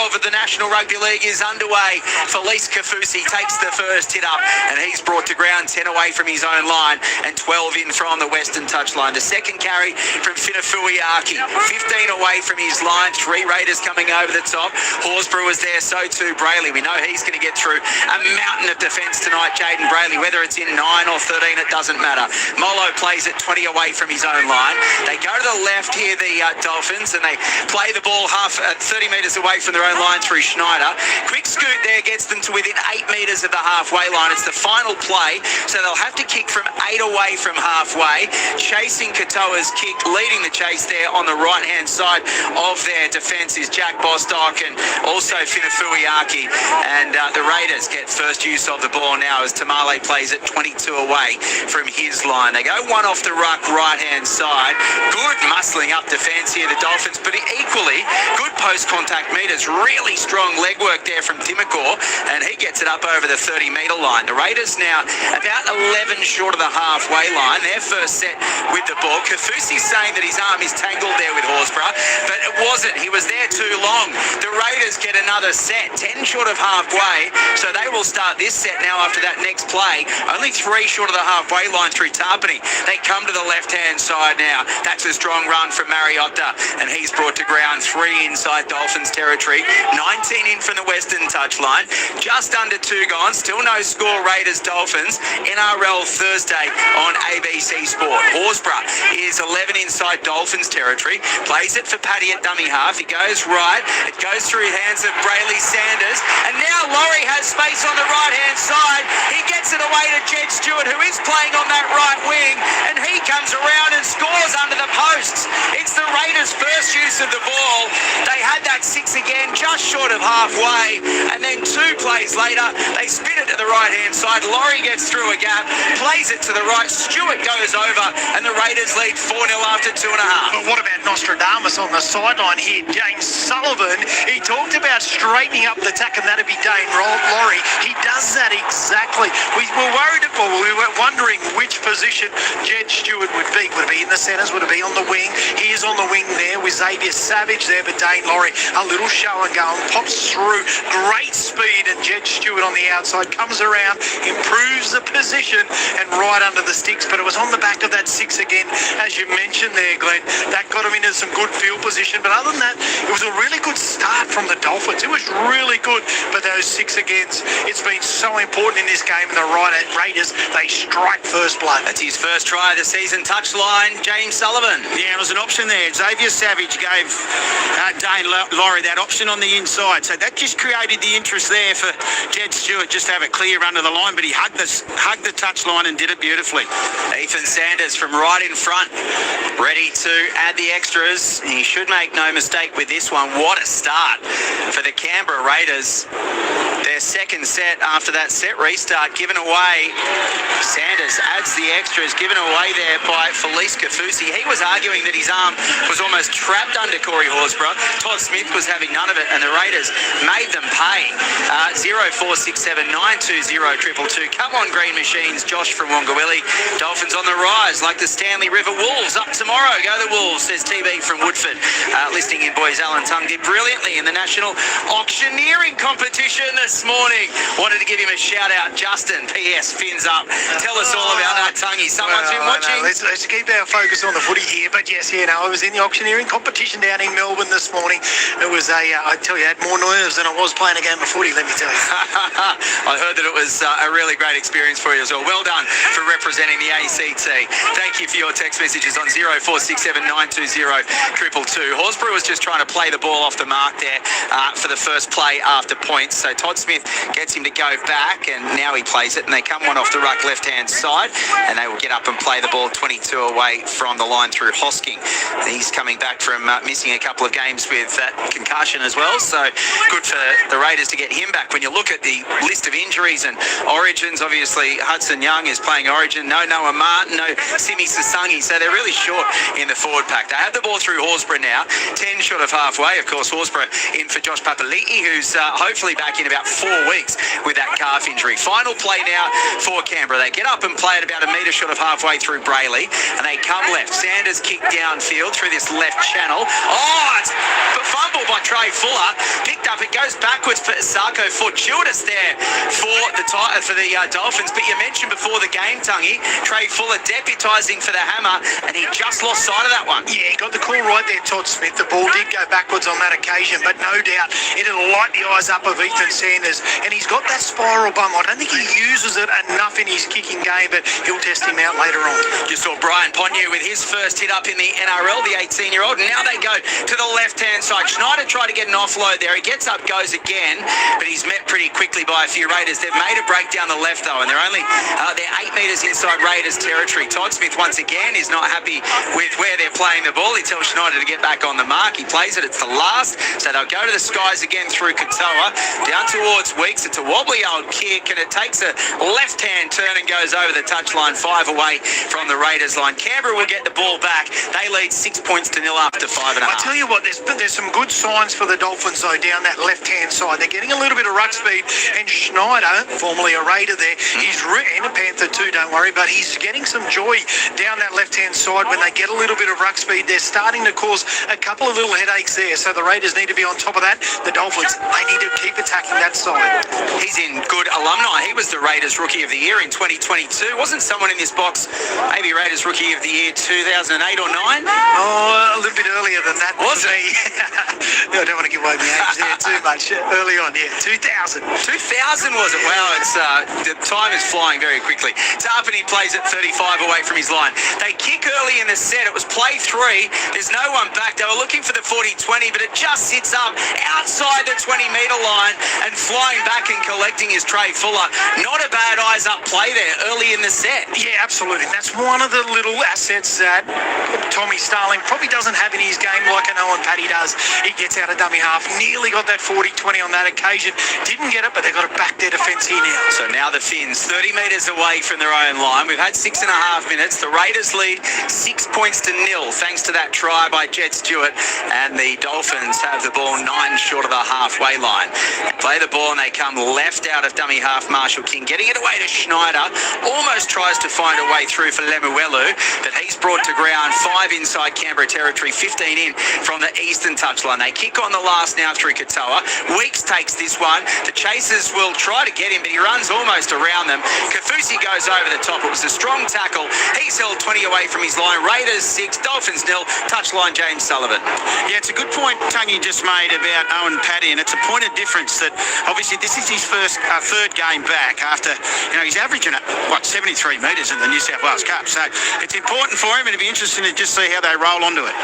12 of the National Rugby League is underway. Felice Kafusi takes the first hit up, and he's brought to ground 10 away from his own line and 12 in from the western touchline. The second carry from Finafuiaki, 15 away from his line. 3 Raiders coming over the top. Horsburgh was there, so too Brayley. We know he's going to get through a mountain of defence tonight, Jaden Brayley. Whether it's in 9 or 13, it doesn't matter. Molo plays it 20 away from his own line. They go to the left here, the Dolphins, and they play the ball 30 metres away from their own line through Schneider. Quick scoot there gets them to within 8 metres of the halfway line. It's the final play, so they'll have to kick from 8 away from halfway. Chasing Katoa's kick, leading the chase there on the right-hand side of their defence is Jack Bostock and also Finafuiaki. And the Raiders get first use of the ball now as Tamale plays it 22 away from his line. They go one off the ruck right-hand side. Good muscling up defence here, the Dolphins, but equally good post-contact meters. Really strong leg work there from Timokor, and he gets it up over the 30-metre line. The Raiders now about 11 short of the halfway line. Their first set with the ball. Kafusi's saying that his arm is tangled there with Horsburgh, but it wasn't. He was there too long. The Raiders get another set, 10 short of halfway, so they will start this set now after that next play. Only 3 short of the halfway line through Tarpany. They come to the left-hand side now. That's a strong run from Mariotta, and he's brought to ground 3 inside Dolphins territory. 19 in from the western touchline. Just under 2 gone. Still no score, Raiders Dolphins. NRL Thursday on ABC Sport. Horsburgh is 11 inside Dolphins territory. Plays it for Paddy at dummy half. He goes right. It goes through hands of Brayley Sanders. And now Laurie has space on the right-hand side. He gets it away to Jed Stewart, who is playing on that right wing. And he comes around and scores under the posts. It's the Raiders' first use of the ball. They had that 6 again, just short of halfway. And then 2 plays later, they spin it to the right-hand side. Laurie gets through a gap, plays it to the right. Stewart goes over, and the Raiders lead 4-0 after 2.5. But what about Nostradamus on the sideline here? James Sullivan, he talked about straightening up the tack, and that'd be Dane Laurie. He does that exactly. We were wondering which position Jed Stewart would be. Would it be in the centres? Would it be on the wing? He is on the wing there with Xavier Savage there, but Dane Laurie, a little show and go, and pops through. Great speed, and Jed Stewart on the outside comes around, improves the position, and right under the sticks. But it was on the back of that 6 again, as you mentioned there, Glenn. That got him into some good field position. But other than that, it was a really good start from the Dolphins. It was really good. But those 6 agains, it's been so important in this game. And the Raiders, they strike first blood. That's his first try of the season. Touchline, James Sullivan. Yeah, it was an option there. Xavier Savage gave Dane Laurie that option on the inside. So that just created the interest there for Jed Stewart just to have it clear under the line. But he hugged the touchline and did it beautifully. Ethan Sanders from right in front, ready to add the extras. He should make no mistake with this one. What a start for the Canberra Raiders. Their second set after that set restart given away. Sanders adds the extras, given away there by Felice Kafusi. He was arguing that his arm was almost trapped under Corey Horsburgh. Todd Smith was having none of it, and the Raiders made them pay. 0467 920 222. Come on, Green Machines. Josh from Wongawilli. Dolphins on the rise like the Stanley River Wolves. Up tomorrow. Go the Wolves, says TB from Woodford. Listing in boys, Alan Tung did brilliantly in the National Auctioneering Competition this morning. Wanted to give him a shout out. Justin, PS, fins up. Tell us all about that, Tungy. Someone's been watching. No, let's keep our focus on the footy here. But yes, I was in the auctioneering competition down in Melbourne this morning. It was I tell you, I had more nerves than I was playing a game of footy, let me tell you. I heard that it was a really great experience for you as well. Well done for representing the ACT. Thank you for your text messages on 0467 920 222. Horsburgh was just trying to play the ball off the mark there for the first play after points. So Todd Smith gets him to go back, and now he plays it, and they come one off the ruck left-hand side, and they will get up and play the ball 22 away from the line through Hosking. He's coming back from missing a couple of games with concussion as well, so good for the Raiders to get him back. When you look at the list of injuries and origins, obviously Hudson Young is playing origin, no Noah Martin, no Simi Sasangi, so they're really short in the forward pack. They have the ball through Horsburgh now, 10 short of halfway. Of course, Horsburgh in for Josh Papali'i, who's hopefully back in about 4 weeks with that calf injury. Final play now for Canberra. They get up and play at about a metre short of halfway through Brayley, and they come left. Sanders kick downfield through this left channel. Oh, it's a fumble by Trey Fuller, picked up. It goes backwards for Sarko. Fortuitous there for the Dolphins. But you mentioned before the game, Tungy, Trey Fuller deputising for the hammer, and he just lost sight of that one. Yeah, he got the call right there, Todd Smith. The ball did go backwards on that occasion, but no doubt it'll light the eyes up of Ethan Sanders. And he's got that spiral bum. I don't think he uses it enough in his kicking game, but he'll test him out later on. You saw Brian Ponyu with his first hit up in the NRL, the 18-year-old. And now they go to the left-hand side. Schneider tried to get an offload there. He gets up, goes again, but he's met pretty quickly by a few Raiders. They've made a break down the left, though, and they're 8 metres inside Raiders territory. Todd Smith, once again, is not happy with where they're playing the ball. He tells Schneider to get back on the mark. He plays it. It's the last. So they'll go to the skies again through Katoa. Down towards Weeks. It's a wobbly old kick, and it takes a left-hand turn and goes over the touchline, 5 away from the Raiders line. Canberra will get the ball back. They lead 6 points to 0 after 5.5. I tell you what, there's some good signs for the Dolphins, though, down that left-hand side. They're getting a little bit of ruck speed, and Schneider, formerly a Raider there, he's and a Panther too, don't worry, but he's getting some joy down that left-hand side when they get a little bit of ruck speed. They're starting to cause a couple of little headaches there, so the Raiders need to be on top of that. The Dolphins, they need to keep attacking that side. He's in good alumni. He was the Raiders Rookie of the Year in 2022. Wasn't someone in this box maybe Raiders Rookie of the Year 2008 or 9? Oh, a little bit earlier than that. Was it? No, I don't want to give away my age there too much. Early on, yeah. 2000. 2000 was it? Wow, it's the time is flying very quickly. Tarpany plays at 35 away from his line. They kick early in the set. It was play 3. There's no one back. They were looking for the 40-20, but it just sits up outside the 20-metre line, and flying back and collecting is Trey Fuller. Not a bad eyes up play there early in the set. Yeah, absolutely. And that's one of the little assets that Tommy Starling probably doesn't have in his game like an Owen Paddy does. He gets out of dummy half, nearly got that 40-20 on that occasion. Didn't get it, but they've got to back their defence here now. So now the Finns 30 metres away from their own line. We've had 6.5 minutes. The Raiders lead 6 points to 0 thanks to that try by Jet Stewart, and the Dolphins have the ball 9 short of the halfway line. They play the ball and they come left out of dummy half. Marshall King getting it away to Schneider. Almost tries to find a way through for Lemuelu, but he's brought to ground. 5 inside Canberra territory, 15 in from the eastern touchline. They kick on the last now through Katoa. Weeks takes this one. The Chasers will try to get him, but he runs almost around them. Kafusi goes over the top. It was a strong tackle. He's held 20 away from his line. Raiders 6, Dolphins 0. Touchline James Sullivan. Yeah, it's a good point Tungy just made about Owen Paddy, and it's a point of difference that obviously this is his third game back after, he's averaging 73 metres in the New South Wales Cup. So it's important for him, and it'd be interesting to just see how they roll onto it.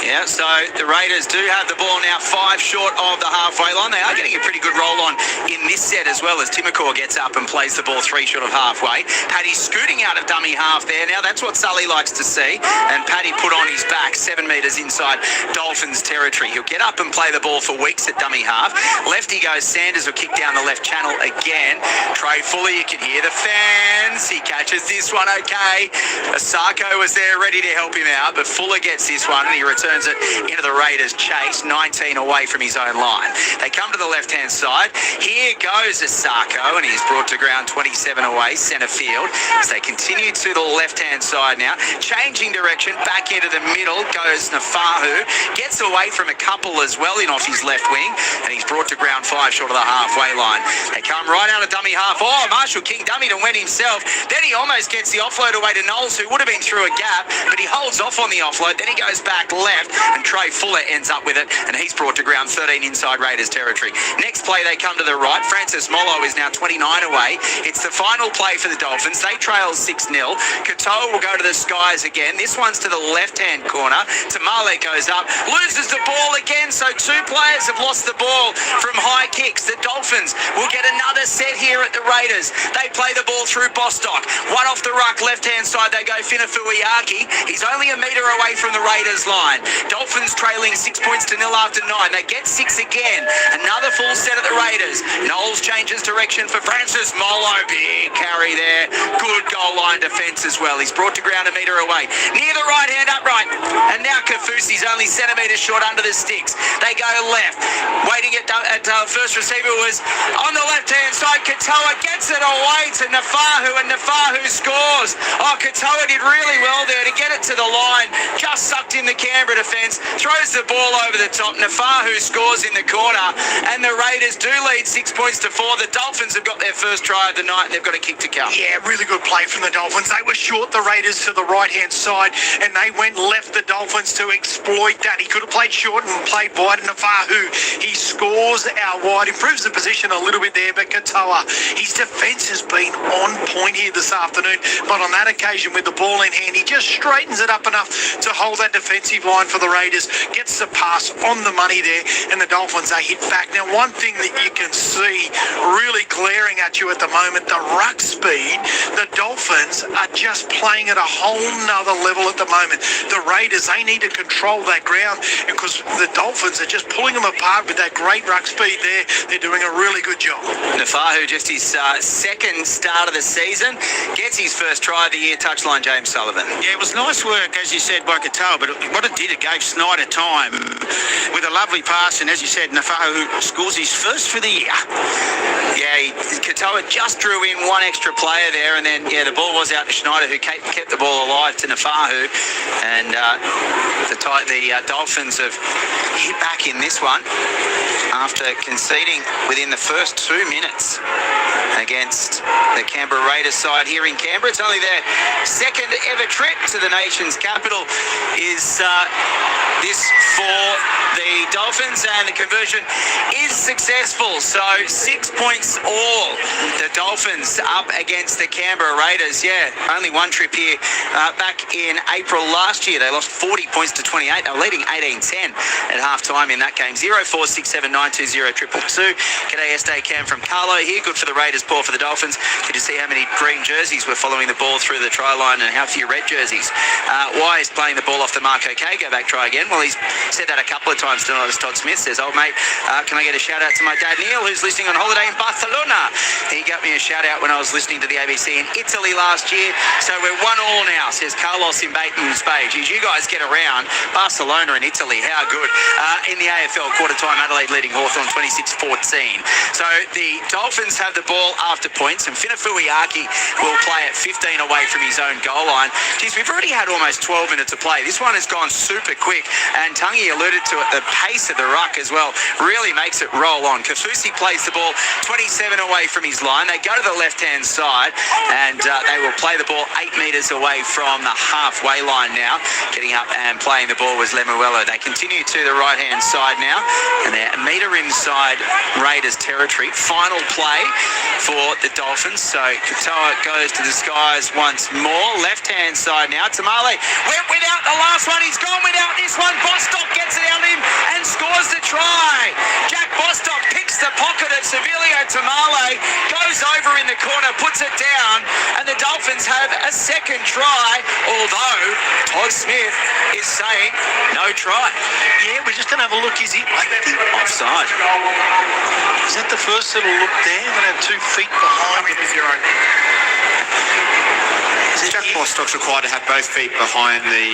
Yeah, so the Raiders do have the ball now 5 short of the halfway line. They are getting a pretty good roll on in this set as well, as Timokor gets up and plays the ball 3 short of halfway. Paddy scooting out of dummy half there. Now that's what Sully likes to see, and Paddy put on his back 7 metres inside Dolphins territory. He'll get up and play the ball for Weeks at dummy half. Lefty goes. Sanders will kick down the left channel again. Trey Fuller, you can hear the fans. He catches this one okay. Asako was there ready to help him out, but Fuller gets this one and he returns it into the Raiders' chase, 19 away from his own line. They come to the left-hand side. Here goes Asako, and he's brought to ground 27 away, centre field. As they continue to the left-hand side now, changing direction, back into the middle goes Nafahu. Gets away from a couple as well in off his left wing, and he's brought to ground 5 short of the halfway line. They come right out of dummy half. Oh, Marshall King dummied and went himself. Then he almost gets the offload away to Knowles, who would have been through a gap, but he holds off on the offload. Then he goes back left, and Trey Fuller ends up with it, and he's brought to ground 13 inside Raiders territory. Next play, they come to the right. Francis Mollo is now 29 away. It's the final play for the Dolphins. They trail 6-0. Katoa will go to the skies again. This one's to the left-hand corner. Tamale goes up, loses the ball again, so 2 players have lost the ball from high kicks. The Dolphins will get another set here at the Raiders. They play the ball through Bostock. One off the ruck, left-hand side, they go Finafuiaki. He's only a metre away from the Raiders line. Dolphins trailing 6 points to 0 after 9. They get 6 again. Another full set at the Raiders. Knowles changes direction for Francis Mollo. Big carry there. Good goal line defence as well. He's brought to ground a metre away. Near the right-hand upright. And now Kafusi's only centimetres short under the sticks. They go left. Waiting at first receiver was on the left-hand side. Katoa gets it away to Nafahu, and Nafahu scores. Oh, Katoa did really well there to get it to the line. Just sucked in the Canberra defence, throws the ball over the top. Nafahu scores in the corner, and the Raiders do lead 6 points to 4. The Dolphins have got their first try of the night, and they've got a kick to come. Yeah, really good play from the Dolphins. They were short the Raiders to the right-hand side, and they went left the Dolphins to exploit that. He could have played short and played wide. Nafahu, he scores out wide, improves the position a little bit there, but Katoa, his defence has been on point here this afternoon, but on that occasion with the ball in hand, he just straightens it up enough to hold that defensive line for the Raiders, gets the pass on the money there, and the Dolphins, they hit back. Now, one thing that you can see really glaring at you at the moment, the ruck speed, the Dolphins are just playing at a whole nother level at the moment. The Raiders, they need to control that ground, because the Dolphins are just pulling them apart with that great ruck speed there. They're doing a really good job. Nafahu, just his second start of the season, gets his first try of the year, touchline James Sullivan. Yeah, it was nice work, as you said, by Katoa, but what it did, it gave Snyder time with a lovely pass, and as you said, Nafahu scores his first for the year. Yeah, Katoa just drew in one extra player there, and then, the ball was out to Schneider, who kept the ball alive to Nafahu, and the Dolphins have hit back in this one after conceding within the first 2 minutes against the Canberra Raiders side here in Canberra. It's only their second ever trip to the nation's capital. Is this for the Dolphins, and the conversion is successful. So 6 points all. The Dolphins up against the Canberra Raiders. Yeah, only one trip here. Back in April last year, they lost 40 points to 28. They were leading 18-10 at half-time in that game. 0467920222. G'day, SD Cam from Carlo here. Good for the Raiders, poor for the Dolphins. Good to see how many green jerseys were following the ball through the try line and how few red jerseys. Why is playing the ball off the mark okay? Go back, try again. Well, he's said that a couple of times tonight, as Todd Smith says. Old mate, can I get a shout out to my dad Neil, who's listening on holiday in Barcelona? He got me a shout out when I was listening to the ABC in Italy last year. So we're 1-1 now, says Carlos in Baton's page. As you guys get around, Barcelona and Italy, how good. In the AFL quarter time, Adelaide leading Hawthorn 26-14. So the Dolphins have the ball after points, and Finafuiaki will play at 15 away from his own goal line. Geez, we've already had almost 12 minutes of play. This one has gone super quick, and Tungi alluded to it, the pace of the ruck as well really makes it roll on. Kafusi plays the ball 27 away from his line. They go to the left-hand side, and they will play the ball 8 metres away from the halfway line now. Getting up and playing the ball was Lemuelo. They continue to the right-hand side now, and they're a metre inside Raiders territory. Final play for the Dolphins. So Katoa goes to the skies once more. Left-hand side now. Tamale went without the last one. He's gone without this one. Bostock gets it out of him and scores the try. Jack Bostock picks the pocket of Sevilio Tamale, goes over in the corner, puts it down, and the Dolphins have a second try, although Todd Smith is saying no try. Yeah, we're just going to have a look. Is he Offside. Is that the first little look there? We're going to have 2 feet behind him. Jack Bostock's required to have both feet behind the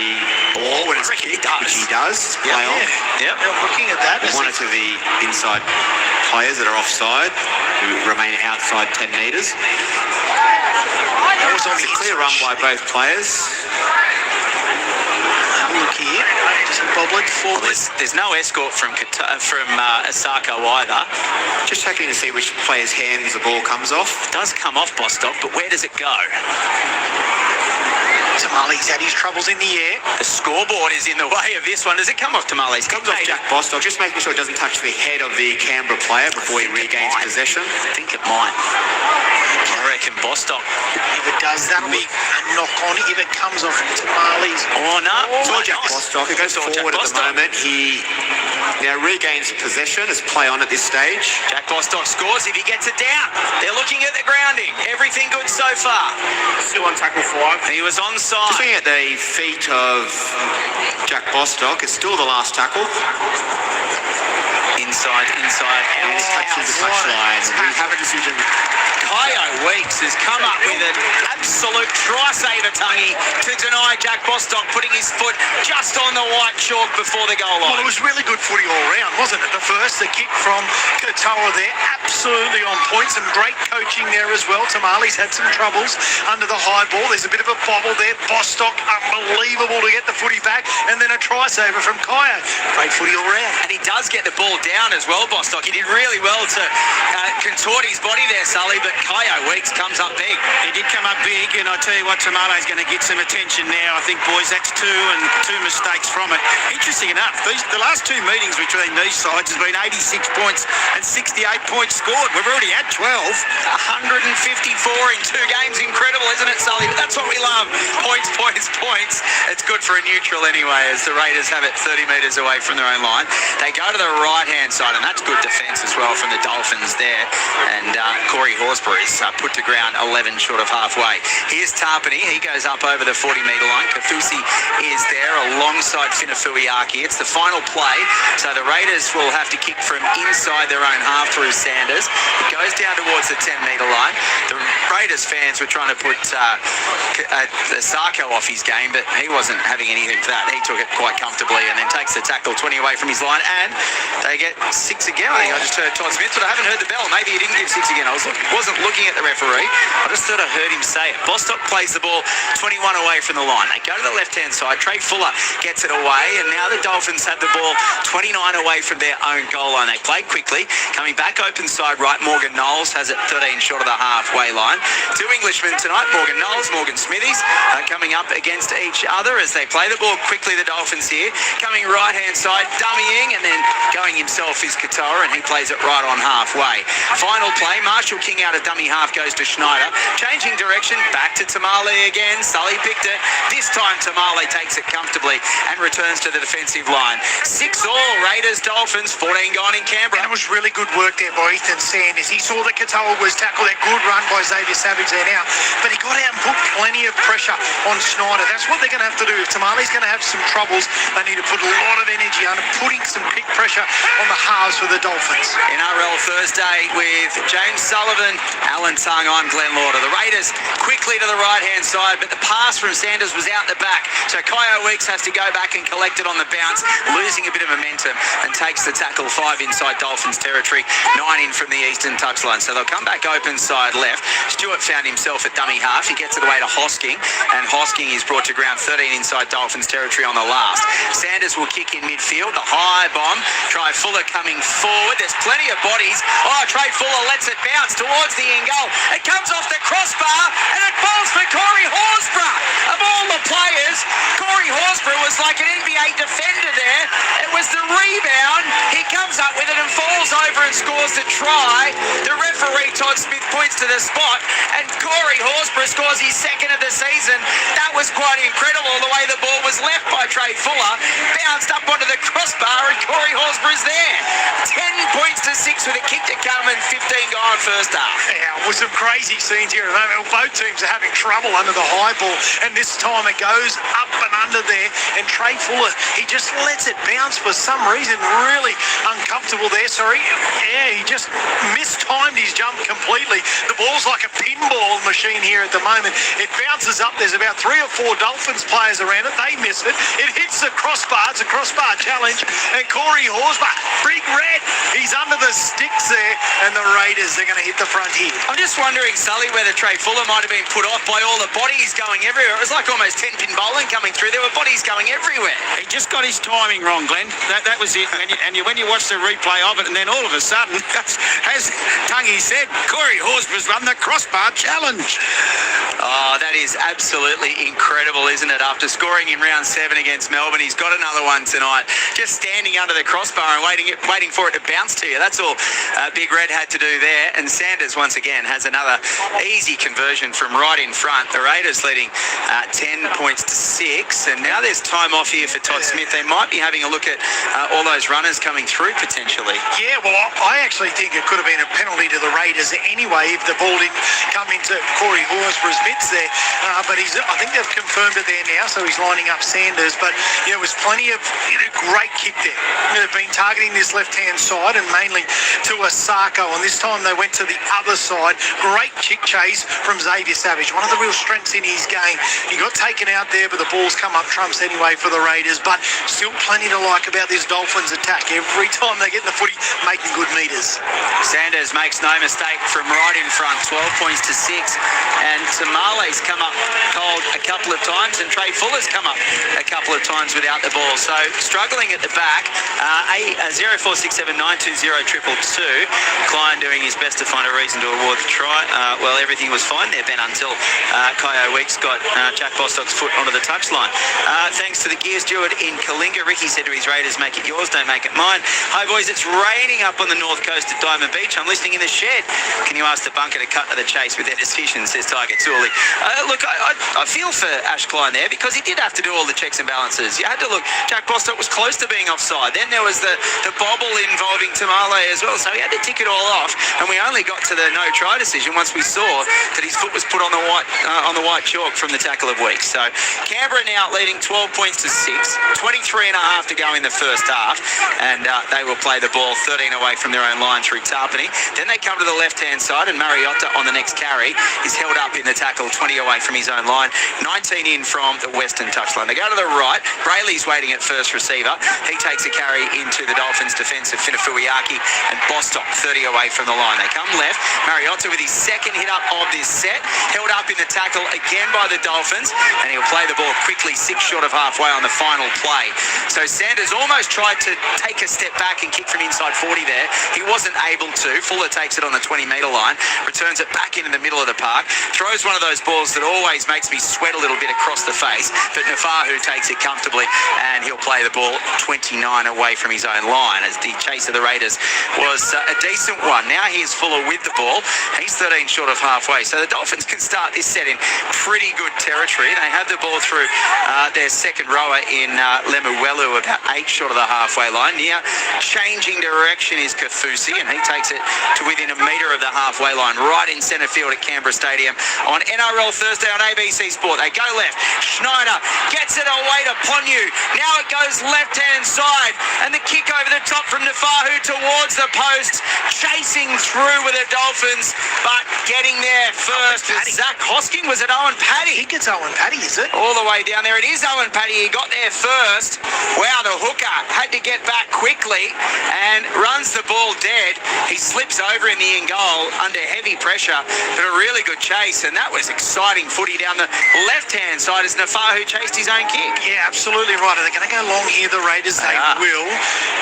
ball when it's kicked, which he does play on. Yep. I'm looking at that. One or two of the inside players that are offside who remain outside 10 metres. That was on It's a clear run by both players. Have a look here. Just bobbling forward. There's no escort from Asako either. Just checking to see which player's hands the ball comes off. It does come off Bostock, but where does it go? Tamale's had his troubles in the air. The scoreboard is in the way of this one. Does it come off Tamales? Comes off Jack Bostock, just making sure it doesn't touch the head of the Canberra player before he regains possession. I think it might. I reckon Bostock. If it does, that'll be a knock on if it comes off Tamale's. Oh, no. For Jack Bostock, it goes forward at the moment. He now regains possession as play on at this stage. Jack Bostock scores if he gets it down. They're looking at the grounding. Everything good so far. Still on tackle 5. He was onside. Just looking at the feet of Jack Bostock, it's still the last tackle. Inside, And this touches the touchline. We have a decision. Kyo Weeks has come up with an absolute try-saver, Tungy, to deny Jack Bostock putting his foot just on the white chalk before the goal Well, line. it was really good footy all round, wasn't it? The kick from Katoa there, absolutely on point. Some great coaching there as well. Tamale's had some troubles under the high ball. There's a bit of a bobble there. Bostock, unbelievable to get the footy back. And then a try-saver from Kyo. Great footy all round. And he does get the ball down as well, Bostock. He did really well to contort his body there, Sully, but Kyo Weeks comes up big. He did come up big, and I tell you what, Tamale's going to get some attention now. I think, boys, that's two mistakes from it. Interesting enough, the last two meetings between these sides has been 86 points and 68 points scored. We've already had 12. 154 in 2 games. Incredible, isn't it, Sully? But that's what we love. Points. It's good for a neutral anyway, as the Raiders have it 30 metres away from their own line. They go to the right-hand side, and that's good defence as well from the Dolphins there. And Corey Horsburgh is put to ground 11 short of halfway. Here's Tarpany. He goes up over the 40-metre line. Kafusi is there alongside Finafuiaki. It's the final play, so the Raiders will have to kick from inside their own half through Sanders. It goes down towards the 10-metre line. The Raiders fans were trying to put Sarko off his game, but he wasn't having anything for that. He took it quite comfortably and then takes the tackle 20 away from his line, and they get 6 again. I think I just heard Todd Smith, but I haven't heard the bell. Maybe he didn't give 6 again. I wasn't looking at the referee. I just thought I heard him say it. Bostock plays the ball 21 away from the line. They go to the left-hand side. Trey Fuller gets it away, and now the Dolphins have the ball 29 away from their own goal line. They play quickly. Coming back open side right, Morgan Knowles has it 13 short of the halfway line. 2 Englishmen tonight, Morgan Knowles, Morgan Smithies, coming up against each other as they play the ball quickly, the Dolphins here. Coming right-hand side, dummying, and then going himself is Katoa, and he plays it right on halfway. Final play, Marshall King out of dummy half goes to Schneider. Changing direction, back to Tamale again. Sully picked it. This time Tamale takes it comfortably and returns to the defensive line. 6-all, Raiders, Dolphins, 14 gone in Canberra. And it was really good work there by Ethan Sanders. He saw that Katoa was tackled. That good run by Xavier Savage there now. But he got out and put plenty of pressure on Schneider. That's what they're going to have to do. If Tamale's going to have some troubles, they need to put a lot of energy on putting some pick pressure on the halves for the Dolphins. NRL Thursday with James Sullivan, Alan Tung, I'm Glenn Lauder. The Raiders quickly to the right-hand side, but the pass from Sanders was out the back. So Kyo Weeks has to go back and collect it on the bounce, losing a bit of momentum, and takes the tackle 5 inside Dolphins territory, 9 in from the eastern touchline. So they'll come back open side left. Stewart found himself at dummy half. He gets it away to Hosking, and Hosking is brought to ground 13 inside Dolphins territory on the last. Sanders will kick in midfield. The high bomb. Trey Fuller coming forward. There's plenty of bodies. Oh, Trey Fuller lets it bounce towards the in goal. It comes off the crossbar, and it falls for Corey Horsburgh. Of all the players, Corey Horsburgh was like an NBA defender there. It was the rebound. He comes up with it and falls over and scores the try. The referee, Todd Smith, points to the spot, and Corey Horsburgh scores his second of the season. That was quite incredible, the way the ball was left by Trey Fuller. Bounced up onto the crossbar, and Corey Horsburgh's there. 10 points to 6 with a kick to come and 15 gone first half. Yeah, with some crazy scenes here at the moment. Both teams are having trouble under the high ball, and this time it goes up and under there, and Trey Fuller, he just lets it bounce for some reason. Really uncomfortable there, sorry. Yeah, he just mistimed his jump completely. The ball's like a pinball machine here at the moment. It bounces up. There's about 3 or 4 Dolphins players around it. They miss it. It hits the crossbar. It's a crossbar challenge, and Corey Horsburgh, big red, he's under the sticks there, and the Raiders are going to hit the front here. I'm just wondering, Sully, whether Trey Fuller might have been put off by all the bodies going everywhere. It was like almost 10-pin bowling coming through. There were bodies going everywhere. He just got his timing wrong, Glenn. That was it. When you watch the replay of it, and then all of a sudden, as Tungy said, Corey Horsburgh's run the crossbar challenge. Oh, that is absolutely incredible, isn't it? After scoring in round 7 against Melbourne, he's got another one tonight. Just standing under the crossbar and waiting for it to bounce to you. That's all Big Red had to do there. And Sanders, once again, has another easy conversion from right in front. The Raiders leading 10 points to 6. And now there's time off here for Todd Smith. They might be having a look at all those runners coming through potentially. Yeah, well, I actually think it could have been a penalty to the Raiders anyway if the ball didn't come into Corey Horsburgh's mitt. six there. But I think they've confirmed it there now, so he's lining up Sanders. But it was plenty of great kick there. They've been targeting this left-hand side and mainly to Asako, and this time they went to the other side. Great kick chase from Xavier Savage. One of the real strengths in his game. He got taken out there, but the ball's come up trumps anyway for the Raiders. But still plenty to like about this Dolphins attack. Every time they get in the footy, making good meters. Sanders makes no mistake from right in front, 12 points to 6. And Tamale's come up cold a couple of times, and Trey Fuller's come up a couple of times without the ball. So struggling at the back. 0467920222. Klein doing his best to find a reason to award the try. Well, everything was fine there, Ben, until Kyo Weeks got Jack Bostock's foot onto the touchline. Thanks to the gear steward in Kalinga. Ricky said to his Raiders, make it yours, don't make it mine. Hi, boys, it's raining up on the north coast at Diamond Beach. I'm listening in the shed. Can you ask the bunker to cut to the chase with their decision, says Tiger Tooley. Look, I feel for Ash Klein there, because he did have to do all the checks and balances. You had to look. Jack Bostock was close to being offside. Then there was the bobble involving Tamale as well, so he had to tick it all off, and we only got to the no try decision once we saw that his foot was put on the white chalk from the tackle of Weeks. So Canberra now leading 12 points to 6, 23 and a half to go in the first half, and they will play the ball 13 away from their own line through Tarpany. Then they come to the left-hand side, and Mariotta on the next carry is held up in the tackle 20 away from his own line, 19 in from the western touchline. They go to the right. Brayley's waiting at first receiver. He takes a carry into the Dolphins' defence of Finafuiaki, and Bostock 30 away from the line. They come left. Mariotta with his second hit up of this set, held up in the tackle again by the Dolphins, and he'll play the ball quickly 6 short of halfway on the final play. So Sanders almost tried to take a step back and kick from inside 40 there. He wasn't able to. Fuller takes it on the 20-metre line, returns it back into the middle of the park, throws one of those balls that always makes me sweat a little bit across the face, but Nafahu takes it comfortably, and he'll play the ball 29 away from his own line, as the chase of the Raiders was a decent one. Now here's Fuller with the ball. He's 13 short of halfway. So the Dolphins can start this set in pretty good territory. They have the ball through their second rower in Lemuelu, about 8 short of the halfway line. Near changing direction is Kafusi, and he takes it to within a metre of the halfway line, right in centre field at Canberra Stadium on NRL Thursday on ABC Sport. They go left. Schneider gets it away to Ponyu. Now it goes left-hand side, and the kick over the top from Nafahu towards the post, chasing through with the Dolphins, but getting there first was Zach Hosking. Was it Owen Paddy? I think it's Owen Paddy, is it? All the way down there. It is Owen Paddy. He got there first. Wow, the hooker had to get back quickly and runs the ball dead. He slips over in the in goal under heavy pressure, but a really good chase, and that was exciting footy down the left-hand side as Nafahu chased his own kick. Yeah, absolutely right. Are they going to go long here, the Raiders? They will.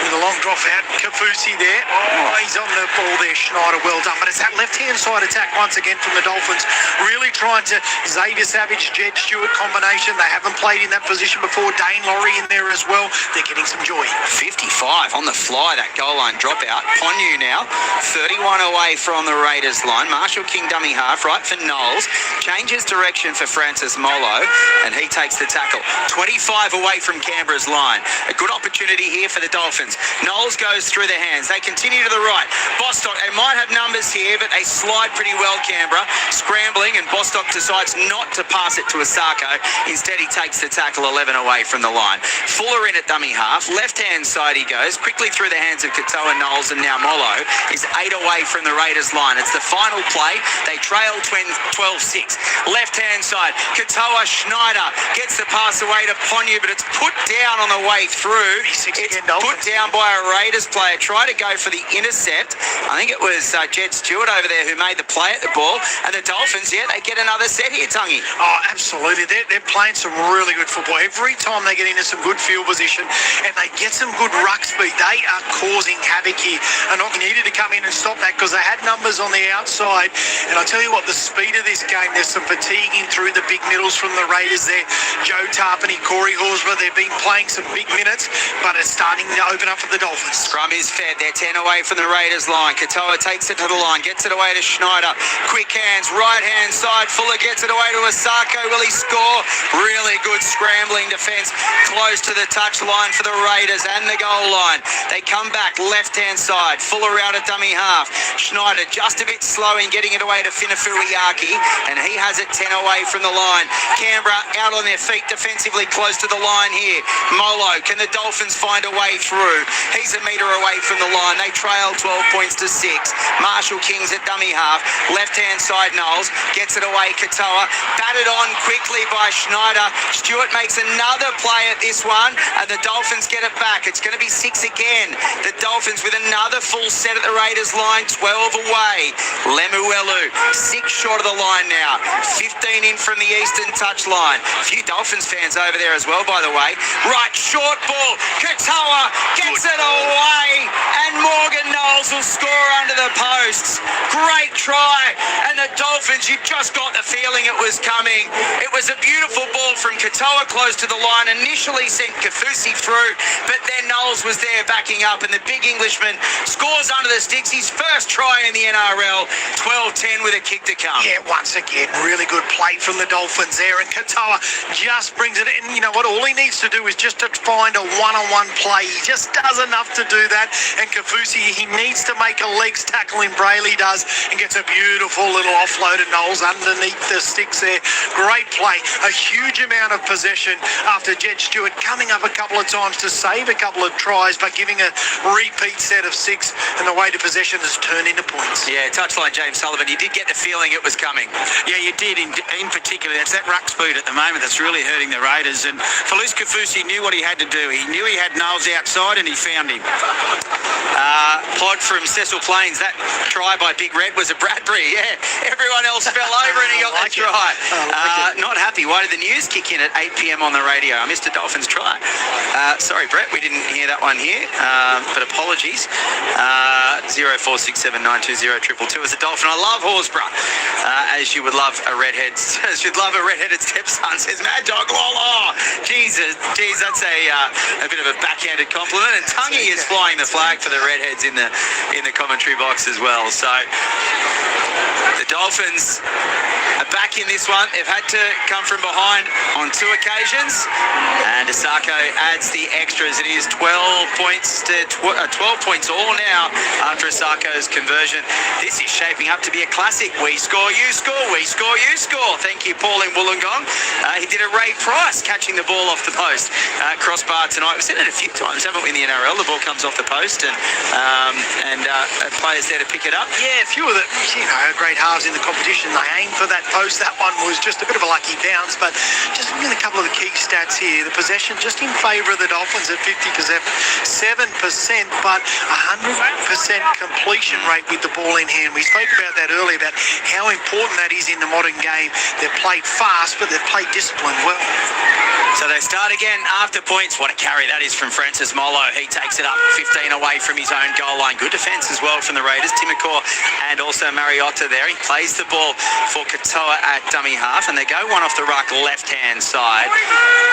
With a long drop out, Kafusi there. Oh, he's on the ball there, Schneider. Well done. But it's that left-hand side attack once again from the Dolphins. Really trying to Xavier Savage, Jed Stewart combination. They haven't played in that position before. Dane Laurie in there as well. They're getting some joy. 55 on the fly, that goal line dropout. Ponyu now, 31 away from the Raiders line. Marshall King dummy half, right for Knowles. Changes direction for Francis Molo, and he takes the tackle. 25 away from Canberra's line. A good opportunity here for the Dolphins. Knowles goes through their hands. They continue to the right. Bostock, they might have numbers here, but they slide pretty well, Canberra. Scrambling, and Bostock decides not to pass it to Asako. Instead, he takes the tackle 11 away from the line. Fuller in at dummy half. Left-hand side he goes, quickly through the hands of Katoa, Knowles, and now Molo is 8 away from the Raiders line. It's the final play. They trail 12-6. Left-hand side, Katoa, Schneider gets the pass away to Ponyu, but it's put down on the way through. It's put down by a Raiders player. Try to go for the intercept. I think it was Jed Stewart over there who made the play at the ball. And the Dolphins, yeah, they get another set here, Tungy. Oh, absolutely. They're playing some really good football. Every time they get into some good field position and they get some good ruck speed, they are causing havoc here. And I needed to come in and stop that because they had numbers on the outside. And I tell you what, the speed of this game, there's some fatiguing through the big middles from the Raiders there. Joe Tarpany, Corey Horsburgh, they've been playing some big minutes, but it's starting to open up for the Dolphins. Scrum is fed. They're 10 away from the Raiders line. line. Katoa takes it to the line, gets it away to Schneider. Quick hands, right hand side. Fuller gets it away to Osako. Will he score? Really good scrambling defence close to the touch line for the Raiders and the goal line. They come back left hand side. Fuller out at dummy half. Schneider just a bit slow in getting it away to Finafuiaki, and he has it 10 away from the line. Canberra out on their feet defensively close to the line here. Molo, can the Dolphins find a way through? He's a metre away from the line. They trail 12 points to 6. Marshall King's at dummy half. Left hand side Knowles gets it away. Katoa batted on quickly by Schneider. Stewart makes another play at this one, and the Dolphins get it back. It's going to be 6 again. The Dolphins with another full set at the Raiders line, 12 away. Lemuelu 6 short of the line now. 15 in from the eastern touch line. A few Dolphins fans over there as well, by the way. Right, short ball. Katoa gets it away, and Morgan Knowles will score under the posts. Great try, and the Dolphins, you just got the feeling it was coming. It was a beautiful ball from Katoa close to the line. Initially sent Kafusi through, but then Knowles was there backing up, and the big Englishman scores under the sticks. His first try in the NRL, 12-10 with a kick to come. Yeah, once again, really good play from the Dolphins there, and Katoa just brings it in. You know what, all he needs to do is just to find a one-on-one play. He just does enough to do that, and Kafusi, he needs to make a legs tackle, and Brayley does, and gets a beautiful little offload of Knowles underneath the sticks there. Great play, a huge amount of possession after Jed Stewart coming up a couple of times to save a couple of tries, but giving a repeat set of 6, and the way to possession has turned into points. Yeah, touchline James Sullivan. You did get the feeling it was coming. Yeah, you did. In particular, it's that ruck speed at the moment that's really hurting the Raiders. And Felice Kafusi knew what he had to do. He knew he had Knowles outside, and he found him. Pod from Cecil Plains. That try by Big Red was a Bradbury. Yeah, everyone else fell over, and he got that try. Not happy. Why did the news kick in at 8 p.m. on the radio? I missed a Dolphins try. Sorry, Brett, we didn't hear that one here, but apologies. 0467920222 as a Dolphin. I love Horsburgh, as you would love a redhead. As you'd love a redheaded stepson, says Mad Dog. Oh, Jesus, geez, that's a bit of a backhanded compliment. And Tungy is flying the flag for the redheads in the commentary box as well. So the Dolphins are back in this one. They've had to come from behind on 2 occasions, and Osako adds the extras. It is 12 points to 12 points all now after Osako's conversion. This is shaping up to be a classic. We score, you score. We score, you score. Thank you, Pauline Wollongong. He did a Ray Price catching the ball off the post. Crossbar tonight. We've seen it a few times, haven't we, in the NRL? The ball comes off the post, and players there to pick it up. Yeah, a few of the great halves in the competition, they aim for that post. That one was just a bit of a lucky bounce, but just looking at a couple of the key stats here, the possession just in favour of the Dolphins at 50%, 7%, but 100% completion rate with the ball in hand. We spoke about that earlier, about how important that is in the modern game. They've played fast, but they've played disciplined well. So they start again after points. What a carry that is from Francis Molo. He takes it up 15 away from his own goal line. Good defence as well from the Raiders. Timokor and also Mariotta there. He plays the ball for Katoa at dummy half, and they go one off the ruck left-hand side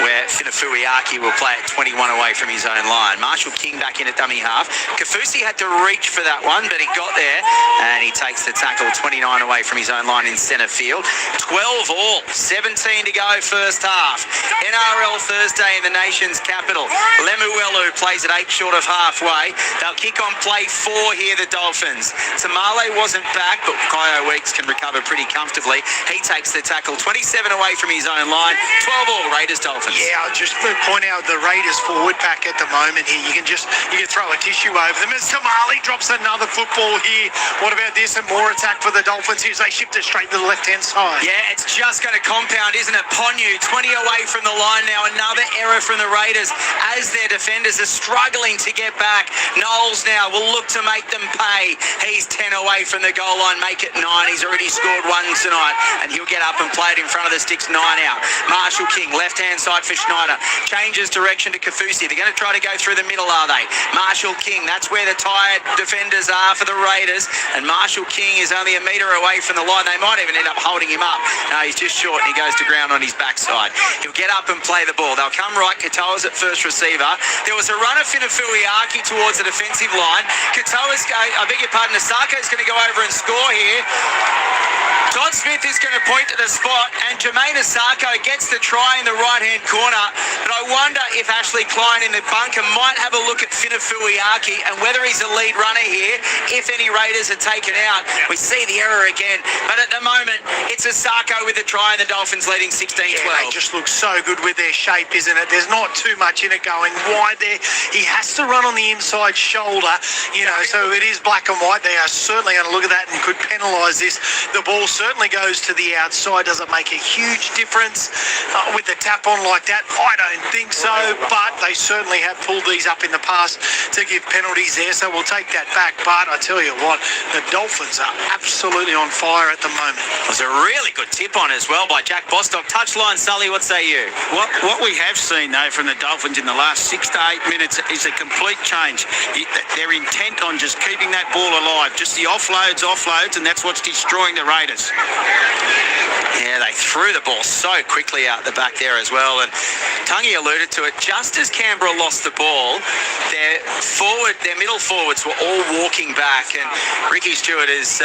where Finafuiaki will play at 21 away from his own line. Marshall King back in at dummy half. Kafusi had to reach for that one, but he got there, and he takes the tackle 29 away from his own line in centre field. 12 all, 17 to go first half. NRL Thursday in the nation's capital. Lemuelu plays at 8 short of halfway. They'll kick on play 4 here, the Dolphins. Tamale wasn't back, but Kyo Weeks can recover pretty comfortably. He takes the tackle 27 away from his own line. 12 all, Raiders Dolphins. Yeah, I'll just point out the Raiders forward pack at the moment here. You can throw a tissue over them as Tamale drops another football here. What about this? And more attack for the Dolphins here as they shift it straight to the left-hand side. Yeah, it's just going to compound, isn't it? Ponyu, 20 away from the line now. Another error from the Raiders as their defenders are struggling to get back. Knowles now will look to make them pay. He's 10 away from the goal line, make it 9. He's already scored 1 tonight, and he'll get up and play it in front of the sticks. 9 out. Marshall King, left-hand side for Schneider. Changes direction to Kafusi. They're going to try to go through the middle, are they? Marshall King, that's where the tired defenders are for the Raiders, and Marshall Marshall King is only a metre away from the line. They might even end up holding him up. No, he's just short and he goes to ground on his backside. He'll get up and play the ball. They'll come right. Katoa's at first receiver. There was a run of Finafuiaki towards the defensive line. Katoa's, Asako's going to go over and score here. Todd Smith is going to point to the spot, and Jermaine Asako gets the try in the right-hand corner. But I wonder if Ashley Klein in the bunker might have a look at Finafuiaki and whether he's a lead runner here, if any Raiders are taken out. We see the error again. But at the moment, it's Asako with the try and the Dolphins leading 16-12. They just look so good with their shape, isn't it? There's not too much in it going wide there. He has to run on the inside shoulder, so it is black and white. They are certainly going to look at that and could penalise this. The ball certainly goes to the outside. Does it make a huge difference with the tap on like that? I don't think so, but they certainly have pulled these up in the past to give penalties there, so we'll take that back. But I tell you what, the Dolphins are absolutely on fire at the moment. It was a really good tip on as well by Jack Bostock. Touchline, Sully, what say you? What we have seen, though, from the Dolphins in the last 6 to 8 minutes is a complete change. They're intent on just keeping that ball alive. Just the offloads, and that's what's destroying the Raiders. Yeah, they threw the ball so quickly out the back there as well. And Tungy alluded to it. Just as Canberra lost the ball, their middle forwards were all walking back. And Ricky Stewart is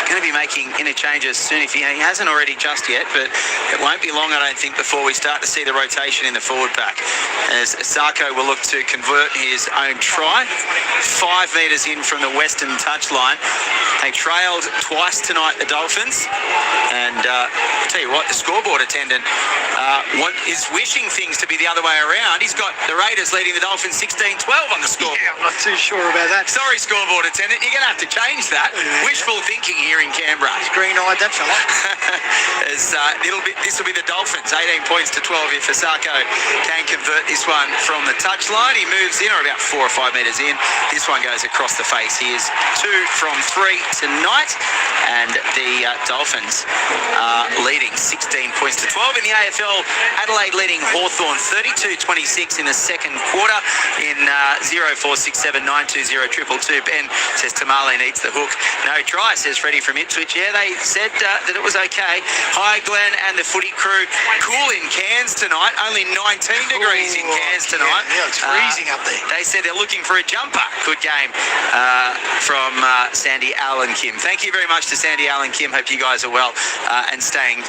going to be making interchanges soon. If he hasn't already just yet, but it won't be long, I don't think, before we start to see the rotation in the forward pack. As Asako will look to convert his own try. 5 metres in from the western touchline. They trailed twice tonight, the Dolphins. And I'll tell you what, the scoreboard attendant is wishing things to be the other way around. He's got the Raiders leading the Dolphins 16-12 on the score. Yeah, I'm not too sure about that. Sorry, scoreboard attendant, you're going to have to change that. Yeah. Wishful thinking here in Canberra. He's green-eyed, that fella. This will be the Dolphins, 18 points to 12 if Asako can convert this one from the touchline. He moves in, or about 4 or 5 metres in. This one goes across the face. He is 2 from 3 tonight, and the Dolphins leading 16 points to 12 in the AFL. Adelaide leading Hawthorn 32-26 in the second quarter in 0467920222. Ben says Tamale needs the hook. No try, says Freddie from Ipswich. Yeah, they said that it was okay. Hi, Glenn and the footy crew. Cool in Cairns tonight. Only 19 degrees in Cairns tonight. Yeah, it's freezing up there. They said they're looking for a jumper. Good game from Sandy Allen Kim. Thank you very much to Sandy Allen Kim. Hope you guys are well and staying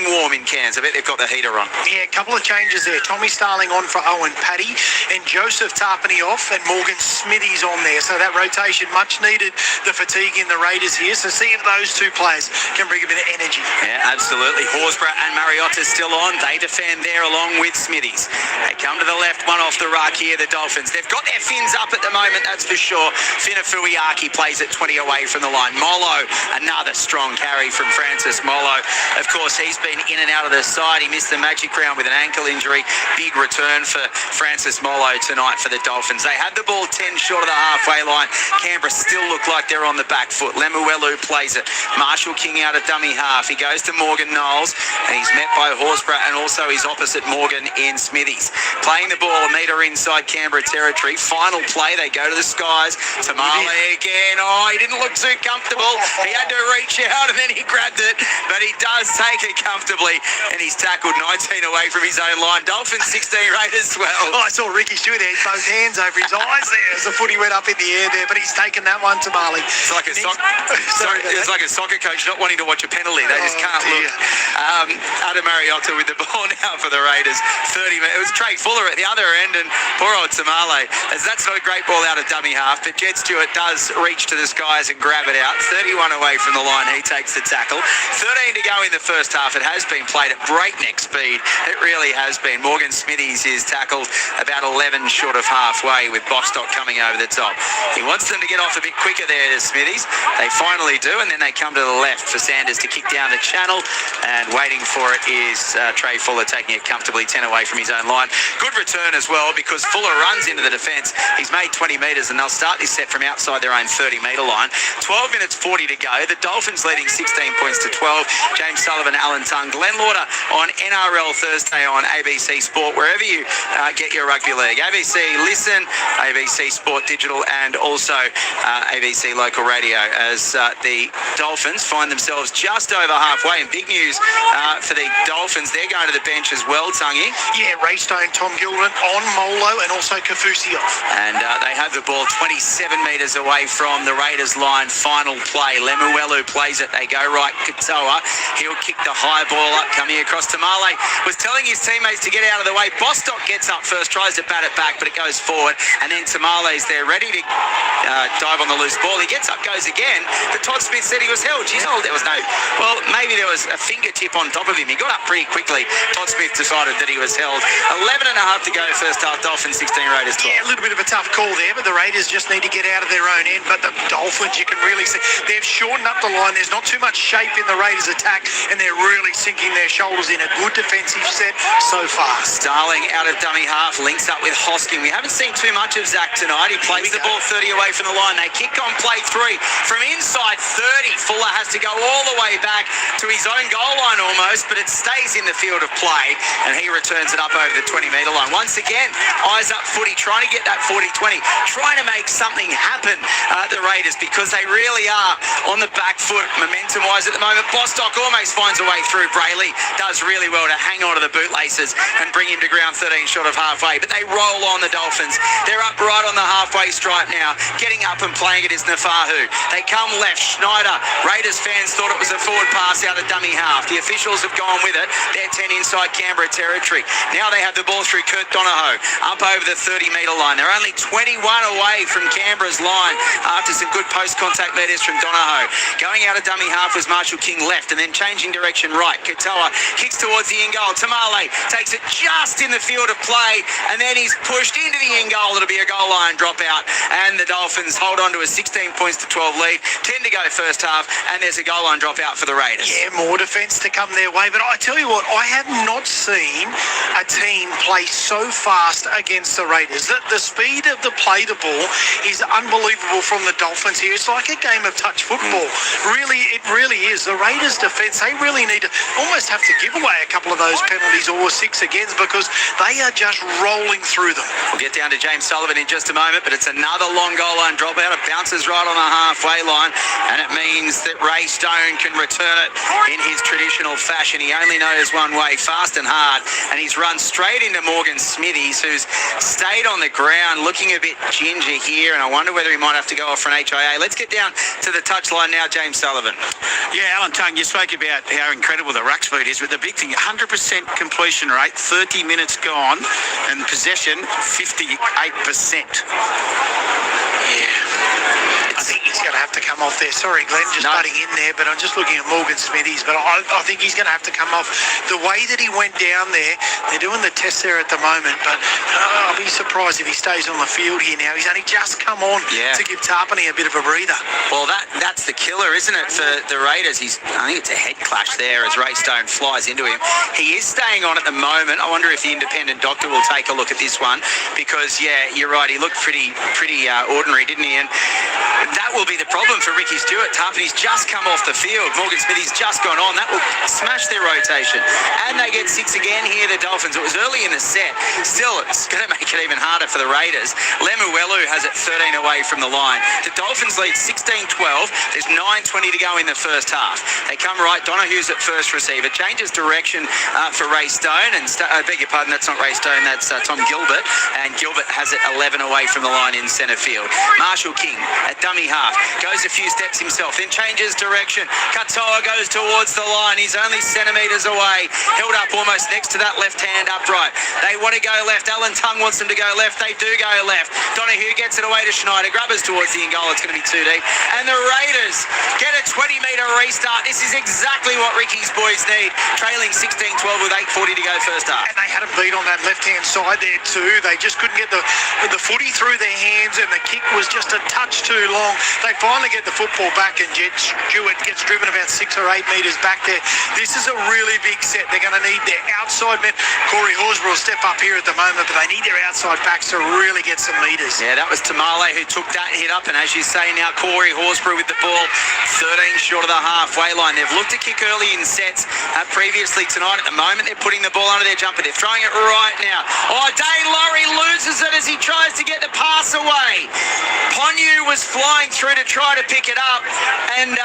warm in Cairns. I bet they've got the heater on. Yeah, a couple of changes there. Tommy Starling on for Owen Paddy and Joseph Tarpany off and Morgan Smithies on there. So that rotation much needed, the fatigue in the Raiders here. So see if those two players can bring a bit of energy. Yeah, absolutely. Horsburgh and Mariotta still on. They defend there along with Smithies. They come to the left, one off the ruck here, the Dolphins. They've got their fins up at the moment, that's for sure. Finafuiaki plays it 20 away from the line. Molo, another strong carry from Francis Molo. Of course, he's been in and out of the side. He missed the Magic Round with an ankle injury. Big return for Francis Molo tonight for the Dolphins. They had the ball 10 short of the halfway line. Canberra still look like they're on the back foot. Lemuelu plays it. Marshall King out at dummy half. He goes to Morgan Knowles, and he's met by Horsburgh and also his opposite Morgan in Smithies. Playing the ball a metre inside Canberra territory. Final play, they go to the skies. Tamale again. Oh, he didn't look too comfortable. He had to reach out and then he grabbed it, but he does take it comfortably, and he's tackled 19 away from his own line. Dolphins 16, Raiders 12. Oh, I saw Ricky Stewart there, both hands over his eyes there as the footy went up in the air there, but he's taken that one to Marley. It's like a soccer coach not wanting to watch a penalty. They just can't look. Adam Mariotta with the ball now for the Raiders. 30 minutes. It was Trey Fuller at the other end, and poor old Tamale. As that's not a great ball out of dummy half, but Jed Stewart does reach to the skies and grab it out. 31 away from the line. He takes the tackle. 13 to go in the first half. It has been played at breakneck speed. It really has been. Morgan Smithies is tackled about 11 short of halfway with Bostock coming over the top. He wants them to get off a bit quicker there to Smithies. They finally do, and then they come to the left for Sanders to kick down the channel, and waiting for it is Trey Fuller taking it comfortably 10 away from his own line. Good return as well, because Fuller runs into the defence. He's made 20 metres, and they'll start this set from outside their own 30-metre line. 12 minutes 40 to go. The Dolphins Dolphins leading 16 points to 12. James Sullivan, Alan Tung, Glenn Lauder on NRL Thursday on ABC Sport, wherever you get your rugby league. ABC Listen, ABC Sport Digital, and also ABC Local Radio, as the Dolphins find themselves just over halfway. And big news for the Dolphins, they're going to the bench as well, Tungy. Yeah, Raystone, Tom Gilbert on Molo, and also Kafusi off. And they have the ball 27 metres away from the Raiders line. Final play. Lemuelu plays it. They go right. Katoa, he'll kick the high ball up, coming across to Marley. Was telling his teammates to get out of the way. Bostock gets up first, tries to bat it back, but it goes forward. And then Tamale's there, ready to dive on the loose ball. He gets up, goes again. But Todd Smith said he was held. Geez, there was no... Well, maybe there was a fingertip on top of him. He got up pretty quickly. Todd Smith decided that he was held. 11 and a half to go first half. Dolphins 16, Raiders 12. Yeah, a little bit of a tough call there, but the Raiders just need to get out of their own end. But the Dolphins, you can really see, they've shortened up the line. There's not too much shape in the Raiders' attack, and they're really sinking their shoulders in. A good defensive set so far. Starling out of dummy half, links up with Hosking. We haven't seen too much of Zach tonight. He plays the ball 30 away from the line. They kick on play 3 from inside 30. Fuller has to go all the way back to his own goal line almost, but it stays in the field of play, and he returns it up over the 20-metre line. Once again, eyes up footy, trying to get that 40-20, trying to make something happen, the Raiders, because they really are on the back foot momentum-wise at the moment. Bostock almost finds a way through. Brayley does really well to hang on to the bootlaces and bring him to ground 13 short of halfway, but they roll on the Dolphins. They're up right on the halfway stripe now. Getting up and playing it is Nafahu. They come left. Schneider. Raiders fans thought it was a forward pass out of dummy half. The officials have gone with it. They're 10 inside Canberra territory. Now they have the ball through Kurt Donohoe up over the 30-metre line. They're only 21 away from Canberra's line after some good post-contact letters from Donohoe. Going out of dummy half was Marshall King left, and then changing direction right. Katoa kicks towards the in-goal. Tamale takes it just in the field of play, and then he's pushed into the in-goal. It'll be a goal line dropout, and the Dolphins hold on to a 16 points to 12 lead. 10 to go first half, and there's a goal line dropout for the Raiders. Yeah, more defence to come their way. But I tell you what, I have not seen a team play so fast against the Raiders. The speed of the play the ball is unbelievable from the Dolphins here. It's like a game of touch football. Really, it really is. The Raiders' defence, they really need to almost have to give away a couple of those penalties or 6 against, because they are just rolling through them. We'll get down to James Sullivan in just a moment, but it's another long goal line dropout. It bounces right on the halfway line, and it means that Ray Stone can return it in his traditional fashion. He only knows one way, fast and hard, and he's run straight into Morgan Smithies, who's stayed on the ground looking a bit ginger here, and I wonder whether he might have to go off for an HIA. Let's get down to the touchline now, James Sullivan. Yeah, Alan Tung, you spoke about how incredible the ruck speed is, but the big thing, 100% completion rate, 30 minutes gone, and possession, 58%. I think he's going to have to come off there. Sorry, Glenn, just butting in there, but I'm just looking at Morgan Smithies. But I think he's going to have to come off. The way that he went down there, they're doing the test there at the moment, but I'll be surprised if he stays on the field here now. He's only just come on to give Tarpany a bit of a breather. Well, that's the killer, isn't it, for the Raiders? I think it's a head clash there as Ray Stone flies into him. He is staying on at the moment. I wonder if the independent doctor will take a look at this one, because, yeah, you're right, he looked pretty ordinary, didn't he? And that will be the problem for Ricky Stewart. Tarpany's just come off the field. Morgan Smithy's just gone on. That will smash their rotation. And they get 6 again here, the Dolphins. It was early in the set. Still, it's going to make it even harder for the Raiders. Lemuelu has it 13 away from the line. The Dolphins lead 16-12. There's 9:20 to go in the first half. They come right. Donohue's at first receiver. Changes direction for Ray Stone. And I beg your pardon, that's not Ray Stone. That's Tom Gilbert. And Gilbert has it 11 away from the line in centre field. Marshall King at dummy half, goes a few steps himself, then changes direction. Katoa goes towards the line. He's only centimetres away, held up almost next to that left hand upright. They want to go left. Alan Tung wants them to go left. They do go left. Donohue gets it away to Schneider. Grubbers towards the in goal. It's going to be too deep. And the Raiders get a 20-metre restart. This is exactly what Ricky's boys need. Trailing 16-12 with 8:40 to go first half. And they had a beat on that left-hand side there too. They just couldn't get the footy through their hands, and the kick was just a touch too long. long. They finally get the football back, and Jed Stewart gets driven about 6 or 8 metres back there. This is a really big set. They're going to need their outside men. Corey Horsburgh will step up here at the moment, but they need their outside backs to really get some metres. Yeah, that was Tamale who took that hit up, and as you say now, Corey Horsburgh with the ball, 13 short of the halfway line. They've looked to kick early in sets previously tonight. At the moment, they're putting the ball under their jumper. They're throwing it right now. Oh, Dane Laurie loses it as he tries to get the pass away. Ponyu was flying through to try to pick it up, and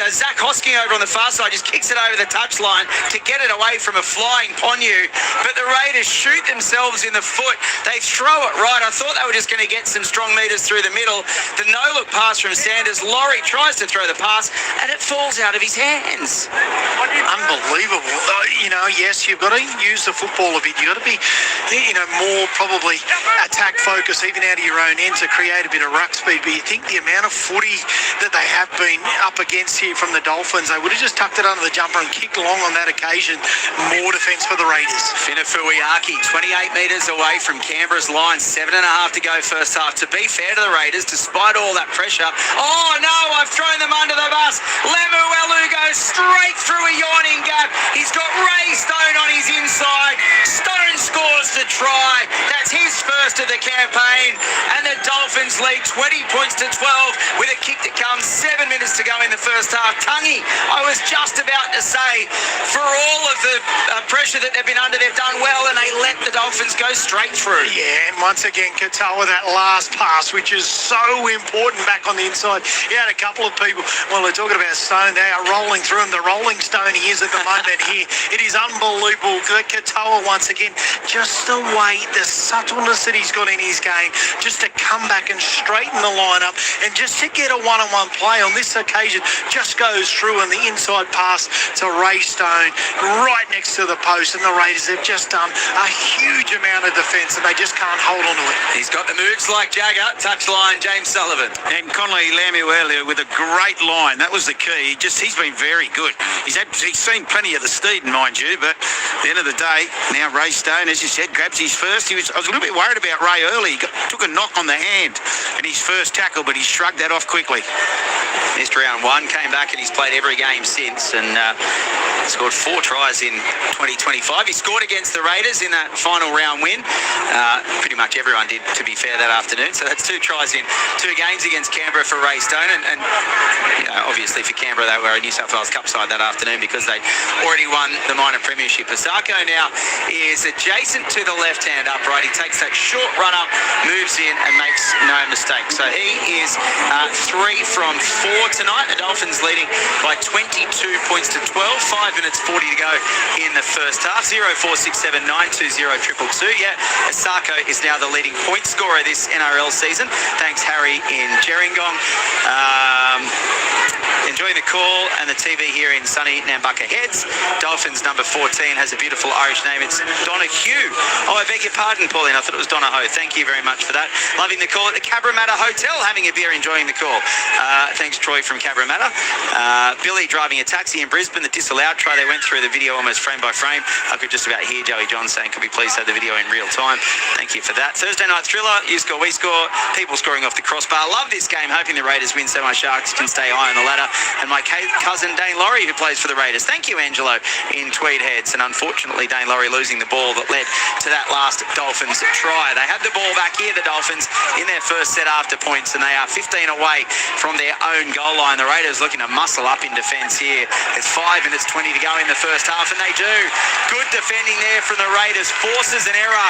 Zach Hosking over on the far side just kicks it over the touchline to get it away from a flying Ponyu. But the Raiders shoot themselves in the foot. They throw it right. I thought they were just going to get some strong metres through the middle. The no-look pass from Sanders. Laurie tries to throw the pass, and it falls out of his hands. Unbelievable. Yes, you've got to use the football a bit. You've got to be, more probably attack focus, even out of your own end, to create a bit of ruck speed. But you think the amount of footy that they have been up against here from the Dolphins, they would have just tucked it under the jumper and kicked along on that occasion. More defence for the Raiders. Finafuiaki, 28 metres away from Canberra's line, 7.5 to go first half. To be fair to the Raiders, despite all that pressure, oh no, I've thrown them under the bus. Lemuelu goes straight through a yawning gap. He's got Ray Stone on his inside. Stone scores to try. That's his first of the campaign, and the Dolphins lead 20 points to 12 with a kick that comes 7 minutes to go in the first half. Tungy, I was just about to say, for all of the pressure that they've been under, they've done well, and they let the Dolphins go straight through. Yeah, and once again, Katoa, that last pass, which is so important back on the inside. He had a couple of people, well, they're talking about Stone, they are rolling through him. The rolling Stone he is at the moment here. It is unbelievable. Katoa, once again, just the weight, the subtleness that he's got in his game, just to come back and straighten the lineup, and just to get a one-on-one play on this occasion, just goes through, and the inside pass to Ray Stone right next to the post, and the Raiders have just done a huge amount of defence, and they just can't hold on to it. He's got the moves like Jagger. Touchline, James Sullivan. And Conley Lemuelu with a great line. That was the key. He's been very good. He's seen plenty of the steed, mind you, but at the end of the day, now Ray Stone, as you said, grabs his first. I was a little bit worried about Ray early. He took a knock on the hand in his first tackle, but he shrugged that off quickly. Missed round one, came back, and he's played every game since, and scored 4 tries in 2025. He scored against the Raiders in that final round win. Pretty much everyone did, to be fair, that afternoon. So that's 2 tries in 2 games against Canberra for Ray Stone, and obviously for Canberra they were a New South Wales Cup side that afternoon because they already won the minor premiership. Asako now is adjacent to the left-hand upright. He takes that short run up, moves in, and makes no mistake. So he is 3 from 4 tonight. The Dolphins leading by 22 points to 12. 5 minutes 40 to go in the first half. 0467 920 222. Yeah, Asako is now the leading point scorer this NRL season. Thanks, Harry in Gerringong. Enjoying the call and the TV here in sunny Nambucca Heads. Dolphins number 14 has a beautiful Irish name. It's Donahue. Oh, I beg your pardon, Pauline. I thought it was Donahoe. Thank you very much for that. Loving the call at the Cabramatta Hotel, having a beer, enjoying the call. Thanks, Troy from Cabramatta. Billy driving a taxi in Brisbane. The disallowed try. They went through the video almost frame by frame. I could just about hear Joey John saying, could we please have the video in real time? Thank you for that. Thursday night thriller. You score, we score. People scoring off the crossbar. Love this game. Hoping the Raiders win so my Sharks can stay high on the ladder. And my cousin Dane Laurie, who plays for the Raiders. Thank you, Angelo, in Tweed Heads. And unfortunately, Dane Laurie losing the ball that led to that last Dolphins try. They had the ball back here, the Dolphins, in their first set after points, and they are 15 away from their own goal line. The Raiders looking to muscle up in defence here. It's 5 minutes 20 to go in the first half, and they do. Good defending there from the Raiders. Forces an error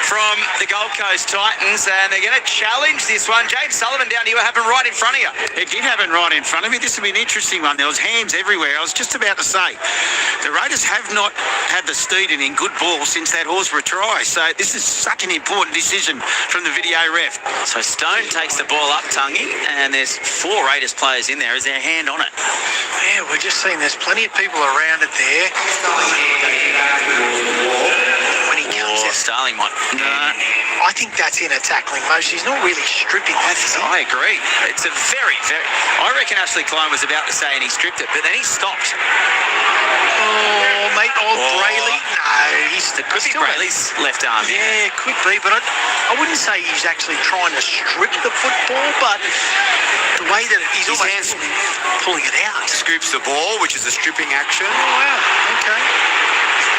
from the Gold Coast Titans, and they're going to challenge this one. James Sullivan, down to you. What happened right in front of you? It did happen right in front of me. This will be an interesting one. There was hands everywhere. I was just about to say, the Raiders have not had the Steeden in good ball since that Horsburgh try. So this is such an important decision from the video ref. So Stone takes the ball up, Tungy, and there's 4 Raiders players in there. Is there a hand on it? Yeah, we're just seeing there's plenty of people around it there. When he comes out. Starling might. No. I think that's in a tackling motion. He's not really stripping that, is he? I agree. It's a very, very... I reckon Ashley Klein was about to say and he stripped it, but then he stopped. Oh, mate. Oh, Brayley. No, Could be Brayley's left arm. Yeah, could be, but I wouldn't say he's actually trying to strip the football, but the way that he's His almost hands pulling it out. scoops the ball, which is a stripping action. Oh, wow. Okay.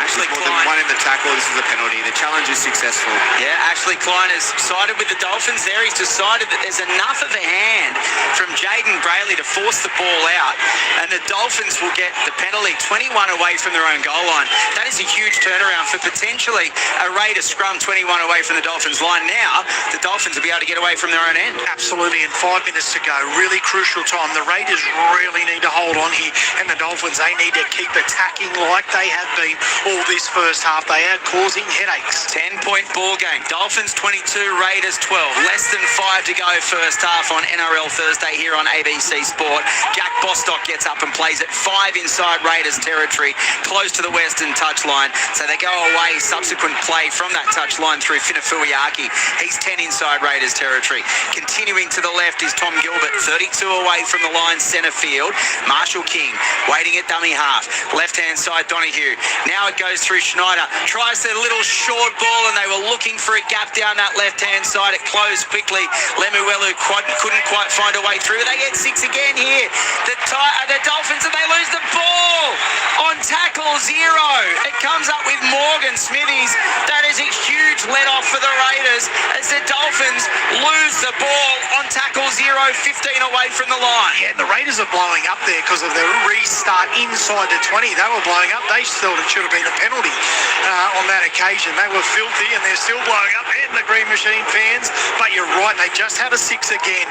Ashley More than Klein. one in the tackle. This is a penalty. The challenge is successful. Yeah, Ashley Klein has sided with the Dolphins there. He's decided that there's enough of a hand from Jaden Brayley to force the ball out, and the Dolphins will get the penalty 21 away from their own goal line. That is a huge turnaround for potentially a Raiders scrum 21 away from the Dolphins line. Now, the Dolphins will be able to get away from their own end. Absolutely, and 5 minutes to go. Really crucial time. The Raiders really need to hold on here, and the Dolphins, they need to keep attacking like they have been all this first half. They are causing headaches. 10-point ball game. Dolphins 22, Raiders 12. Less than 5 to go first half on NRL Thursday here on ABC Sport. Jack Bostock gets up and plays at 5 inside Raiders territory, close to the western touchline. So they go away, subsequent play from that touchline through Finafuiaki. He's 10 inside Raiders territory. Continuing to the left is Tom Gilbert, 32 away from the line, centre field. Marshall King waiting at dummy half. Left-hand side, Donahue. Now it goes through Schneider. Tries their little short ball, and they were looking for a gap down that left-hand side. It closed quickly. Lemuelu couldn't quite find a way through. They get 6 again here. The Dolphins, and they lose the ball on tackle 0. It comes up with Morgan Smithies. That is a huge let-off for the Raiders as the Dolphins lose the ball on tackle 0, 15 away from the line. Yeah, and the Raiders are blowing up there because of the restart inside the 20. They were blowing up. They thought it should have been a penalty on that occasion. They were filthy, and they're still blowing up in the Green Machine fans. But you're right, they just had a 6 again,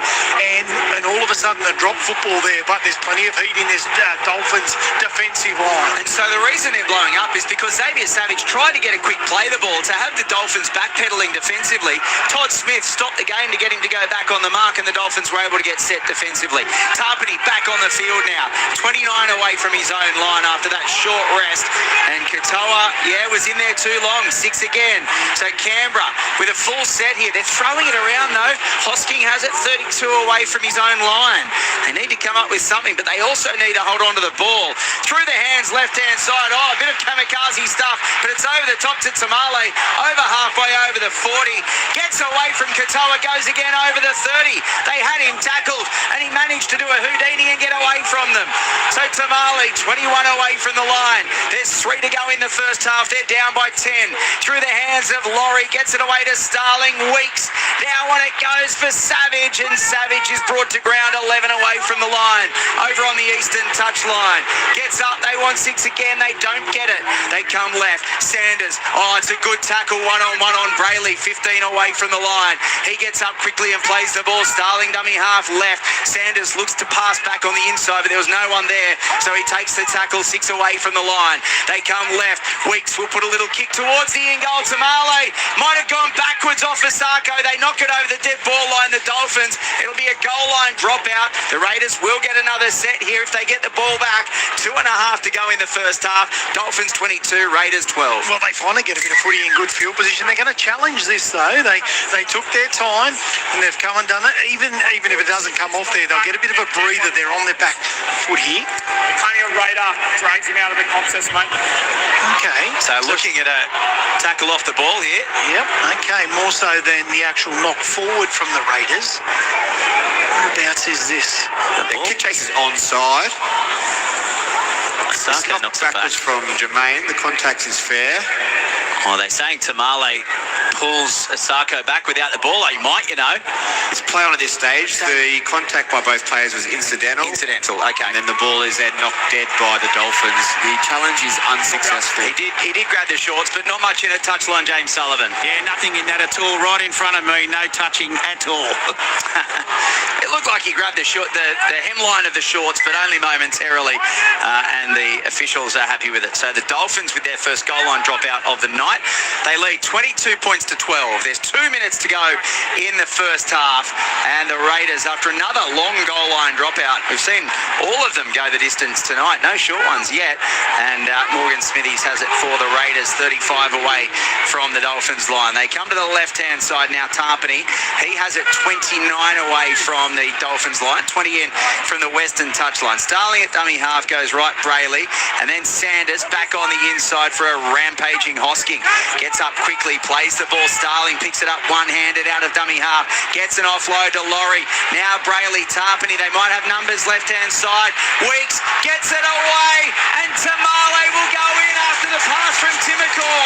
and all of a sudden a drop football there. But there's plenty of heat in this Dolphins defensive line. And so the reason they're blowing up is because Xavier Savage tried to get a quick play the ball to have the Dolphins backpedaling defensively. Todd Smith stopped the game to get him to go back on the mark, and the Dolphins were able to get set defensively. Tarpany back on the field now, 29 away from his own line after that short rest. And Katoa, was in there too long, 6 again. So Canberra with a full set here. They're throwing it around though. Hosking has it 32 away from his own line. They need to come up with something, but they also need to hold on to the ball. Through the hands, left-hand side. A bit of kamikaze stuff, but it's over the top to Tamale. Over halfway over the 40. Gets away from Katoa, goes again over the 30. They had him tackled, and he managed to do a Houdini and get away from them. So Tamale, 21 away from the line. There's 3 to go in the first half. They're down by 10. Through the hands of Laurie, gets it away to Starling. Weeks. Now on it goes for Savage, and Savage is brought to ground 11 away from the line. Over on the eastern touchline. Gets up, they want 6 again. They don't get it. They come left. Sanders. It's a good tackle. 1-on-1 on Brayley. 15 away from the line. He gets up quickly and plays the ball. Starling dummy half left. Sanders looks to pass back on the inside, but there was no one there. So he takes the tackle 6 away from the line. They come left. Weeks will put a little kick towards the in-goal. Tamale might have gone backwards off Asako. They knock it over the dead ball line, the Dolphins. It'll be a goal line dropout. The Raiders will get another set here if they get the ball back. 2.5 to go in the first half. Dolphins 22, Raiders 12. Well, they finally get a bit of footy in good field position. They're going to challenge this, though. They took their time, and they've come and done it. Even if it doesn't come off there, they'll get a bit of a breather. They're on their back foot here. Only a Raider drags him out of the contest, mate. Okay. So looking at a tackle off the ball here. Yep. Okay. More so than the actual knock forward from the Raiders. Whereabouts is this? The kick chase is onside. Asako It's knocks not it back. backwards from Jermaine. The contact is fair. They're saying Tamale pulls Asako back without the ball. He might, It's play on at this stage. The contact by both players was incidental. Incidental, okay. And then the ball is then knocked dead by the Dolphins. The challenge is unsuccessful. He did grab the shorts, but not much in a touchline, James Sullivan. Yeah, nothing in that at all. Right in front of me, no touching at all. It looked like he grabbed the hemline of the shorts, but only momentarily, and the officials are happy with it. So the Dolphins with their first goal line dropout of the night. They lead 22 points to 12. There's 2 minutes to go in the first half, and the Raiders, after another long goal line dropout, we've seen all of them go the distance tonight. No short ones yet, and Morgan Smithies has it for the Raiders, 35 away from the Dolphins line. They come to the left-hand side now. Tarpany, he has it 29 away from the Dolphins line, 20 in from the western touchline. Starling at dummy half goes right, Brayley, and then Sanders back on the inside for a rampaging Hosking. Gets up quickly, plays the ball. Starling picks it up one-handed out of dummy half, gets an offload to Laurie. Now Brayley, Tarpany, they might have numbers left-hand side. Weeks gets it away, and Tamale will go in after the pass from Timacor.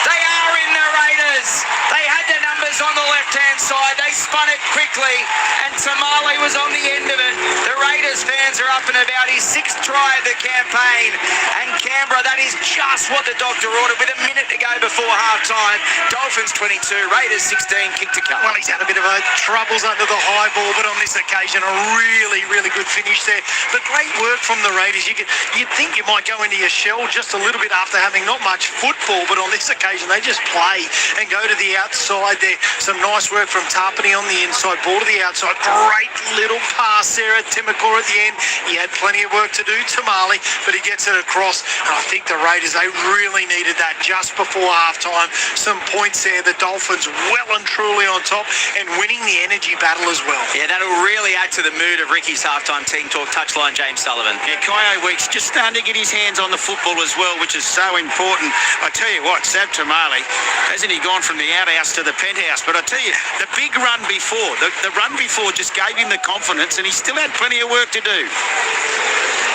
They are in, the Raiders. They had the numbers on the left-hand side. They spun it quickly, and Tamale was on the end of it. The Raiders fans are up and about. His 6th try of the campaign, and Canberra, that is just what the doctor ordered with a minute to go before half-time. Dolphins 22, Raiders 16, kick to come. Well, he's had a bit of troubles under the high ball, but on this occasion, a really, really good finish there. But great work from the Raiders. You'd think you might go into your shell just a little bit after having not much football, but on this occasion, they just play and go to the outside there. Some nice work from Tarpany on the inside, ball to the outside. Great little pass there at Timacor at the end. He had plenty of work to do, Tamale, but he gets it across. And I think the Raiders, they really needed that just before halftime. Some points there. The Dolphins well and truly on top and winning the energy battle as well. Yeah, that'll really add to the mood of Ricky's halftime team talk. Touchline, James Sullivan. Yeah, Coyote Weeks just starting to get his hands on the football as well, which is so important. I tell you what, Sab Tamale, hasn't he gone from the outhouse to the penthouse? But I tell you, the big run before, the run before just gave him the confidence, and he still had plenty of work to do.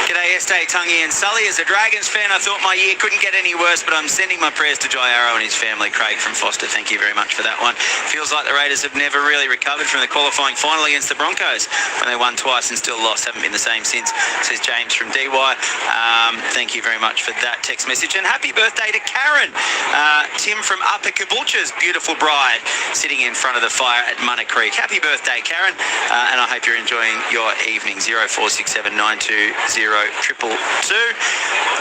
G'day, Estee, Tungy and Sully. As a Dragons fan, I thought my year couldn't get any worse, but I'm sending my prayers to Jai Arrow and his family. Craig from Foster, thank you very much for that one. Feels like the Raiders have never really recovered from the qualifying final against the Broncos when they won twice and still lost. Haven't been the same since, says James from DY. Thank you very much for that text message. And happy birthday to Karen. Tim from Upper Caboolture's beautiful bride sitting in front of the fire at Munna Creek. Happy birthday, Karen. And I hope you're enjoying your evening. 0467920222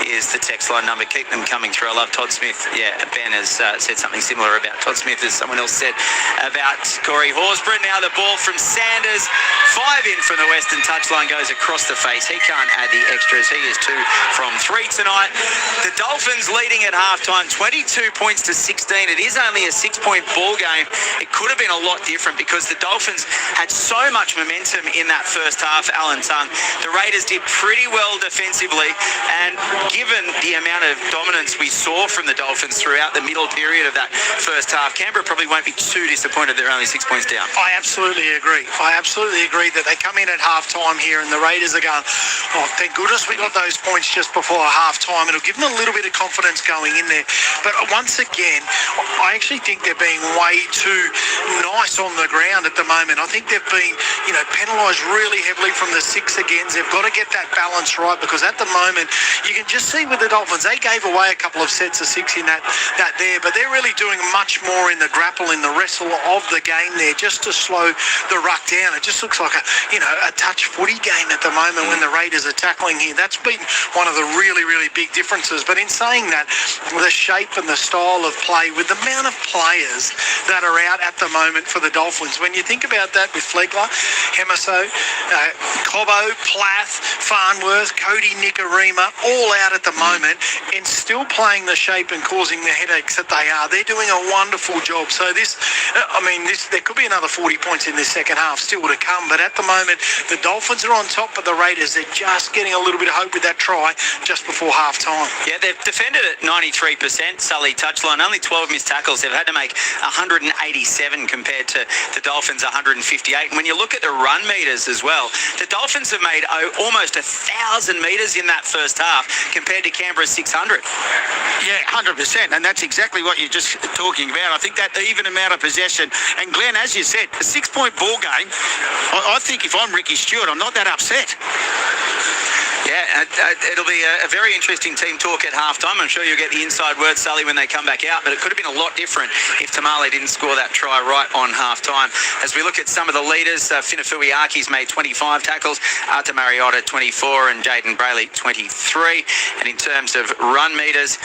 is the text line number. Keep them coming through. I love Todd Smith. Yeah, Ben has said something similar about Todd Smith as someone else said about Corey Horsburgh. Now the ball from Sanders. 5 in from the western touchline, goes across the face. He can't add the extras. He is 2 from 3 tonight. The Dolphins leading at halftime, 22 points to 16. It is only a 6-point ball game. It could have been a lot different because the Dolphins had so much momentum in that first half. Alan Tung, the Raiders did pretty well defensively, and given the amount of dominance we saw from the Dolphins throughout the middle period of that first half, Canberra probably won't be too disappointed they're only 6 points down. I absolutely agree. I absolutely agree that they come in at halftime here and the Raiders are going, oh, thank goodness we got those points just before halftime. It'll give them a little bit of confidence going in there. But once again, I actually think they're being way too nice on the ground at the moment. I think they've been, penalised really heavily from the 6 agains. They've got to get that balance right, because at the moment you can just see with the Dolphins, they gave away a couple of sets of 6 in that there, but they're really doing much more in the grapple, in the wrestle of the game there, just to slow the ruck down. It just looks like a touch footy game at the moment when the Raiders are tackling here. That's been one of the really, really big differences. But in saying that, the shape and the style of play with the amount of players that are out at the moment for the Dolphins, when you think about that with Flegler, Hemiso, Cobbo, Plath, Farnworth, Cody Nicarima, all out at the moment and still playing the shape and causing the headaches that they are. They're doing a wonderful job. So there could be another 40 points in this second half still to come. But at the moment, the Dolphins are on top, but the Raiders, they're just getting a little bit of hope with that try just before half time. Yeah, they've defended at 93%. Sully touchline, only 12 missed tackles. They've had to make 187 compared to the Dolphins 158. And when you look at the run meters as well, the Dolphins have made almost 1,000 metres in that first half compared to Canberra's 600. Yeah, 100%, and that's exactly what you're just talking about. I think that even amount of possession, and Glenn, as you said, a 6-point ball game, I think if I'm Ricky Stewart, I'm not that upset. Yeah, It'll be a very interesting team talk at halftime. I'm sure you'll get the inside word, Sully, when they come back out, but it could have been a lot different if Tamale didn't score that try right on halftime. As we look at some of the leaders, Finafuiaki's made 25 tackles, Arta Mariotta 24 and Jaden Brayley 23. And in terms of run meters,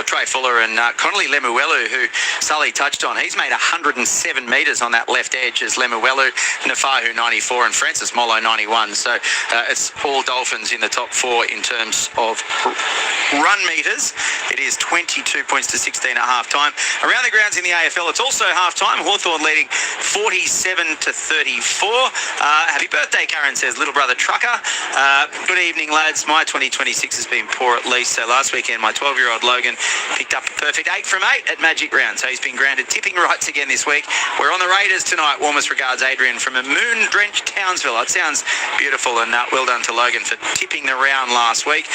Trey Fuller and Connolly Lemuelu, who Sully touched on, he's made 107 metres on that left edge as Lemuelu, Nafahu 94 and Francis Molo 91. So it's all Dolphins in the top four in terms of run meters. It is 22 points to 16 at halftime. Around the grounds in the AFL, it's also halftime. Hawthorn leading 47 to 34. Happy birthday, Karen, says little brother Trucker. Good evening, lads. My 2026 has been poor at least. So last weekend, my 12-year-old Logan picked up a perfect 8 from 8 at Magic Round. So he's been granted tipping rights again this week. We're on the Raiders tonight. Warmest regards, Adrian, from a moon-drenched Townsville. It sounds beautiful, and well done to Logan for tipping the round last week.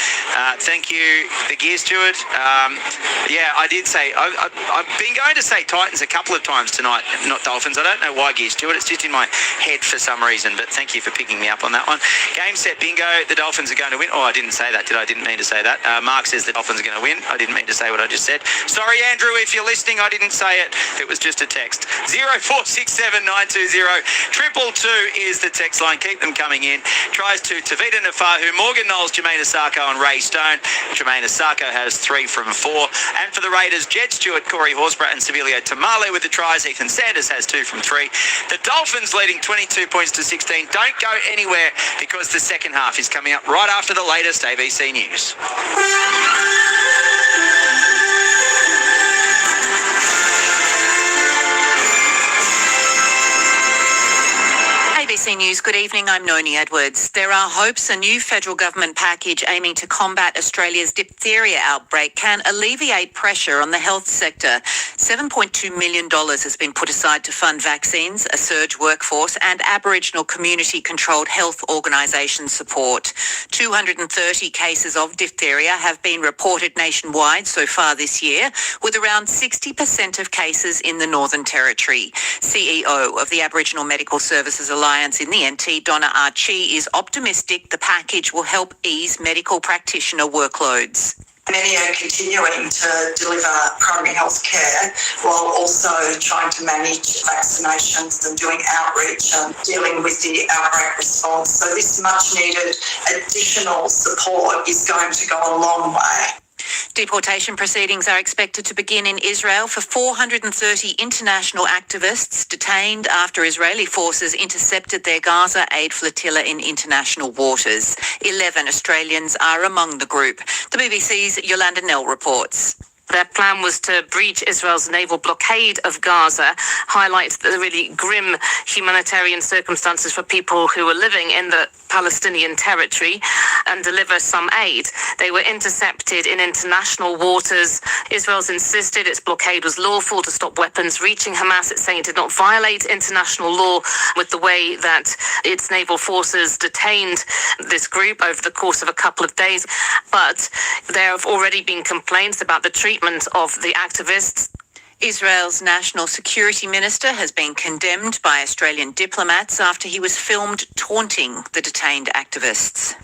Thank you, the gear steward. I did say, I've been going to say Titans a couple of times tonight, not Dolphins. I don't know why, gear steward. It's just in my head for some reason, but thank you for picking me up on that one. Game, set, bingo. The Dolphins are going to win. Oh, I didn't say that, did I? I didn't mean to say that. Mark says the Dolphins are going to win. I didn't mean to say what I just said. Sorry, Andrew, if you're listening, I didn't say it. It was just a text. 0467 920 222 is the text line. Keep them coming in. Tries to Tavita Nafahu, Morgan Knowles, Jermaine Asako and Ray Stone. Jermaine Asako has 3 from 4. And for the Raiders, Jed Stewart, Corey Horsbrat and Sevilio Tamale with the tries. Ethan Sanders has 2 from 3. The Dolphins leading 22 points to 16. Don't go anywhere because the second half is coming up right after the latest ABC News. ABC News, good evening. I'm Noni Edwards. There are hopes a new federal government package aiming to combat Australia's diphtheria outbreak can alleviate pressure on the health sector. $7.2 million has been put aside to fund vaccines, a surge workforce and Aboriginal community-controlled health organisation support. 230 cases of diphtheria have been reported nationwide so far this year, with around 60% of cases in the Northern Territory. CEO of the Aboriginal Medical Services Alliance in the NT, Donna Archie, is optimistic the package will help ease medical practitioner workloads. Many are continuing to deliver primary health care while also trying to manage vaccinations and doing outreach and dealing with the outbreak response. So this much needed additional support is going to go a long way. Deportation proceedings are expected to begin in Israel for 430 international activists detained after Israeli forces intercepted their Gaza aid flotilla in international waters. 11 Australians are among the group. The BBC's Yolanda Nell reports. Their plan was to breach Israel's naval blockade of Gaza, highlight the really grim humanitarian circumstances for people who were living in the Palestinian territory, and deliver some aid. They were intercepted in international waters. Israel's insisted its blockade was lawful to stop weapons reaching Hamas. It's saying it did not violate international law with the way that its naval forces detained this group over the course of a couple of days. But there have already been complaints about the treatment of the activists. Israel's national security minister has been condemned by Australian diplomats after he was filmed taunting the detained activists.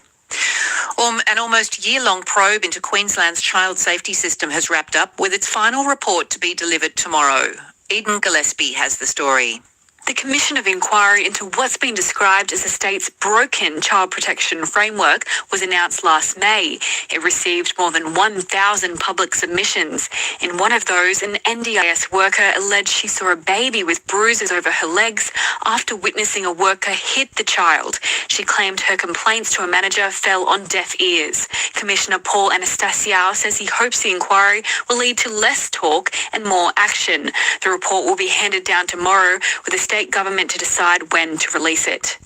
An almost year-long probe into Queensland's child safety system has wrapped up, with its final report to be delivered tomorrow. Eden Gillespie has the story. The Commission of Inquiry into what's been described as the state's broken child protection framework was announced last May. It received more than 1,000 public submissions. In one of those, an NDIS worker alleged she saw a baby with bruises over her legs after witnessing a worker hit the child. She claimed her complaints to a manager fell on deaf ears. Commissioner Paul Anastasiou says he hopes the inquiry will lead to less talk and more action. The report will be handed down tomorrow, with the state government to decide when to release it.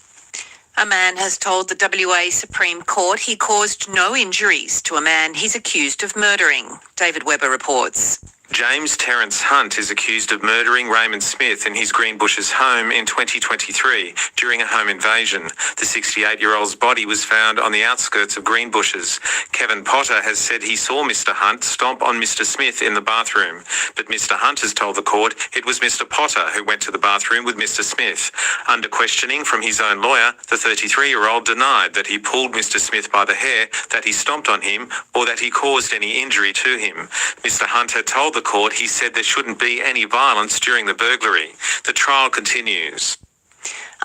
A man has told the WA Supreme Court he caused no injuries to a man he's accused of murdering. David Webber reports. James Terence Hunt is accused of murdering Raymond Smith in his Greenbushes home in 2023 during a home invasion. The 68-year-old's body was found on the outskirts of Greenbushes. Kevin Potter has said he saw Mr. Hunt stomp on Mr. Smith in the bathroom, but Mr. Hunt has told the court it was Mr. Potter who went to the bathroom with Mr. Smith. Under questioning from his own lawyer, the 33-year-old denied that he pulled Mr. Smith by the hair, that he stomped on him, or that he caused any injury to him. Mr. Hunt had told the court he said there shouldn't be any violence during the burglary. The trial continues.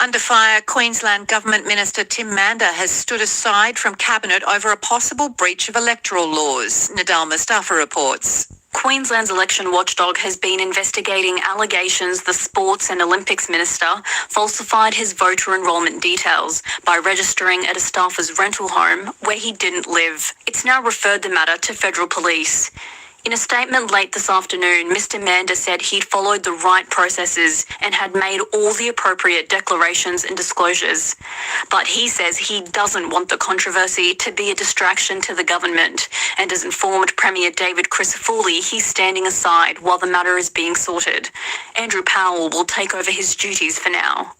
Under fire, Queensland Government Minister Tim Mander has stood aside from Cabinet over a possible breach of electoral laws. Nadal Mustafa reports. Queensland's election watchdog has been investigating allegations the Sports and Olympics Minister falsified his voter enrolment details by registering at a staffer's rental home where he didn't live. It's now referred the matter to federal police. In a statement late this afternoon, Mr. Mander said he'd followed the right processes and had made all the appropriate declarations and disclosures. But he says he doesn't want the controversy to be a distraction to the government, and has informed Premier David Crisafulli he's standing aside while the matter is being sorted. Andrew Powell will take over his duties for now.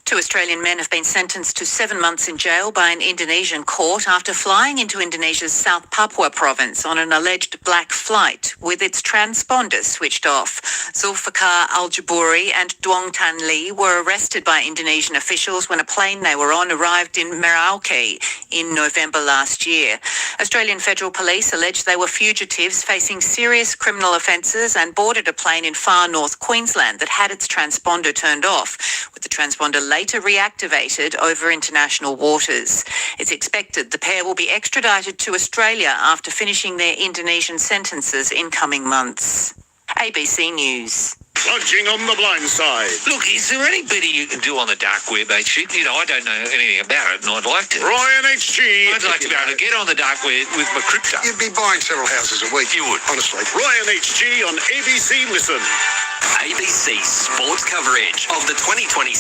2 Australian men have been sentenced to 7 months in jail by an Indonesian court after flying into Indonesia's South Papua province on an alleged black flight with its transponder switched off. Zulfikar Al-Jabouri and Duong Tan Lee were arrested by Indonesian officials when a plane they were on arrived in Merauke in November last year. Australian Federal Police alleged they were fugitives facing serious criminal offences and boarded a plane in far north Queensland that had its transponder turned off, with the transponder later reactivated over international waters. It's expected the pair will be extradited to Australia after finishing their Indonesian sentences in coming months. ABC News. Plunging on the blind side. Look, is there any better you can do on the dark web, HG? You know, I don't know anything about it, and I'd like to. Ryan HG. I'd like to be able to get on the dark web with my crypto. You'd be buying several houses a week. You would. Honestly. Ryan HG on ABC Listen. ABC sports coverage of the 2026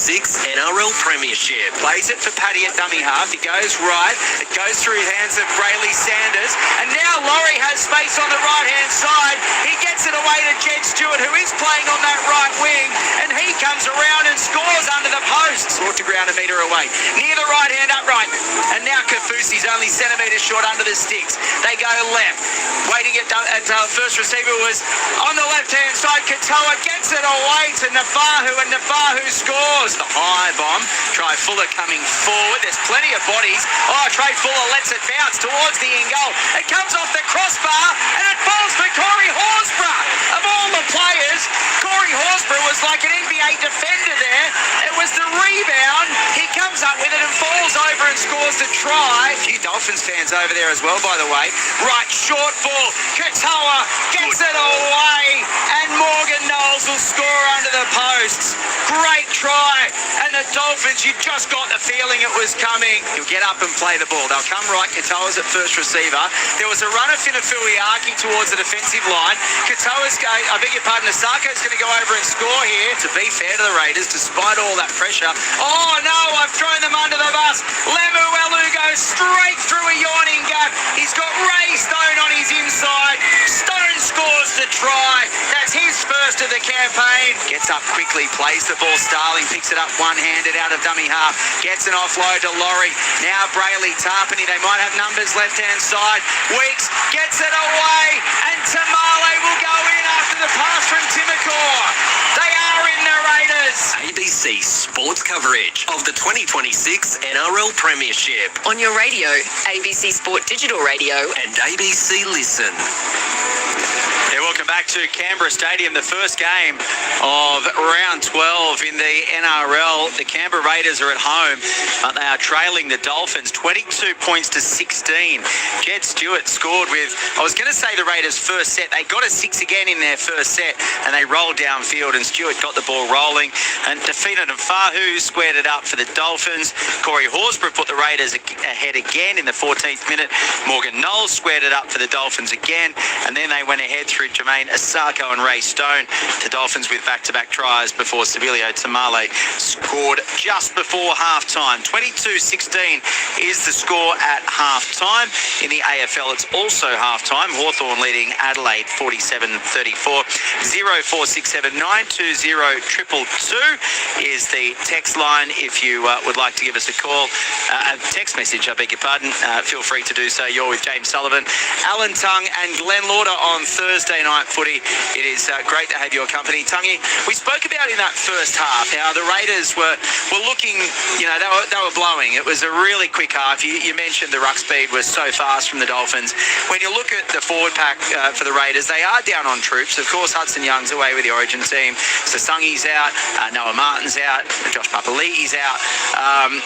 NRL Premiership. Plays it for Paddy at dummy half. He goes right. It goes through the hands of Brayley Sanders. And now Laurie has space on the right-hand side. He gets it away to Jed Stewart, who is playing on that right wing. And he comes around and scores under the posts. Brought to ground a metre away. Near the right-hand upright. And now Kafusi's only centimetres short under the sticks. They go left. Waiting at first receiver was on the left-hand side. Katoa gets it away to Nafahu, and Nafahu scores. The high bomb. Try Fuller coming forward. There's plenty of bodies. Oh, Trey Fuller lets it bounce towards the in goal. It comes off the crossbar, and it falls for Corey Horsburgh. Of all the players, Corey Horsburgh was like an NBA defender there. It was the rebound. He comes up with it and falls over and scores the try. A few Dolphins fans over there as well, by the way. Right, short ball. Katoa gets it away, and Morgan Knowles will score under the posts. Great try. And the Dolphins, you just got the feeling it was coming. He'll get up and play the ball. They'll come right. Katoa's at first receiver. There was a run of Finafuiaki towards the defensive line. Asako's going to go over and score here. To be fair to the Raiders, despite all that pressure. Oh no, I've thrown them under the bus. Lemuelu goes straight through a yawning gap. He's got Ray Stone on his inside. Stone scores the try. That's his first of the campaign. Gets up quickly, plays the ball. Starling picks it up one-handed out of dummy half. Gets an offload to Laurie. Now Brayley Tarpany. They might have numbers left-hand side. Weeks gets it away, and Tamale will go in after the pass from Timokor. They are in the Raiders. ABC sports coverage of the 2026 NRL Premiership. On your radio, ABC Sport Digital Radio and ABC Listen. Yeah, welcome back to Canberra Stadium, the first game of round 12 in the NRL. The Canberra Raiders are at home, but they are trailing the Dolphins 22 points to 16. Jed Stewart scored with, I was going to say the Raiders' first set. They got a 6 again in their first set, and they rolled downfield, and Stewart got the ball rolling and defeated Fahu, squared it up for the Dolphins. Corey Horsburgh put the Raiders ahead again in the 14th minute. Morgan Knowles squared it up for the Dolphins again, and then they went ahead through Jermaine Asako and Ray Stone. The Dolphins with back-to-back tries before Sibilio Tamale scored just before half-time. 22-16 is the score at half-time. In the AFL, it's also half-time. Hawthorn leading Adelaide 47-34. 0467 920 222 is the text line if you would like to give us a call. A text message, I beg your pardon. Feel free to do so. You're with James Sullivan, Alan Tongue and Glenn Lauder on Thursday Night Footy. It is great to have your company. Tungy, we spoke about in that first half how the Raiders were looking, they were blowing. It was a really quick half. You mentioned the ruck speed was so fast from the Dolphins. When you look at the forward pack for the Raiders, they are down on troops. Of course, Hudson Young's away with the Origin team. Sasungi's out. Noah Martin's out. Josh Papali'i's out.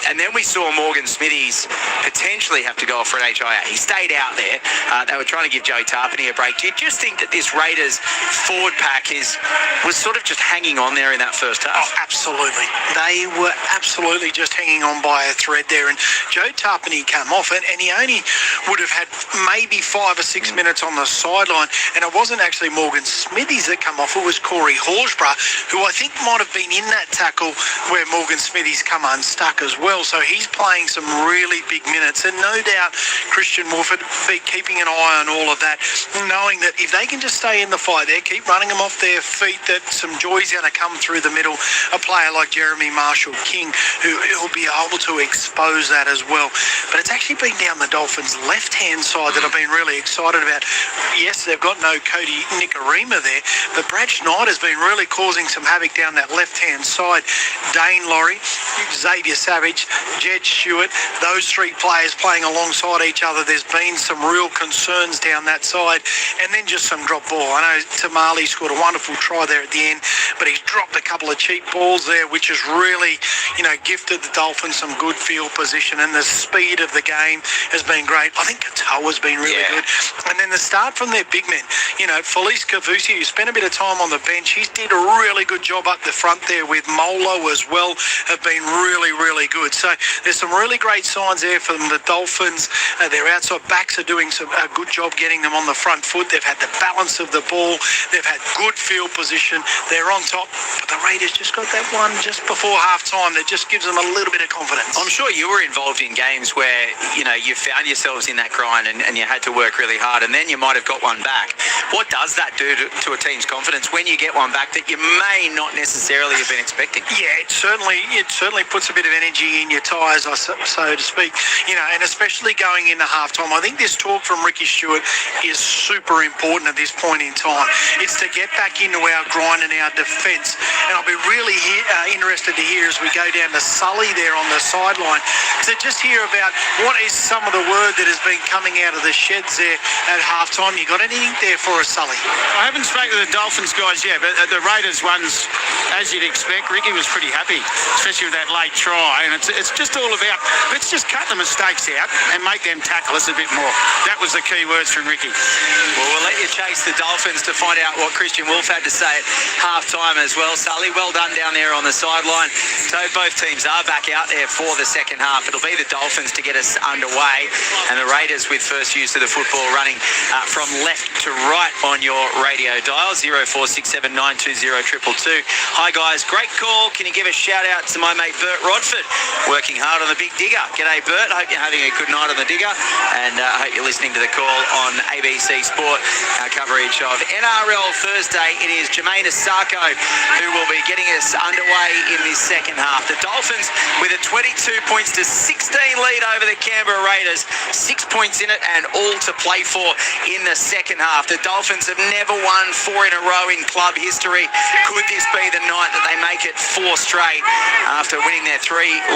And then we saw Morgan Smithies potentially have to go off for an HIA. He stayed out there. They were trying to give Joey Tarpany a break. Do you just think that this Raiders forward pack was sort of just hanging on there in that first half? Oh, absolutely. They were absolutely just hanging on by a thread there. And Joe Tarpany came off, and he only would have had maybe 5 or 6 minutes on the sideline. And it wasn't actually Morgan Smithies that came off. It was Corey Horsburgh, who I think might have been in that tackle where Morgan Smithies come unstuck as well. So he's playing some really big minutes. And no doubt Christian Woolford be keeping an eye on all of that, knowing that if they can just stay in the fight there, keep running them off their feet, that some joy's going to come through the middle. A player like Jeremy Marshall-King, who will be able to expose that as well. But it's actually been down the Dolphins' left-hand side that I've been really excited about. Yes, they've got no Cody Nikorima there, but Brad Schneider's been really causing some havoc down that left-hand side. Dane Laurie, Xavier Savage, Jed Stewart, those three players playing alongside each other. There's been some real concerns down that side, and then just some drop ball. I know Tamale scored a wonderful try there at the end, but he's dropped a couple of cheap balls there, which has really, gifted the Dolphins some good field position, and the speed of the game has been great. I think Katoa's been really good. And then the start from their big men, Felice Kavusi, who spent a bit of time on the bench, he's did a really good job up the front there with Molo as well, have been really, really good. So there's some really great signs there from the Dolphins. Their outside backs are doing a good job getting them on the front foot. They've had the balance of the ball. They've had good field position. They're on top. But the Raiders just got that one just before half-time that just gives them a little bit of confidence. I'm sure you were involved in games where, you found yourselves in that grind and you had to work really hard, and then you might have got one back. What does that do to a team's confidence when you get one back that you may not necessarily have been expecting? Yeah, it certainly puts a bit of energy in your tyres, so to speak, and especially going into halftime. I think this talk from Ricky Stewart is super important at this point in time. It's to get back into our grind and our defence, and I'll be really interested to hear as we go down to Sully there on the sideline to just hear about what is some of the word that has been coming out of the sheds there at halftime. You got anything there for us, Sully? I haven't spoken to the Dolphins guys yet, but the Raiders ones, as you'd expect, Ricky was pretty happy, especially with that late try. And it's just all about, let's just cut the mistakes out and make them tackle us a bit more. That was the key words from Ricky. Well, we'll let you chase the Dolphins to find out what Christian Wolf had to say at half-time as well. Sully, well done down there on the sideline. So both teams are back out there for the second half. It'll be the Dolphins to get us underway, and the Raiders with first use of the football running from left to right on your radio dial, 0467 920 222. Hi guys, great call. Can you give a shout out to my mate Bert Rodford, working hard on the Big Digger? G'day Bert, hope you're having a good night on the Digger, and I hope you're listening to the call on ABC Sport, our coverage of NRL Thursday. It is Jermaine Asako who will be getting us underway in this second half. The Dolphins with a 22 points to 16 lead over the Canberra Raiders, 6 points in it and all to play for in the second half. The Dolphins have never won 4 in a row in club history. Could this be the night that they make it 4 straight after winning their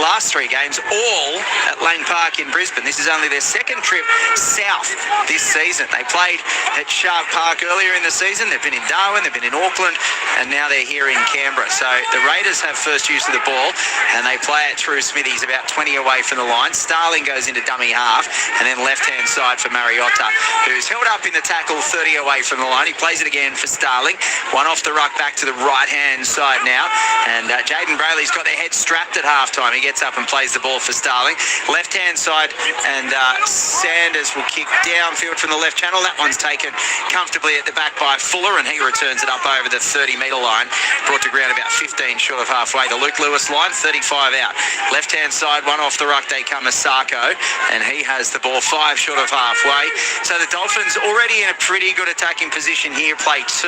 last three games, all at Lane Park in Brisbane? This is only their second trip south this season. They played at Shark Park earlier in the season. They've been in Darwin, they've been in Auckland, and now they're here in Canberra. So the Raiders have first use of the ball, and they play it through Smithies about 20 away from the line. Starling goes into dummy half, and then left-hand side for Mariota, who's held up in the tackle 30 away from the line. He plays it again for Starling. One off the ruck back to the right-hand side now, and Jaden Brayley's got their head strapped at halftime. He gets up and plays the ball for Starling. Left-hand left-hand side, and Sanders will kick downfield from the left channel. That one's taken comfortably at the back by Fuller, and he returns it up over the 30-metre line, brought to ground about 15 short of halfway. The Luke Lewis line, 35 out. Left-hand side, one off the ruck, they come Asako, and he has the ball 5 short of halfway. So the Dolphins already in a pretty good attacking position here, play 2.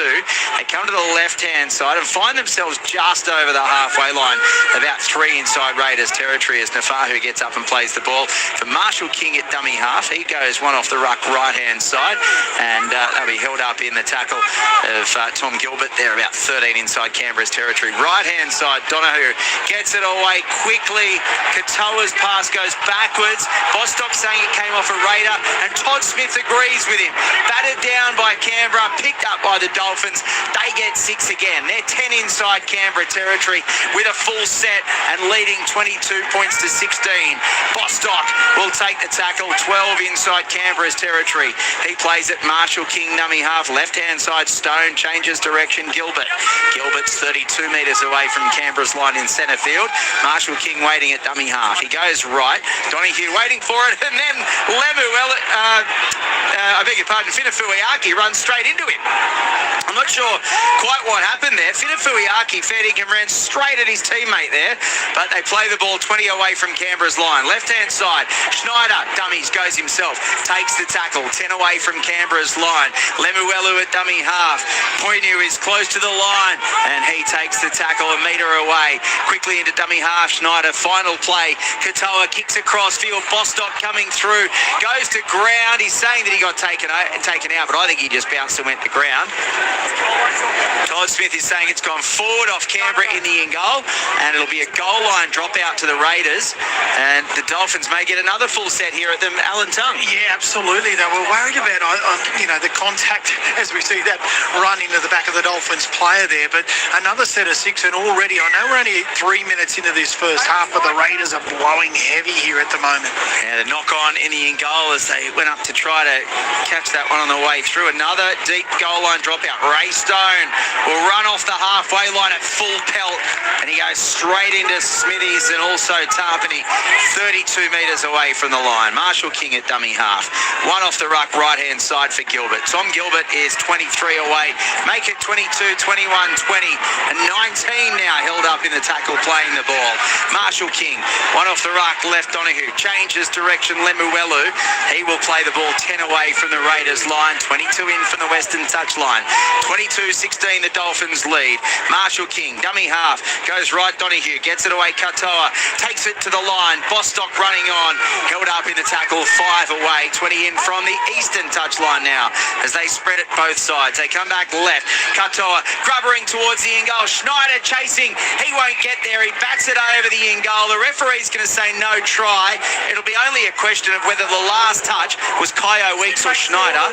They come to the left-hand side and find themselves just over the halfway line, about 3 inside Raiders territory as Nafahu gets up and plays the ball for Marshall King at dummy half. He goes one off the ruck right-hand side, and they'll be held up in the tackle of Tom Gilbert there, about 13 inside Canberra's territory. Right-hand side, Donahue gets it away quickly. Katoa's pass goes backwards. Bostock saying it came off a Raider, and Todd Smith agrees with him. Battered down by Canberra, picked up by the Dolphins. They get 6 again. They're 10 inside Canberra territory with a full set and leading 22 points to 16. Bostock will take the tackle, 12 inside Canberra's territory. He plays it Marshall King, dummy half. Left-hand side, Stone changes direction. Gilbert's 32 metres away from Canberra's line in centre field. Marshall King waiting at dummy half. He goes right. Donahue waiting for it, and then Lemuel, Finafuiaki runs straight into him. I'm not sure quite what happened there. Finafuiaki fair dinkum ran straight at his teammate there, but they play the ball 20 away from Canberra's line. Left-hand side, Schneider, dummies, goes himself, takes the tackle, 10 away from Canberra's line. Lemuelu at dummy half. Poinu is close to the line, and he takes the tackle a metre away. Quickly into dummy half, Schneider, final play. Katoa kicks across field, Bostock coming through, goes to ground. He's saying that he got taken out, but I think he just bounced and went to ground. Todd Smith is saying it's gone forward off Canberra in the in goal, and it'll be a goal line dropout to the Raiders, and the Dolphins may get another full set here at them. Alan Tongue. Yeah, absolutely. They were worried about, the contact as we see that run into the back of the Dolphins player there, but another set of 6, and already, I know we're only 3 minutes into this first half, but the Raiders are blowing heavy here at the moment. Yeah, the knock on in the in goal as they went up to try to catch that one on the way through. Another deep goal line dropout. Ray Stone will run off the halfway line at full pelt, and he goes straight into Smithies and also Tarpany, 32 metres away from the line. Marshall King at dummy half. One off the ruck, right-hand side for Gilbert. Tom Gilbert is 23 away. Make it 22, 21, 20, and 19 now held up in the tackle playing the ball. Marshall King, one off the ruck, left Donahue, changes direction, Lemuelu. He will play the ball 10 away from the Raiders line, 22 in from the Western touchline. 22-16, the Dolphins lead. Marshall King, dummy half, goes right, Donahue, gets it away, Katoa, takes it to the line, Bostock running on, held up in the tackle, 5 away, 20 in from the Eastern touchline now, as they spread it both sides. They come back left, Katoa grubbering towards the in-goal, Schneider chasing, he won't get there, he bats it over the in-goal. The referee's going to say no try. It'll be only a question of whether the last touch was Kyo Weeks or Schneider.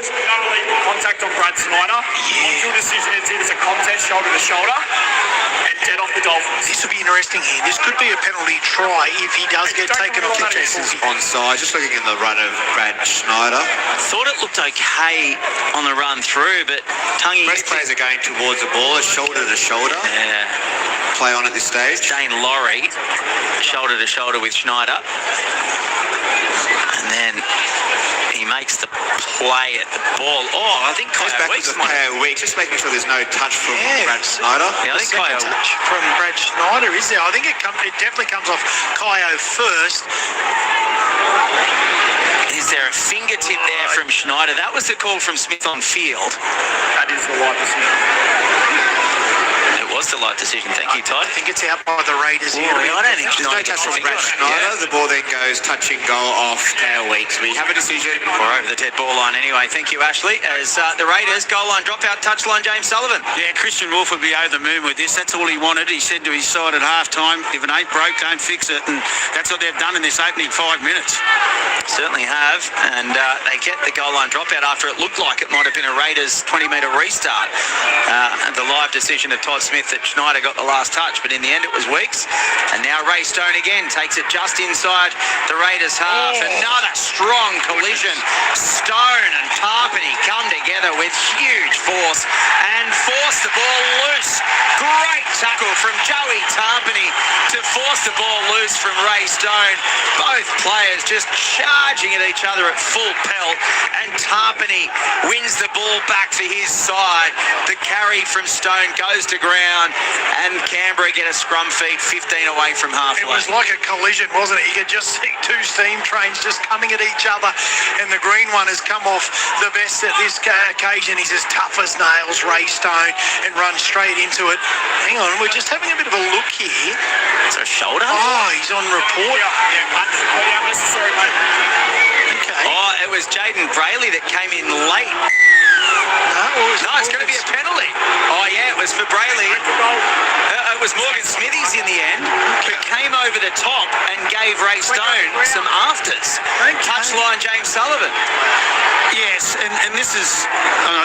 Contact on Brad Snyder. Your decision is it is a contest shoulder to shoulder and dead off the Dolphins. This will be interesting here. This could be a penalty try if he does get taken off the This is onside, just looking in the run of Brad Schneider. Thought it looked okay on the run through, but Tungy... Both players are going towards the ball, shoulder to shoulder. Yeah. Play on at this stage. Dane Laurie, shoulder to shoulder with Schneider. And then he makes the play at the ball. Oh, I think Kyo Weeks might... just making sure there's no touch from Brad Schneider. Yeah, I think Kyo touch from Brad Schneider is there. I think it definitely comes off Kyo first. Is there a fingertip there from Schneider? That was the call from Smith on field. That is the right decision. It was the right decision. Thank you, Todd. I think it's out by the Raiders here. I don't think There's no touch from Brad Schneider. The ball then goes touching goal off Kyle Weeks. We have a decision. Or over the dead ball line anyway. Thank you, Ashley. As the Raiders goal line dropout, touchline, James Sullivan. Yeah, Christian Wolf would be over the moon with this. That's all he wanted. He said to his side at half-time, if it ain't broke, don't fix it. And that's what they've done in this opening 5 minutes. Certainly have. And they get the goal line dropout after it looked like it might have been a Raiders 20-metre restart. The live decision of Todd Smith that Schneider got the last touch, but in the end it was Weeks. And now Ray Stone again takes it just inside the Raiders half. Another strong collision. Stone and Tarpany come together with huge force and force the ball loose. Great tackle from Joey Tarpany to force the ball loose from Ray Stone. Both players just charging at each other at full pelt, and Tarpany wins the ball back for his side. The carry from Stone goes to ground, and Canberra get a scrum feed 15 away from halfway. It was like a collision, wasn't it? You could just see two steam trains just coming at each other, and the green one has come off the best at this occasion. He's as tough as nails, Ray Stone, and runs straight into it. Hang on, we're just having a bit of a look here. Is it a shoulder? Oh, he's on report. Yeah, unnecessary, mate. Okay. Oh, it was Jaden Brayley that came in late. No, it's going to be a penalty. Oh, yeah, it was for Brayley. It was Morgan Smithies in the end, who came over the top and gave Ray Stone some afters. Touchline James Sullivan. Yes, and this is...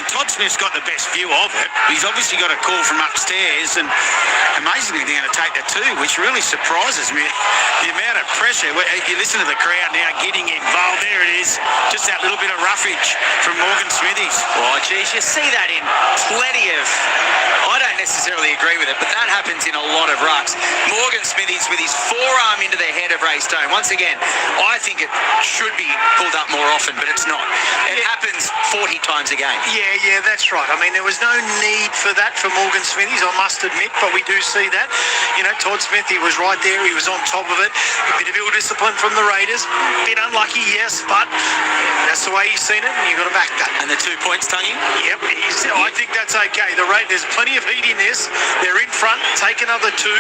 Todd Smith's got the best view of it. He's obviously got a call from upstairs, and amazingly they're going to take the two, which really surprises me. The amount of pressure. You listen to the crowd now getting involved. There it is. Just that little bit of roughage from Morgan Smithies. Oh, geez, you see that in plenty of... I don't necessarily agree with it, but that happens in a lot of rucks. Morgan Smithies with his forearm into the head of Ray Stone. Once again, I think it should be pulled up more often, but it's not. It happens 40 times a game. Yeah, that's right. I mean, there was no need for that for Morgan Smithies, I must admit, but we do see that. You know, Todd Smith, he was right there. He was on top of it. A bit of ill discipline from the Raiders. A bit unlucky, yes, but that's the way he's seen it, and you've got to back that. And the 2 points, Tungy? Yep, I think that's okay. There's plenty of heat in this. They're in front. Take another two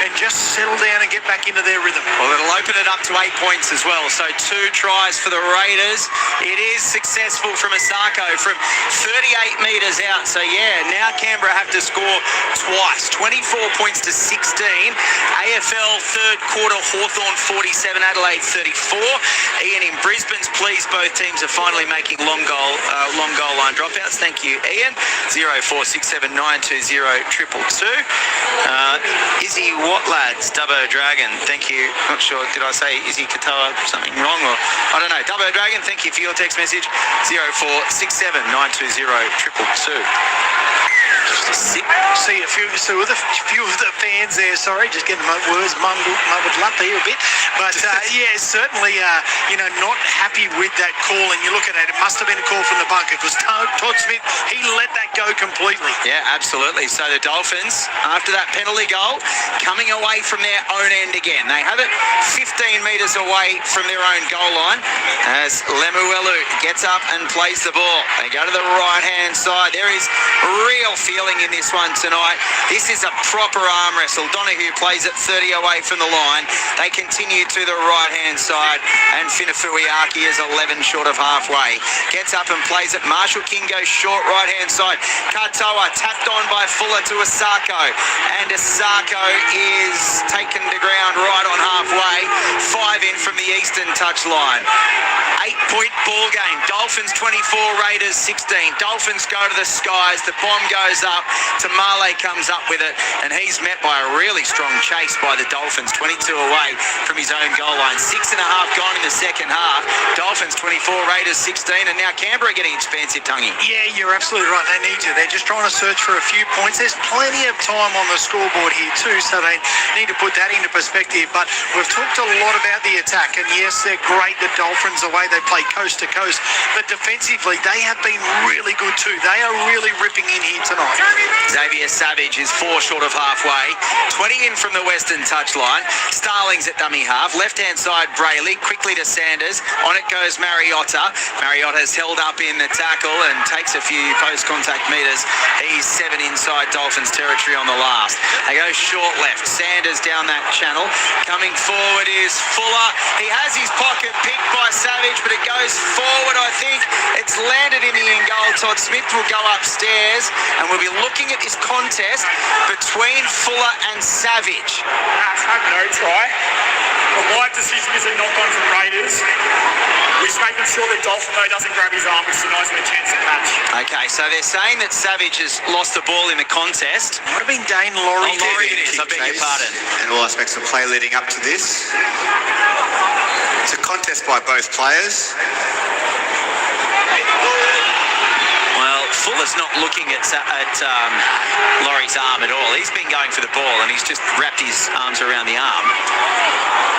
and just settle down and get back into their rhythm. Well, it'll open it up to 8 points as well. So 2 tries for the Raiders. It is successful from Asako from 38 metres out. So, yeah, now Canberra have to score twice. 24 points to 16. AFL third quarter, Hawthorn 47, Adelaide 34. Ian in Brisbane's pleased both teams are finally making long goal line dropouts. Thank you, Ian. 0467920222. Izzy what lads? Dubbo Dragon, thank you. Not sure, did I say Izzy Katoa something wrong, or I don't know. Dubbo Dragon, thank you for your text message. 0467920222. See a few of the fans there, sorry, just getting my words mumbled up here a bit. But yeah, certainly, not happy with that call. And you look at it, it must have been a call from the bunker because Todd Smith, he let that go completely. Yeah, absolutely. So the Dolphins, after that penalty goal, coming away from their own end again. They have it 15 metres away from their own goal line as Lemuelu gets up and plays the ball. They go to the right-hand side. There is real feeling in this one tonight. This is a proper arm wrestle. Donahue plays it 30 away from the line. They continue to the right-hand side, and Finafuiaki is 11 short of halfway. Gets up and plays it. Marshall King goes short right-hand side. Katoa tapped on by Fuller to Asako, and Asako is taken to ground right on halfway. 5 in from the eastern touchline. 8-point ball game. Dolphins 24, Raiders 16. Dolphins go to the skies. The bomb goes up. Tamale comes up with it, and he's met by a really strong chase by the Dolphins. 22 away from his own goal line. 6.5 gone in the second half. Dolphins 24, Raiders 16, and now Canberra getting expansive, Tungy. Yeah, you're absolutely right. They need to. They're just trying to search for a few points. There's plenty of time on the scoreboard here too, so they need to put that into perspective. But we've talked a lot about the attack, and yes, they're great, the Dolphins, the way they play coast to coast, but defensively they have been really good too. They are really ripping in here tonight. Xavier Savage is 4 short of halfway. 20 in from the western touchline. Starling's at dummy half. Left-hand side, Brayley. Quickly to Sanders. On it goes Mariotta. Mariotta's held up in the tackle and takes a few post-contact metres. He's 7 inside Dolphins territory on the last. They go short left. Sanders down that channel. Coming forward is Fuller. He has his pocket picked by Savage, but it goes forward, I think. It's landed in the end goal. Todd Smith will go upstairs, and we'll be looking at this contest between Fuller and Savage. Had no try. The wide decision is a knock-on from Raiders. We're just making sure that Dolphin, though, doesn't grab his arm, which denies him a chance to catch. Okay, so they're saying that Savage has lost the ball in the contest. Would have been Dane Laurie. Oh, Laurie it is, I beg your pardon. And all aspects of play leading up to this. It's a contest by both players. Well, Fuller's not looking at Laurie's arm at all. He's been going for the ball and he's just wrapped his arms around the arm.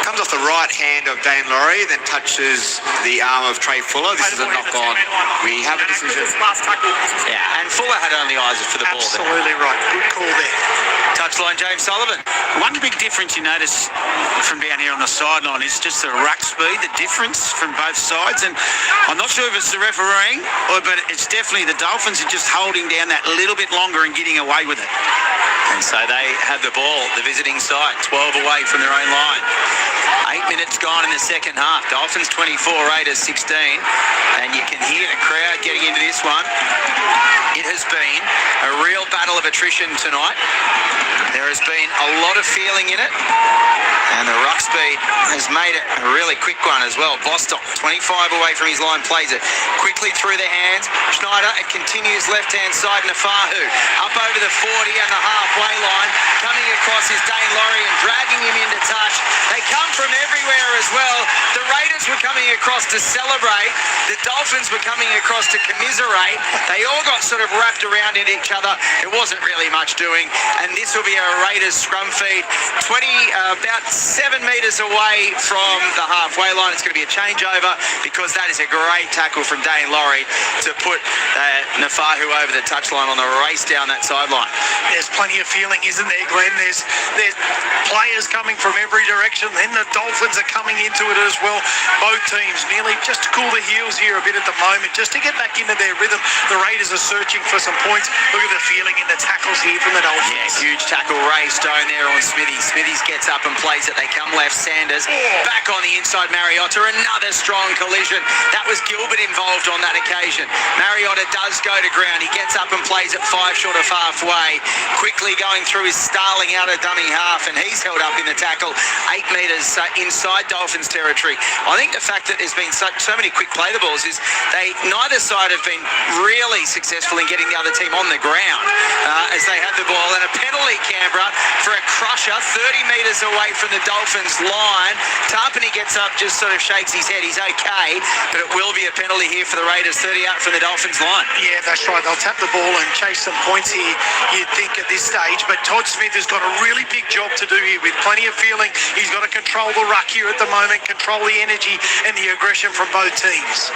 Comes off the right hand of Dane Laurie, then touches the arm of Trey Fuller. This is a knock on. We have a decision. Yeah, and Fuller had only eyes for the ball there. Absolutely right. Good call there. Touchline, James Sullivan. One big difference you notice from down here on the sideline is just the ruck speed, the difference from both sides. And I'm not sure if it's the refereeing, but it's definitely the Dolphins are just holding down that little bit longer and getting away with it. And so they have the ball, the visiting side, 12 away from their own line. 8 minutes gone in the second half. Dolphins 24, Raiders 16. And you can hear the crowd getting into this one. It has been a real battle of attrition tonight. There has been a lot of feeling in it. And the ruck speed has made it a really quick one as well. Bostock, 25 away from his line, plays it quickly through the hands. Schneider, it continues left-hand side. Nafahu up over the 40 and the halfway line. Coming across is Dane Laurie and dragging him into touch. They come from everywhere as well. The Raiders were coming across to celebrate. The Dolphins were coming across to commiserate. They all got sort of wrapped around in each other. It wasn't really much doing. And this will be a Raiders scrum feed. About 7 metres away from the halfway line. It's going to be a changeover because that is a great tackle from Dane Laurie to put Nafahu over the touchline on the race down that sideline. There's plenty of feeling, isn't there, Glenn? There's players coming from every direction. Then the Dolphins are coming into it as well. Both teams nearly just to cool the heels here a bit at the moment, just to get back into their rhythm. The Raiders are searching for some points. Look at the feeling in the tackles here from the Dolphins. Yeah, huge tackle. Ray Stone there on Smithy. Smithy's gets up and plays it. They come left. Sanders back on the inside. Mariotta, another strong collision. That was Gilbert involved on that occasion. Mariotta does go to ground. He gets up and plays it 5 short of halfway. Quickly going through his Starling out of dummy half, and he's held up in the tackle 8 metres inside Dolphins territory. I think the fact that there's been so many quick play the balls is neither side have been really successful in getting the other team on the ground as they have the ball. And a penalty, Canberra, for a crusher 30 metres away from the Dolphins line. Tarpany gets up, just sort of shakes his head. He's okay, but it will be a penalty here for the Raiders. 30 out from the Dolphins line. Yeah, that's right. They'll tap the ball and chase some points here, you'd think, at this stage. But Todd Smith has got a really big job to do here with plenty of feeling. He's got to control the ruck here at the moment, control the energy and the aggression from both teams.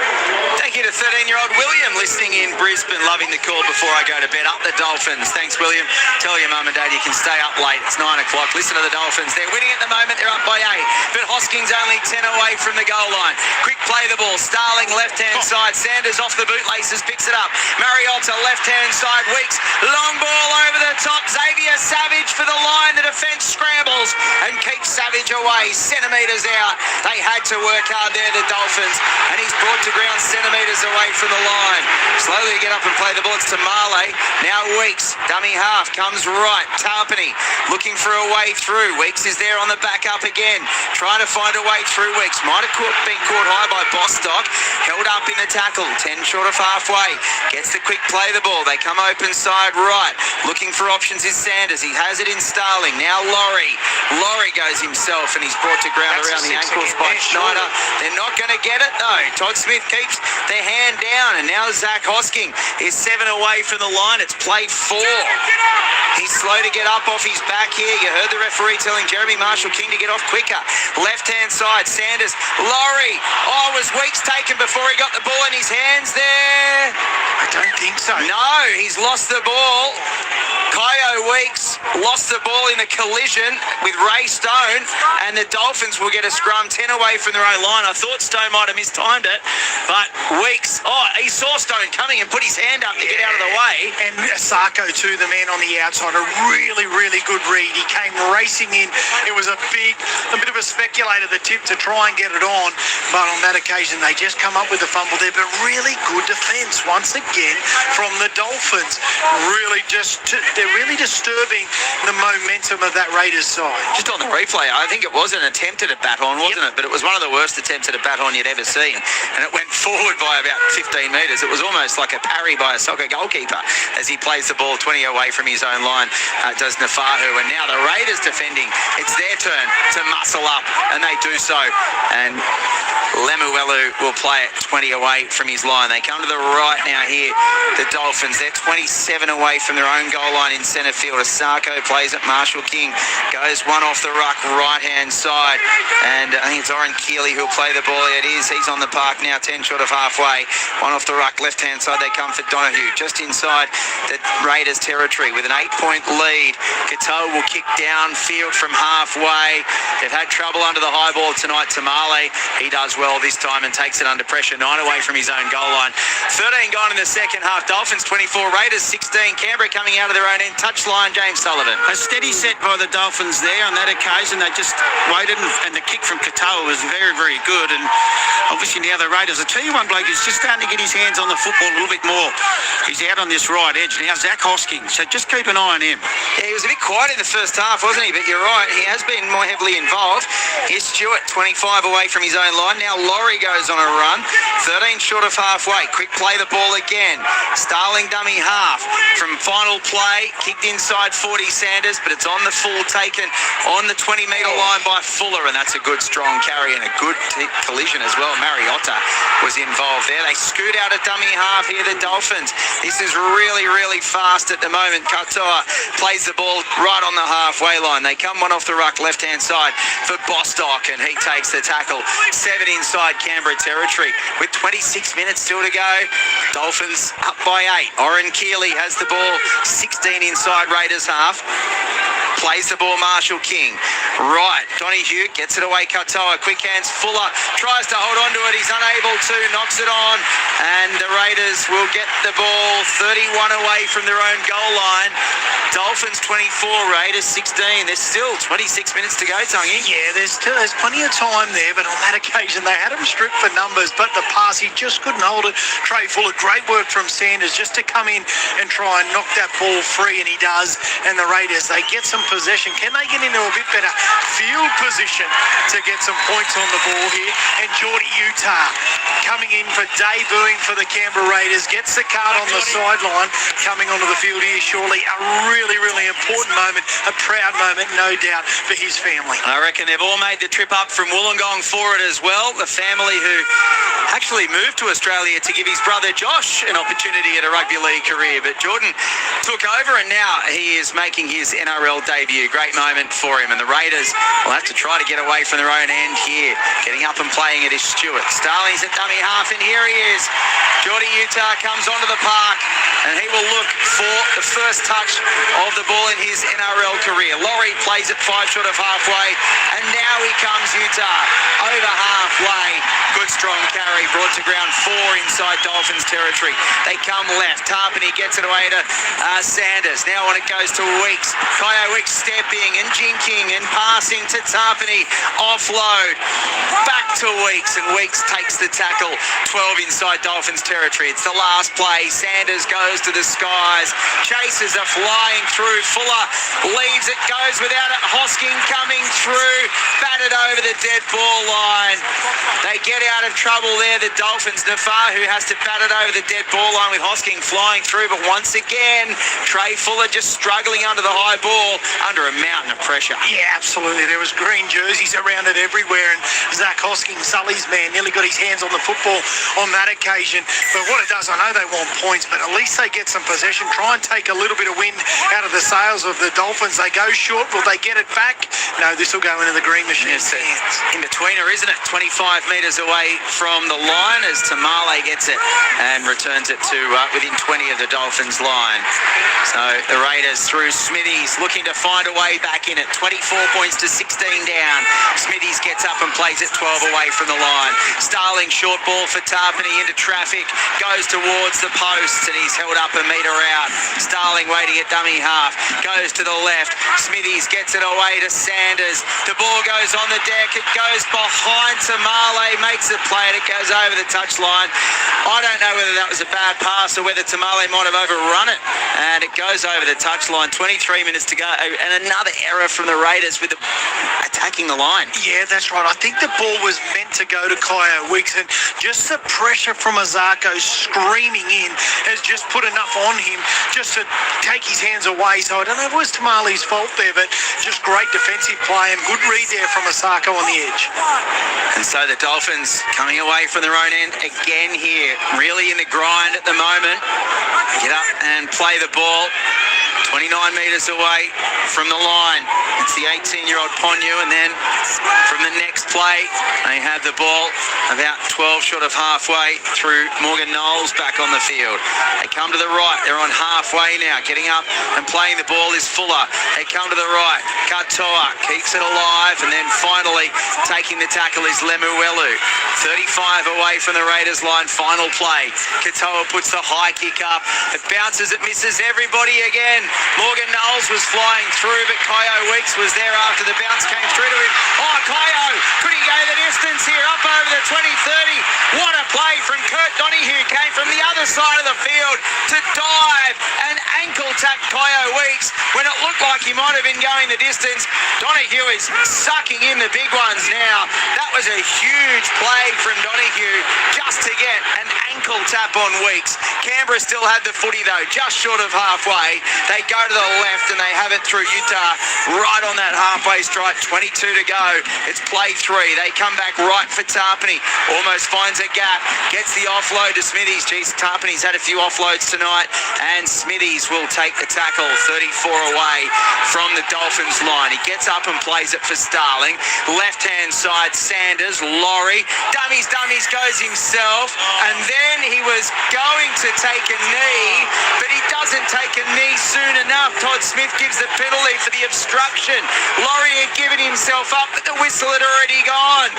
Thank you to 13-year-old William listening in Brisbane, loving the call before I go to bed. Up the Dolphins. Thanks, William. Tell your mum and dad you can stay up late. It's 9 o'clock. Listen to the Dolphins. They're winning at the moment. They're up by 8. But Hoskins only 10 away from the goal line. Quick play the ball. Starling left-hand side. Sanders off the bootlaces. Picks it up. Mariotta left-hand side. Weeks. Long ball over the top. Xavier Savage for the line. The defence scrambles and keeps Savage away. Centimetres out. They had to work hard there, the Dolphins. And he's brought to ground centimetres away from the line. Slowly get up and play the ball. It's to Marley. Now Weeks. Dummy half. Comes right. Tarpany looking for a way through. Weeks is there on the back up again. Trying to find a way through. Weeks might have been caught high by Bostock. Held up in the tackle. 10 short of halfway. Gets the quick play the ball. They come open side right. Looking for options is Sanders. He has it in Starling. Now Laurie. Laurie goes himself and he's brought to ground around the ankles by Schneider. They're not going to get it though. Todd Smith keeps their hand down, and now Zach Hosking is 7 away from the line. It's play 4. He's slow to get up off his back here. You heard the referee telling Jeremy Marshall King to get off quicker. Left-hand side, Sanders. Laurie. Oh, was Weeks taken before he got the ball in his hands there? I don't think so. No, he's lost the ball. Kyo Weeks lost the ball in a collision with Ray Stone, and the Dolphins will get a scrum 10 away from their own line. I thought Stone might have mistimed it, but Weeks, he saw Stone coming and put his hand up to get out of the way. And Asako too, the man on the outside, a really, really good read. He came racing in. It was a bit of a speculator, the tip to try and get it on, but on that occasion they just come up with the fumble there. But really good defence once again from the Dolphins. They're really disturbing the momentum of that Raiders side. Just on the replay, I think it was an attempt at a bat-on, wasn't it? But it was one of the worst attempts at a bat-on you'd ever seen. And it went forward by about 15 metres. It was almost like a parry by a soccer goalkeeper as he plays the ball 20 away from his own line, does Nafahu. And now the Raiders defending. It's their turn to muscle up, and they do so. And Lemuelu will play it 20 away from his line. They come to the right now here, the Dolphins. They're 27 away from their own goal line in centre field. Asako plays it. Marshall King goes one off the ruck, right-hand side. And I think it's Oren Keeley who'll play the ball. It is. He's on the park now, 10 short of halfway. One off the ruck, left-hand side. They come for Donahue, just inside the Raiders' territory with an 8-point lead. Katoa will kick downfield from halfway. They've had trouble under the high ball tonight. Tamale, he does well this time and takes it under pressure. 9 away from his own goal line. 13 gone in the second half. Dolphins 24, Raiders 16. Canberra coming out of their own end. Touchline, James Sullivan. A steady set by the Dolphins there on that occasion. They just waited, and the kick from Katoa was very, very good. And obviously now the Raiders, I'll tell you one bloke who's just starting to get his hands on the football a little bit more. He's out on this right edge now, Zach Hosking. So just keep an eye on him. Yeah, he was a bit quiet in the first half, wasn't he? But you're right, he has been more heavily involved. Here's Stewart, 25 away from his own line. Now Laurie goes on a run. 13 short of halfway. Quick play the ball again. Starling dummy half. From final play, kicked inside 40 Sanders, but it's on the full, taken on the 20-metre line by Fuller, and that's a good strong carry and a good collision as well. Mariotta was involved there. They scoot out a dummy half here, the Dolphins. This is really, really fast at the moment. Katoa plays the ball right on the halfway line. They come one off the ruck, left-hand side for Bostock, and he takes the tackle. 7 inside Canberra territory with 26 minutes still to go. Dolphins up by 8. Oren Keeley has the ball, 16 inside Raiders half. Plays the ball, Marshall King. Right, Donahue gets it away, Katoa. Quick hands, Fuller tries to hold on to it. He's unable to, knocks it on. And the Raiders will get the ball 31 away from their own goal line. Dolphins 24, Raiders 16. There's still 26 minutes to go, Tongy. Yeah, there's plenty of time there, but on that occasion they had him stripped for numbers, but the pass, he just couldn't hold it. Trey Fuller, great work from Sanders just to come in and try and knock that ball free, and he does. And the Raiders, they get some possession. Can they get into a bit better field position to get some points on the ball here? And Geordie Utah coming in for debuting for the Canberra Raiders, gets the card on the sideline, coming onto the field here shortly. A really, really important moment, a proud moment, no doubt, for his family. I reckon they've all made the trip up from Wollongong for it as well. The family who actually moved to Australia to give his brother Josh an opportunity at a rugby league career, but Jordan took over and now he is making his NRL debut. Great moment for him, and the Raiders will have to try to get away from their own end here. Getting up and playing it is Stewart. Starling's at dummy half, and here he is. Geordie Utah comes onto the park, and he will look for the first touch of the ball in his NRL career. Laurie plays it 5 short of halfway, and now he comes, Utah, over halfway. Good strong carry, brought to ground 4 inside Dolphins territory. They come left. Tarpany gets it away to Sanders. Now when it goes to Weeks, Kyo Weeks stepping and jinking and passing to Tarpany. Offload. Back to Weeks, and Weeks takes the tackle. 12 inside Dolphins territory. It's the last play. Sanders goes to the skies. Chases are flying through. Fuller leaves it, goes without it. Hosking coming through. Batted over the dead ball line. They get out of trouble there, the Dolphins. Nafahu has to bat it over the dead ball line with Hosking flying through, but once again, Trey Fuller just struggling under the high ball, under a mountain of pressure. Yeah, absolutely. There was green jerseys around it everywhere, and Zach Hosking, Sully's man, nearly got his hands on the football on that occasion. But what it does, I know they want points, but at least they get some possession, try and take a little bit of wind out of the sails of the Dolphins. They go short. Will they get it back? No, this will go into the green machine's hands. In-betweener, isn't it? 25 metres away from the line as Tamale gets it and returns it to within 20 of the Dolphins line. So the Raiders through Smithies looking to find a way back in it. 24 points to 16 down. Smithies gets up and plays it 12 away from the line. Starling short ball for Tarpany into traffic. Goes towards the posts and he's held up a metre out. Starling waiting at dummy half. Goes to the left. Smithies gets it away to Sanders. The ball goes on the deck. It goes behind Tamale. Makes it play and it goes over the touchline. I don't know whether that was a bad pass or whether Tamale might have overrun it. And it goes over the touchline. 23 minutes to go. And another error from the Raiders with the attacking the line. Yeah, that's right. I think the ball was meant to go to Kyo Weeks, and just the pressure from Azarko screaming in has just put enough on him just to take his hands away. So I don't know if it was Tamale's fault there, but just great defensive play and good read there from Azarko on the edge. And so the Dolphins coming away from their own end again here. Really in the grind at the moment. Get up and play the ball. 29 metres away from the line. It's the 18-year-old Ponyu, and then from the next play, they have the ball about 12 short of halfway through Morgan Knowles back on the field. They come to the right. They're on halfway now. Getting up and playing the ball is Fuller. They come to the right. Katoa keeps it alive, and then finally taking the tackle is Lemuelu. 35 away from the Raiders line. Final play. Katoa puts the high kick up. It bounces. It misses everybody again. Morgan Knowles was flying through, but Kyo Weeks was there after the bounce came through to him. Oh, Kyo, could he go the distance here up over the 20-30? What a play from Kurt Donahue. Came from the other side of the field to dive and ankle tap Kyo Weeks when it looked like he might have been going the distance. Donahue is sucking in the big ones now. That was a huge play from Donahue just to get an ankle tap on Weeks. Canberra still had the footy though, just short of halfway. They go to the left and they have it through Utah right on that halfway stripe. 22 to go. It's play 3. They come back right for Tarpany. Almost finds a gap. Gets the offload to Smithies. Geez, Tarpany's had a few offloads tonight. And Smithies will take the tackle 34 away from the Dolphins line. He gets up and plays it for Starling. Left-hand side, Sanders. Laurie. Dummies goes himself. And then he was going to take a knee, but he doesn't take a knee soon enough. Todd Smith gives the penalty for the obstruction. Laurie had given himself up, but the whistle had already gone.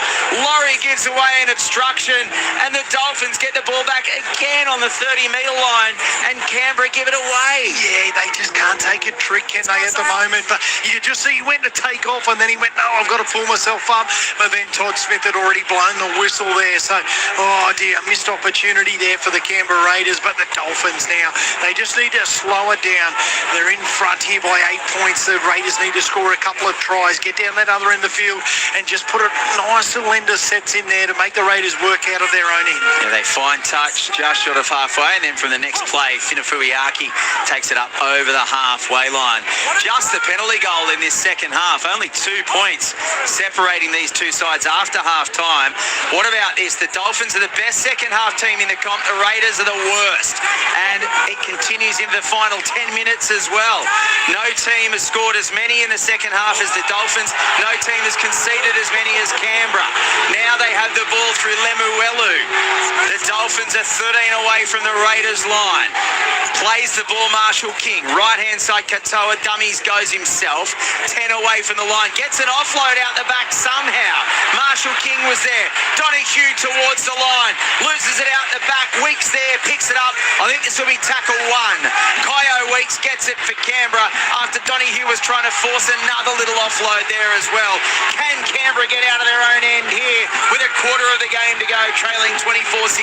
Laurie gives away an obstruction, and the Dolphins get the ball back again on the 30-metre line, and Canberra give it away. Yeah, they just can't take a trick, can they, at the moment? But you could just see he went to take off, and then he went, no, I've got to pull myself up. But then Todd Smith had already blown the whistle there. So, oh dear, missed opportunity there for the Canberra Raiders. But the Dolphins now, they just need to slow it down. They're in front here by 8 points. The Raiders need to score a couple of tries, get down that other end of the field, and just put a nice little end of sets in there to make the Raiders work out of their own end. Yeah, they find touch just short of halfway, and then from the next play, Finafuiaki takes it up over the halfway line. Just the penalty goal in this second half. Only 2 points separating these two sides after half-time. What about this? The Dolphins are the best second half team in the comp. The Raiders are the worst. And it continues into the final 10 minutes as well. No team has scored as many in the second half as the Dolphins. No team has conceded as many as Canberra. Now they have the ball through Lemuelu. The Dolphins are 13 away from the Raiders line. Plays the ball Marshall King. Right-hand side Katoa. Dummies goes himself. 10 away from the line. Gets an offload out the back somehow. Marshall King was there. Donahue towards the line. Loses it out the back. Weeks there. Picks it up. I think this will be tackle 1. Kyo Weeks gets it for Canberra after Donahue was trying to force another little offload there as well. Can Canberra get out of their own end here with a quarter of the game to go, trailing 24-16?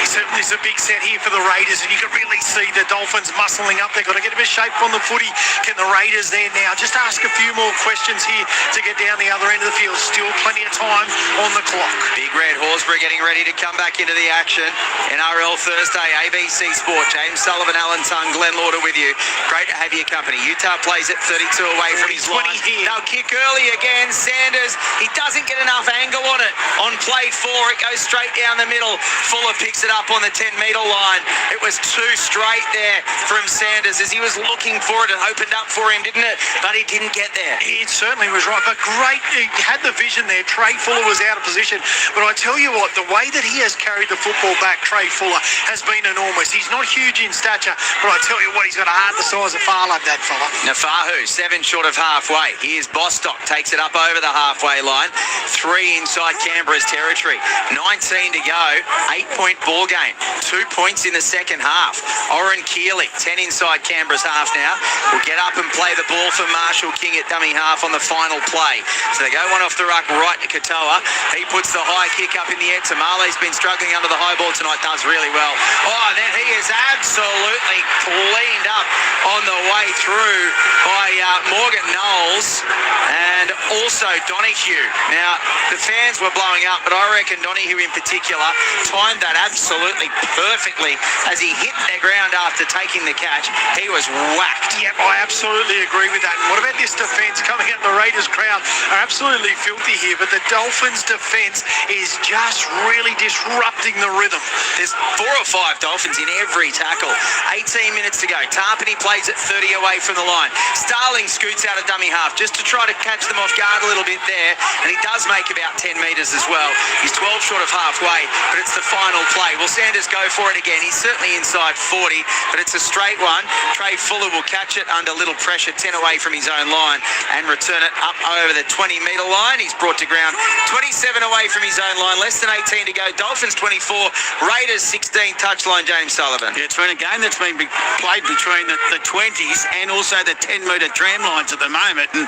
It's a big set here for the Raiders, and you can really see the Dolphins muscling up. They've got to get a bit of shape on the footy. Can the Raiders there now just ask a few more questions here to get down the other end of the field? Still plenty of time on the clock. Big Red Horsburgh getting ready to come back into the action. NRL Thursday, ABC Sport. James Sullivan, Alan Tung, Glenn Lauder with you. Great to have your company. Utah plays at 32 away from his line. They'll kick early again. Sanders, he doesn't get enough angle on it. On play 4, it goes straight down the middle. Fuller picks it up on the 10-metre line. It was too straight there from Sanders as he was looking for it and opened up for him, didn't it? But he didn't get there. It certainly was right, but great. He had the vision there. Trey Fuller was out of position. But I tell you what, the way that he has carried the football back, Trey Fuller, has been enormous. He's not huge in stature, but I tell you what, he's got a heart the size of Farlab, that fella. Nafahu, 7 short of halfway. Here's Bostock, takes it up over the halfway line. 3 inside Canberra's territory. 19 to go. 8-point ball game. 2 points in the second half. Oren Keeley, 10 inside Canberra's half now. Will get up and play the ball for Marshall King at dummy half on the final play. So they go one off the ruck right to Katoa. He puts the high kick up in the air. Tamale's been struggling under the high ball tonight. Does really well. Oh, then he is absolutely cleaned up on the way through by Morgan Knowles and also Donahue. Now, the fans were blowing up, but I reckon Donahue in particular timed that absolutely perfectly as he hit the ground after taking the catch. He was whacked. Yep, I absolutely agree with that. And what about this defence coming at the Raiders crowd? Are absolutely filthy here, but the Dolphins defence is just really disrupting the rhythm. There's 4 or 5 Dolphins in every tackle. 18 minutes to go. Tarpany plays at 30 away from the line. Starling scoots out of dummy half just to try to catch them off guard a little bit there, and he does make about 10 metres as well. He's 12 short of halfway, but it's the final play. Will Sanders go for it again? He's certainly inside 40, but it's a straight one. Trey Fuller will catch it under little pressure, 10 away from his own line, and return it up over the 20-metre line. He's brought to ground 27 away from his own line, less than 18 to go. Dolphins 24, Raiders 16, touchline James Sullivan. Yeah, it's been a game that's been played between the 20s and also the 10-metre tram lines at the moment, and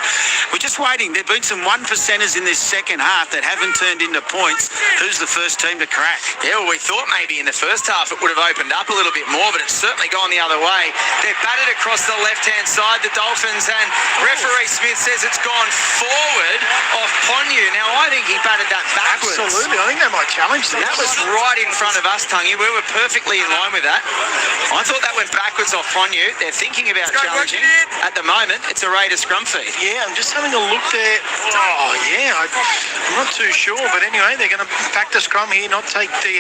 we're just waiting. There've been some 1%ers in this second half that haven't turned into points. Who's the first team to crack? Yeah, well, we thought maybe in the first half it would have opened up a little bit more, but it's certainly gone the other way. They're batted across the left-hand side, the Dolphins, and referee Smith says it's gone forward off Ponyu. Now, I think he batted that backwards. Absolutely. I think they might challenge that. That was right in front of us, Tungy. We were perfectly in line with that. I thought that went backwards off Ponyu. They're thinking about challenging. At the moment, it's a Raider scrum feed. Yeah, I'm just having a look there. Oh, yeah, I'm not too sure. But anyway, they're going to back the scrum here, not take the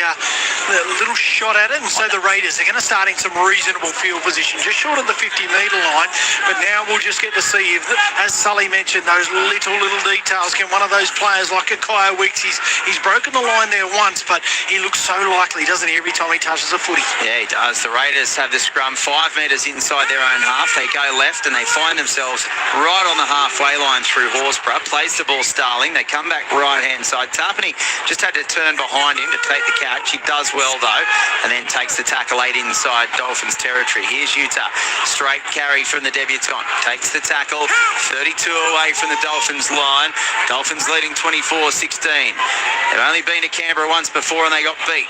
little shot at it. And so the Raiders, they're going to start in some reasonable field position, just short of the 50-metre line. But now we'll just get to see if, as Sully mentioned, those little details. Can one of those players like a Kaya Weeks, he's broken the line there once, but he looks so likely, doesn't he, every time he touches a footy? Yeah, he does. The Raiders have the scrum 5 metres inside their own half. They go left and they find themselves right on the halfway line through Horsburgh. Plays the ball Starling. They come back right-hand side. Tarpany just had to turn behind him to take the catch. He does well, though, and then takes the tackle 8 inside Dolphins territory. Here's Utah. Straight carry from the debutant. Takes the tackle 32 away from the Dolphins line. Dolphins leading 24-16. They've only been to Canberra once before and they got beat.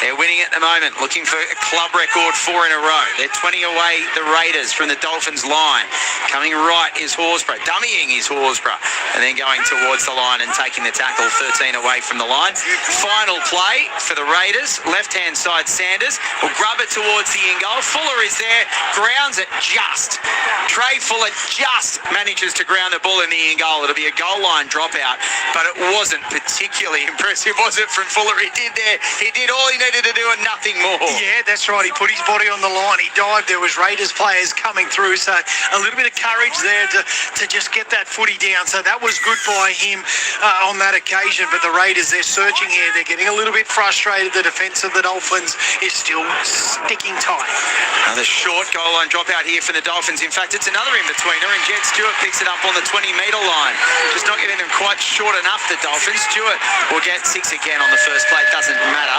They're winning at the moment, looking for a club record 4 in a row. They're 20 away, the Raiders, from the Dolphins line. Coming right is Horsburgh. Dummying is Horsburgh. And then going towards the line and taking the tackle 13 away from the line. Final play for the Raiders. Left-hand side, Sanders will grub it towards the in goal. Fuller is there, grounds it just. Trey Fuller just manages to ground the ball in the in goal. It'll be a goal line dropout, but it wasn't particularly impressive, was it, from Fuller? He did all he needed to do and nothing more. Yeah, that's right. He put his body on the line. He dived. There was Raiders players coming through, so a little bit of courage there to just get that footy down. So that was good by him on that occasion. But the Raiders, they're searching here. They're getting a little bit frustrated. The defence of the Dolphins is still sticking tight. Another short goal line dropout here for the Dolphins. In fact, it's another in-betweener, and Jed Stewart picks it up on the 20-metre line. Just not getting them quite short enough, the Dolphins. Stewart will get 6 again on the first play. Doesn't matter,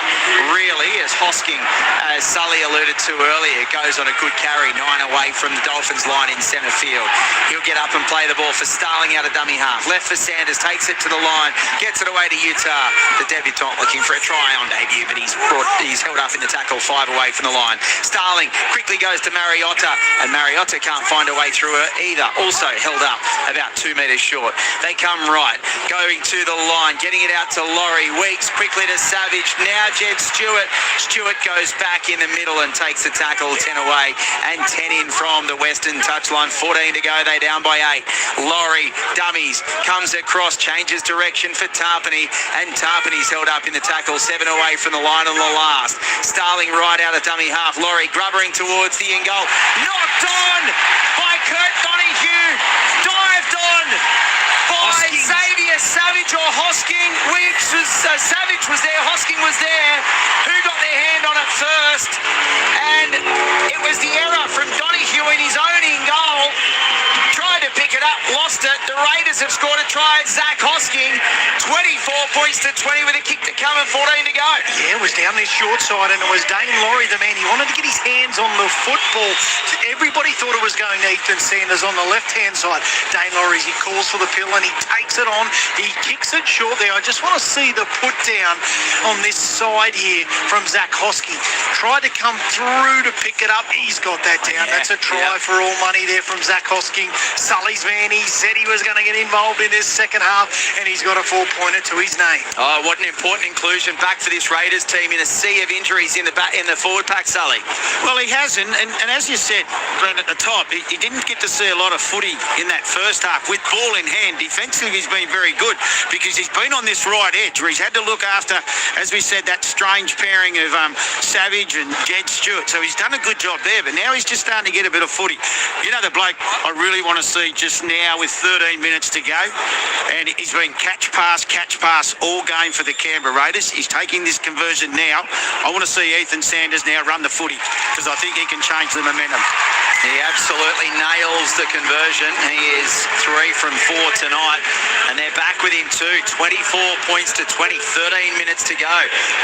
really, as Hosking, as Sully alluded to earlier, goes on a good carry, 9 away from the Dolphins line in centre field. He'll get up and play the ball for Starling out of dummy half. Left for Sanders, takes it to the line, gets it away to Utah. The debutant looking for a try on debut, but he's held up in the tackle 5 away from the line. Starling quickly goes to Mariotta, and Mariotta can't find a way through her either. Also held up about 2 metres short. They come right, going to the line, getting it out to Laurie. Weeks quickly to Savage. Now Jed Stewart. Stewart goes back in the middle and takes the tackle, 10 away and 10 in from the Western touchline. 14 to go. They down by 8. Laurie dummies, comes across, changes direction for Tarpany, and Tarpany's held up in the tackle, 7 away from the line on the last. Starling right out of dummy half. Laurie grubbering towards the in goal. Knocked on by Kurt Donahue. Dived on by Xavier Savage or Hosking. Savage was there, Hosking was there. Who got their hand on it first? And it was the error from Donahue lost it. The Raiders have scored a try. Zach Hosking, 24 points to 20 with a kick to come and 14 to go. Yeah, it was down this short side, and it was Dane Laurie, the man. He wanted to get his hands on the football. Everybody thought it was going to Ethan Sanders on the left-hand side. Dane Laurie, he calls for the pill, and he takes it on. He kicks it short there. I just want to see the put down on this side here from Zach Hosking. Tried to come through to pick it up. He's got that down. Yeah, that's a try for all money there from Zach Hosking. Sully's man, he said he was going to get involved in this second half, and he's got a 4-pointer to his name. Oh, what an important inclusion back for this Raiders team in a sea of injuries in the forward pack, Sully. Well, he hasn't, and as you said, Brent, at the top, he didn't get to see a lot of footy in that first half. With ball in hand, defensively he's been very good because he's been on this right edge where he's had to look after, as we said, that strange pairing of Savage and Jed Stewart. So he's done a good job there, but now he's just starting to get a bit of footy. You know, the bloke I really want to see just now with 13 minutes to go, and he's been catch pass all game for the Canberra Raiders. He's taking this conversion now. I want to see Ethan Sanders now run the footy because I think he can change the momentum. He absolutely nails the conversion. He is 3 from 4 tonight, and they're back with him too. 24 points to 20, 13 minutes to go.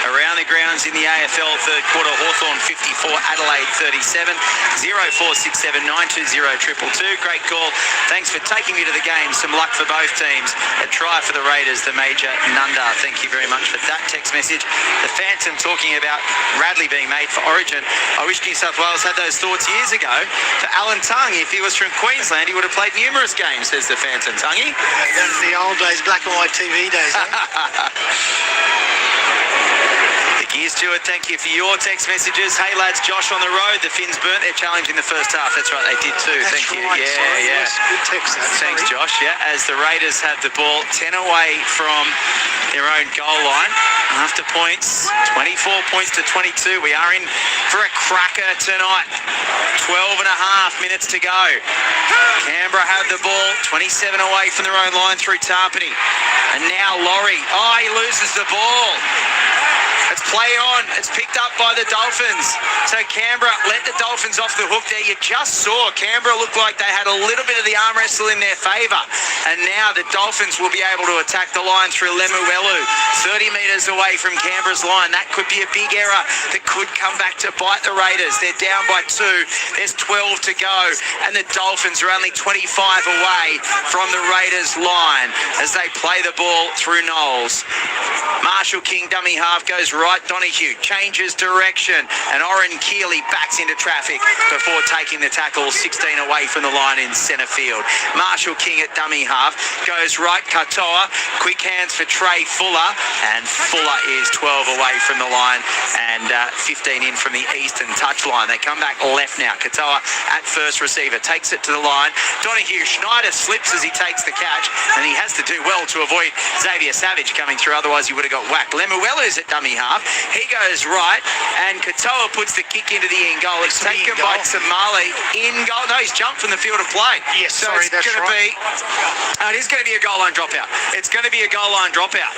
Around the grounds in the AFL third quarter, Hawthorn 54, Adelaide 37, 0467 920 222. Great call. Thanks for taking me to the game. Some luck for both teams. A try for the Raiders, the Major Nunda. Thank you very much for that text message. The Phantom talking about Radley being made for Origin. I wish New South Wales had those thoughts years ago. For Alan Tongue, if he was from Queensland, he would have played numerous games, says the Phantom. Tungy? That's the old days, black and white TV days. Gear Stewart, thank you for your text messages. Hey lads, Josh on the road. The Finns burnt their challenge in the first half. That's right, they did too. That's thank you. right. Yeah, Sorry, yeah. yes, good text. Thanks, Josh. Yeah, as the Raiders have the ball 10 away from their own goal line. After points, 24 points to 22. We are in for a cracker tonight. 12 and a half minutes to go. Canberra have the ball 27 away from their own line through Tarpany. And now Laurie. Oh, he loses the ball. It's play on. It's picked up by the Dolphins. So Canberra let the Dolphins off the hook there. You just saw Canberra look like they had a little bit of the arm wrestle in their favour. And now the Dolphins will be able to attack the line through Lemuelu. 30 metres away from Canberra's line. That could be a big error that could come back to bite the Raiders. They're down by 2. There's 12 to go. And the Dolphins are only 25 away from the Raiders' line as they play the ball through Knowles. Marshall King, dummy half, goes right. Donahue changes direction, and Oren Keeley backs into traffic before taking the tackle 16 away from the line in centre field. Marshall King at dummy half goes right. Katoa, quick hands for Trey Fuller, and Fuller is 12 away from the line and 15 in from the eastern touchline. They come back left now. Katoa at first receiver takes it to the line. Donahue, Schneider slips as he takes the catch, and he has to do well to avoid Xavier Savage coming through, otherwise he would have got whacked. Lemuelu's at dummy half. He goes right, and Katoa puts the kick into the in goal. It's taken by Tamale in goal. No, he's jumped from the field of play. Yes, so sorry, it's that's going to right. be. It is going to be a goal line dropout. It's going to be a goal line dropout.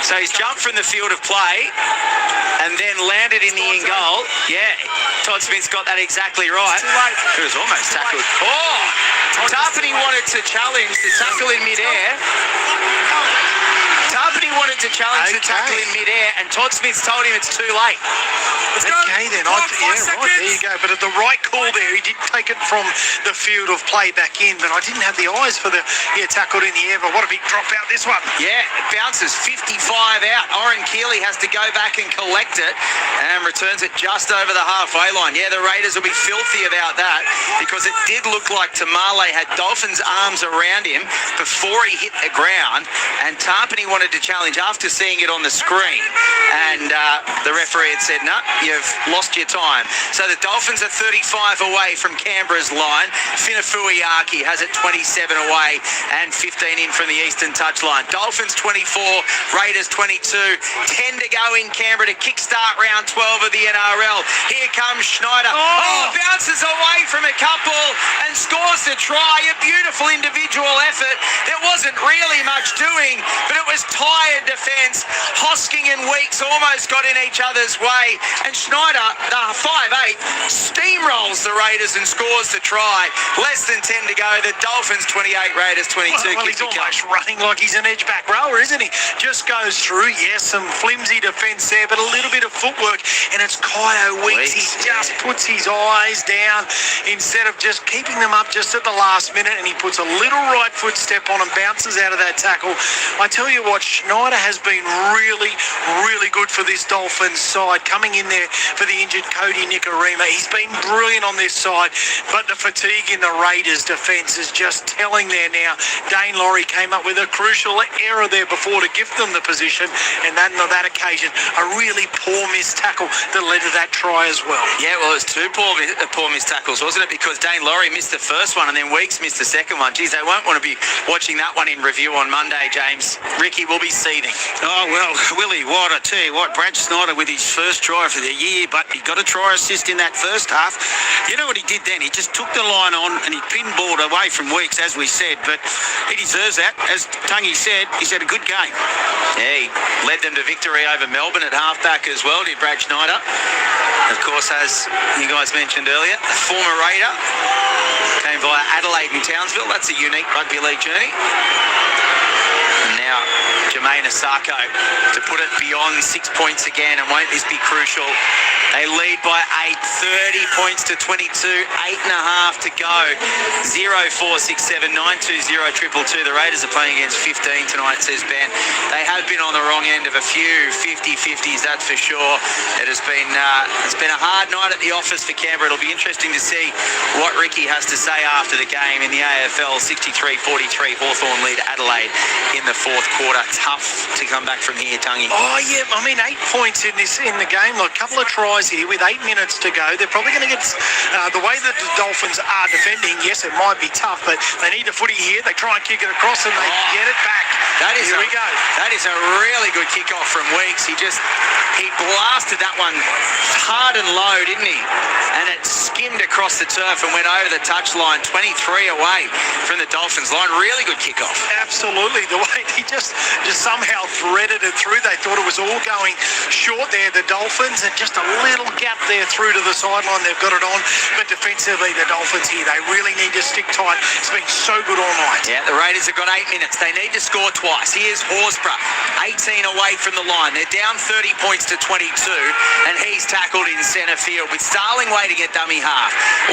So he's jumped from the field of play and then landed in the in goal. Yeah, Todd Smith's got that exactly right. It was almost tackled. Oh, Tarpany wanted to challenge the tackle in midair. Tarpany wanted to challenge the tackle in midair, and Todd Smith's told him it's too late. Okay then, right, there you go. But at the right call there, he did take it from the field of play back in, but I didn't have the eyes for the tackled in the air, but what a big drop out this one. Yeah, it bounces 55 out. Oren Keeley has to go back and collect it and returns it just over the halfway line. Yeah, the Raiders will be filthy about that because it did look like Tamale had Dolphins' arms around him before he hit the ground, and Tarpany wanted to challenge after seeing it on the screen, and the referee had said, no, you've lost your time. So the Dolphins are 35 away from Canberra's line. Finafuiaki has it 27 away and 15 in from the eastern touchline. Dolphins 24, Raiders 22, 10 to go in Canberra to kickstart round 12 of the NRL. Here comes Schneider. Oh, bounces away from a couple and scores the try. A beautiful individual effort. There wasn't really much doing, but it was tired defence. Hosking and Weeks almost got in each other's way. And Schneider, the 5'8", steamrolls the Raiders and scores the try. Less than 10 to go. The Dolphins 28, Raiders 22. Well, he's almost running like he's an edge-back rower, isn't he? Just goes through. Yes, some flimsy defence there, but a little bit of footwork. And it's Kyo Weeks. He just puts his eyes down instead of just keeping them up just at the last minute, and he puts a little right foot step on and bounces out of that tackle. I tell you what, Schneider has been really, really good for this Dolphins side, coming in there for the injured Cody Nikorima. He's been brilliant on this side, but the fatigue in the Raiders defence is just telling there now. Dane Laurie came up with a crucial error there before to give them the position, and on that occasion, a really poor missed tackle that led to that try as well. Yeah, well, it was two poor missed tackles, wasn't it? Because Dane Laurie missed the first one and then Weeks missed the second one. Geez, they won't want to be watching that one in review on Monday, James. Ricky will be seething. Oh, well, Willie White, I tell you what, Brad Snyder with his first try for the year, but he got a try assist in that first half. You know what he did then? He just took the line on and he pinballed away from Weeks, as we said, but he deserves that. As Tungy said, he's had a good game. Yeah, he led them to victory over Melbourne at halfback as well, did Brad Schneider. Of course, as you guys mentioned earlier, a former Raider, came via Adelaide and Townsville. That's a unique rugby league journey. And now Jermaine Asako to put it beyond 6 points again, and won't this be crucial? They lead by 8, 30 points to 22, 8.5 to go. 0467 920 222. The Raiders are playing against 15 tonight, says Ben. They have been on the wrong end of a few 50-50s, that's for sure. It's been a hard night at the office for Canberra. It'll be interesting to see what Ricky has to say after the game in the AFL. 63-43, Hawthorn lead Adelaide in the fourth quarter. Tough to come back from here, Tungy. Oh, yeah, I mean, 8 points in the game. Like, a couple of tries here with 8 minutes to go. They're probably going to get the way that the Dolphins are defending. Yes, it might be tough, but they need the footy here. They try and kick it across and they get it back. Here we go. That is a really good kickoff from Weeks. He blasted that one hard and low, didn't he? And it skimmed across the turf and went over the touchline, 23 away from the Dolphins line. Really good kickoff. Absolutely. The way he just somehow threaded it through. They thought it was all going short there, the Dolphins, and just a little gap there through to the sideline. They've got it on, but defensively, the Dolphins here, they really need to stick tight. It's been so good all night. Yeah, the Raiders have got 8 minutes. They need to score twice. Here's Horsburgh, 18 away from the line. They're down 30 points to 22, and he's tackled in centre field with Starling waiting at dummy half.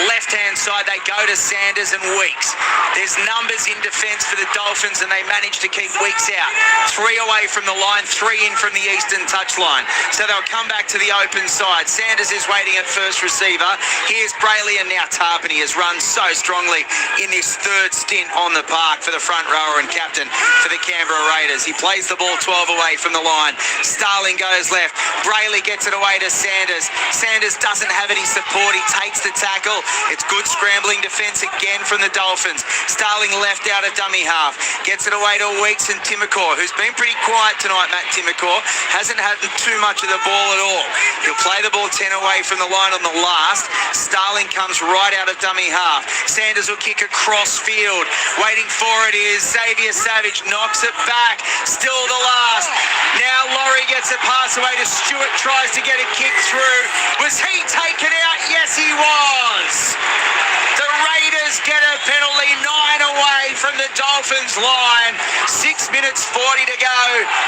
Left-hand side, they go to Sanders and Weeks. There's numbers in defence for the Dolphins, and they manage to keep Weeks out. 3 away from the line, 3 in from the eastern touchline. So they'll come back to the open side. Sanders is waiting at first receiver. Here's Brayley, and now Tarpany has run so strongly in this third stint on the park for the front rower and captain for the Canberra Raiders. He plays the ball 12 away from the line. Starling goes left. Brayley gets it away to Sanders. Sanders doesn't have any support. He takes the tackle. It's good scrambling defence again from the Dolphins. Starling left out of dummy half. Gets it away to Weeks and Timokor, who's been pretty quiet tonight, Matt Timokor. Hasn't had too much of the ball at all. He'll play the ball 10 away from the line on the last. Starling comes right out of dummy half. Sanders will kick across field. Waiting for it is Xavier Savage. Knocks it back. Still the last. Now Laurie gets a pass away to Stewart. Tries to get a kick through. Was he taken out? Yes, he was. The Raiders get a penalty, 9 away from the Dolphins line. 6 minutes 40 to go.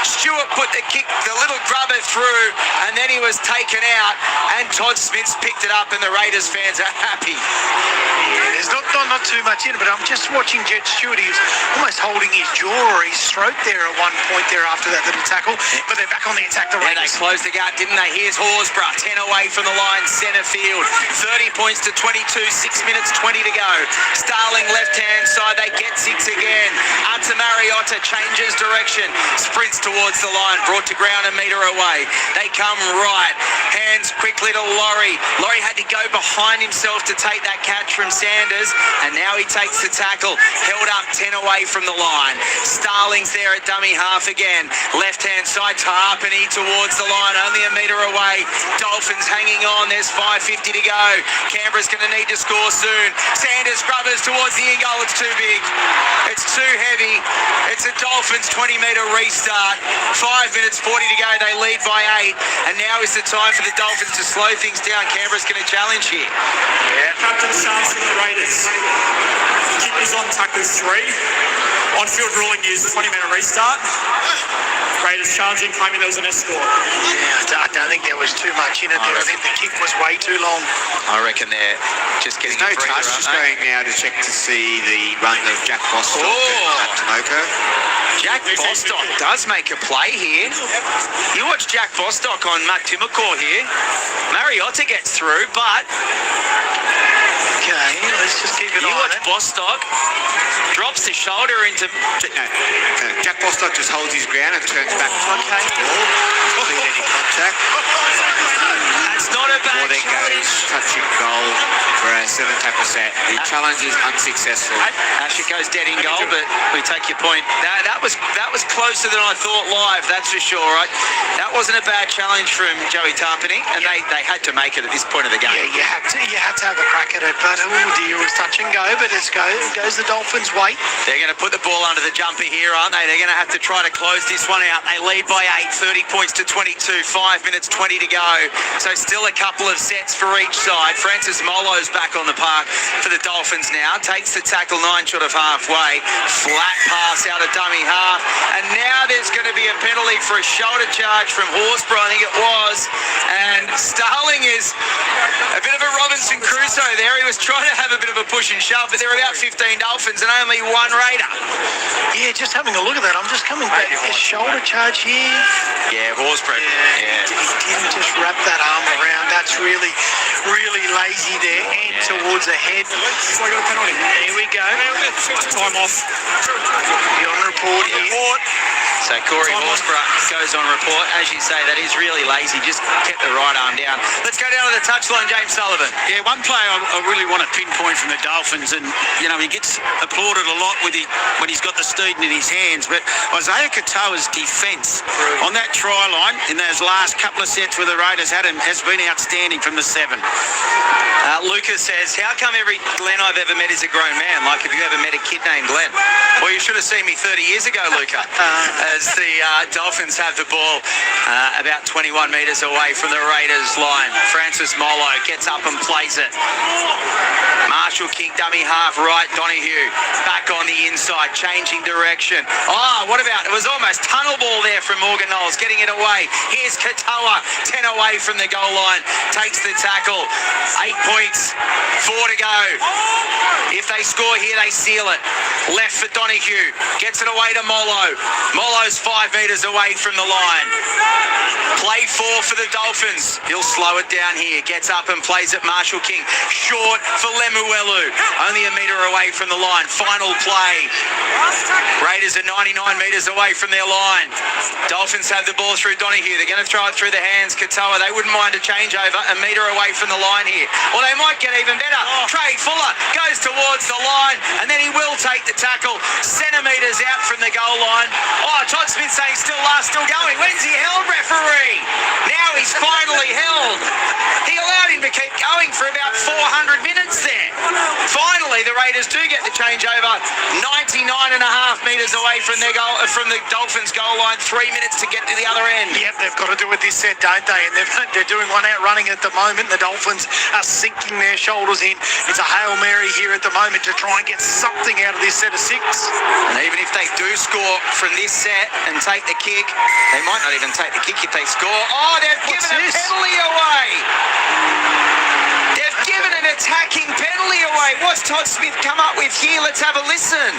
Stewart put the little grubber through, and then he was taken out, and Todd Smith's picked it up, and the Raiders fans are happy. Yeah, there's not too much in it, but I'm just watching Jet Stewart. He's almost holding his jaw or his throat there at one point there after that little tackle, but they're back on the attack, the Raiders. Yeah, they closed the gap, didn't they? Here's Horsburgh, 10 away from the line, centre field. 30 points to 22, 6 minutes 20 to go. Starling left-hand side, they get 6 again. Ata Mariota changes direction, sprints towards the line, brought to ground a metre away. They come right, hands quickly to Laurie. Laurie had to go behind himself to take that catch from Sanders, and now he takes the tackle, held up 10 away from the line. Starling's there at dummy half again. Left-hand side, Tarpany towards the line, only a metre away. Dolphins hanging on, there's 5:50 to go. Canberra's going to need to score soon. Sanders grubbers towards the in goal, it's too big. It's too heavy. It's a Dolphins 20-metre restart. 5 minutes 40 to go. They lead by 8. And now is the time for the Dolphins to slow things down. Canberra's going to challenge here. Captain Shams from the Raiders. Kickers on tackles 3. On-field ruling is 20-metre restart. Raiders challenging, claiming there was an escort. Yeah, I don't think there was too much in it there. I think the kick was way too long. I reckon they're just getting No a breather, touch. Just going now to check to see the run of Jack Bostock and Tomoko. Jack Bostock does make a play here. You watch Jack Bostock on Matt Timokor here. Mariotta gets through, but Okay, let's just keep it you on. watch Bostock drops the shoulder into. Jack Bostock just holds his ground and turns back to the ball. Doesn't need any contact. That's not a bad Ball then goes touching goal for a 7-tackle set. The challenge is unsuccessful. Asher goes dead in goal, but we take your point. That was closer than I thought live, that's for sure, right? That wasn't a bad challenge from Joey Tarpany, and they had to make it at this point of the game. Yeah, you had to have a crack at it, but oh dear, it was touch and go, but it goes the Dolphins' way. They're going to put the ball under the jumper here, aren't they? They're going to have to try to close this one out. They lead by 8, 30 points to 22, 5 minutes 20 to go. So still a couple of sets for each side. Francis Molo's back on the park for the Dolphins now. Takes the tackle 9 short of halfway. Flat pass out of dummy half. And now there's going to be a penalty for a shoulder charge from Horsburgh, I think it was. And Starling is a bit of a Robinson Crusoe there. He was trying to have a bit of a push and shove, but there are about 15 Dolphins and only 1 Raider. Yeah, just having a look at that. I'm just coming back. A shoulder charge here. Yeah, Horsburgh. Yeah. He didn't just wrap that arm around. That's really, really lazy there. And towards the head. So I got a penalty. Here we go. Time off. You're on report here. So Corey Horsburgh goes on report. As you say, that is really lazy. Just kept the right arm down. Let's go down to the touchline, James Sullivan. Yeah, one play I really want to pinpoint from the Dolphins, and you know he gets applauded a lot when he's got the student in his hands. But Isaiah Katoa's defence on that try line in those last couple of sets where the Raiders had him has been outstanding from the 7. Lucas says, how come every Glenn I've ever met is a grown man? Like, have you ever met a kid named Glenn? Well, you should have seen me 30 years ago, Luca, as the Dolphins have the ball about 21 metres away from the Raiders line. Francis Molo gets up and plays it. Marshall King, dummy half right, Donahue back on the inside, changing direction. Oh, what about, it was almost tunnel ball there from Morgan Knowles, getting it away. Here's Katoa, 10 away from the goal line, takes the tackle. 8 points, 4 to go. If they score here, they seal it. Left for Donahue, gets it away to Molo. Molo's 5 metres away from the line. Play 4 for the Dolphins. He'll slow it down here, gets up and plays it. Marshall King, short for Lemuelu, only a metre away from the line. Final play. Raiders are 99 metres away from their line. Dolphins have the ball through Donahue. They're going to throw it through the hands. Katoa, they wouldn't mind a changeover, a metre away from the line here. Or they might get even better. Trey Fuller goes towards the line, and then he will take the tackle. Centimetres out from the goal line. Oh, Todd Smith saying still going. When's he held, referee? Now he's finally held. He allowed him to keep going for about 400 minutes there. Finally, the Raiders do get the changeover. 99.5 metres away from their goal, from the Dolphins' goal line. 3 minutes to get to the other end. Yep, they've got to do it this set, don't they? And they're doing one out running at the moment. The Dolphins are sinking their shoulders in. It's a Hail Mary here at the moment to try and get something out of this set of 6. And even if they do score from this set and take the kick, they might not even take the kick if they score. Oh, they've given a penalty away. They've given an attacking penalty away. What's Todd Smith come up with here? Let's have a listen.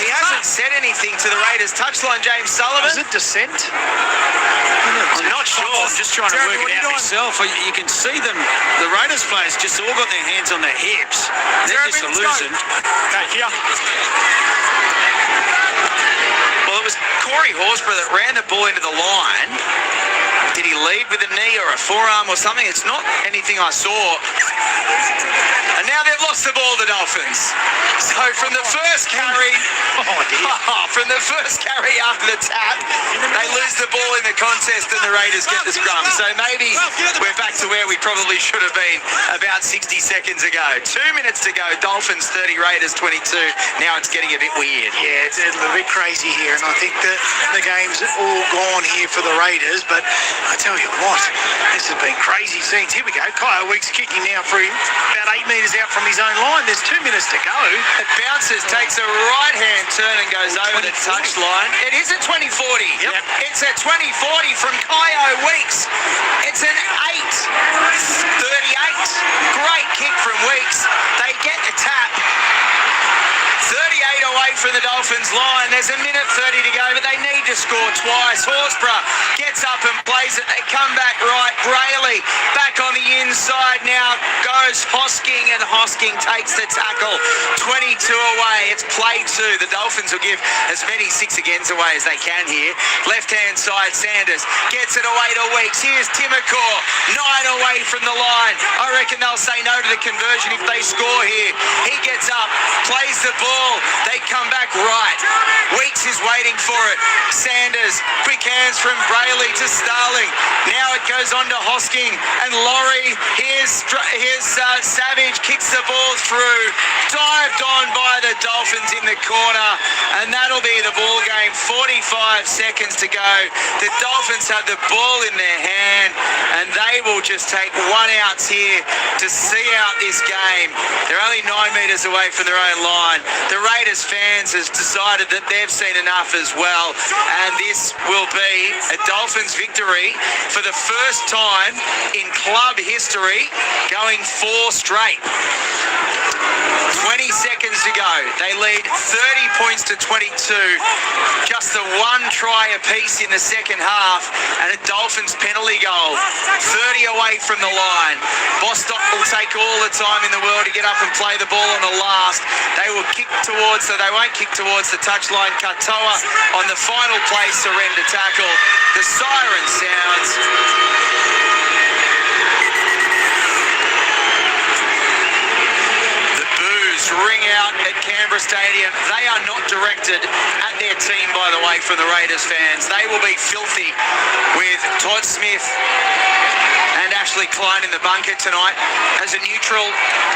He hasn't said anything to the Raiders touchline, James Sullivan. Is it dissent? I'm not sure. I'm just trying to work it out myself. You can see them. The Raiders players just all got their hands on their hips. They're disillusioned. Okay, here. Well, it was Corey Horsburgh that ran the ball into the line. Did he lead with a knee or a forearm or something? It's not anything I saw. And now they've lost the ball, the Dolphins. So from the first carry, from the first carry after the tap, they lose the ball in the contest and the Raiders get the scrum. So maybe we're back to where we probably should have been about 60 seconds ago. 2 minutes to go. Dolphins 30, Raiders 22. Now it's getting a bit weird. Yeah, it's a little bit crazy here, and I think that the game's all gone here for the Raiders, but I tell you what, this has been crazy scenes. Here we go. Kyle Weeks kicking now for him, about 8 metres out from his own line. There's 2 minutes to go. It bounces, takes a right-hand turn and goes over the touchline. It is a 20-40. Yep. It's a 20-40 from Kyle Weeks. It's an 8-38. Great kick from Weeks. They get the tap. 38 away from the Dolphins line. There's a minute 30 to go, but they need to score twice. Horsburgh gets up and plays it. They come back right. Brayley back on the inside now. Goes Hosking, and Hosking takes the tackle. 22 away. It's play 2. The Dolphins will give as many 6 agains away as they can here. Left-hand side, Sanders gets it away to Weeks. Here's Timmercore, 9 away from the line. I reckon they'll say no to the conversion if they score here. He gets up, plays the ball. They come back right. Weeks is waiting for it. Sanders, quick hands from Brayley to Starling. Now it goes on to Hosking and Laurie. Here's Savage, kicks the ball through. Dived on by the Dolphins in the corner. And that'll be the ball game. 45 seconds to go. The Dolphins have the ball in their hand, and they will just take one outs here to see out this game. They're only 9 metres away from their own line. The Raiders fans has decided that they've seen enough as well, and this will be a Dolphins victory for the first time in club history, going 4 straight. 20 seconds to go. They lead 30 points to 22. Just the 1 try apiece in the second half, and a Dolphins penalty goal. 30 away from the line. Bostock will take all the time in the world to get up and play the ball on the last. They will kick towards, so they won't kick towards the touchline. Katoa on the final play, surrender tackle. The siren sounds. Ring out at Canberra Stadium. They are not directed at their team, by the way, from the Raiders fans. They will be filthy with Todd Smith and Ashley Klein in the bunker tonight. As a neutral,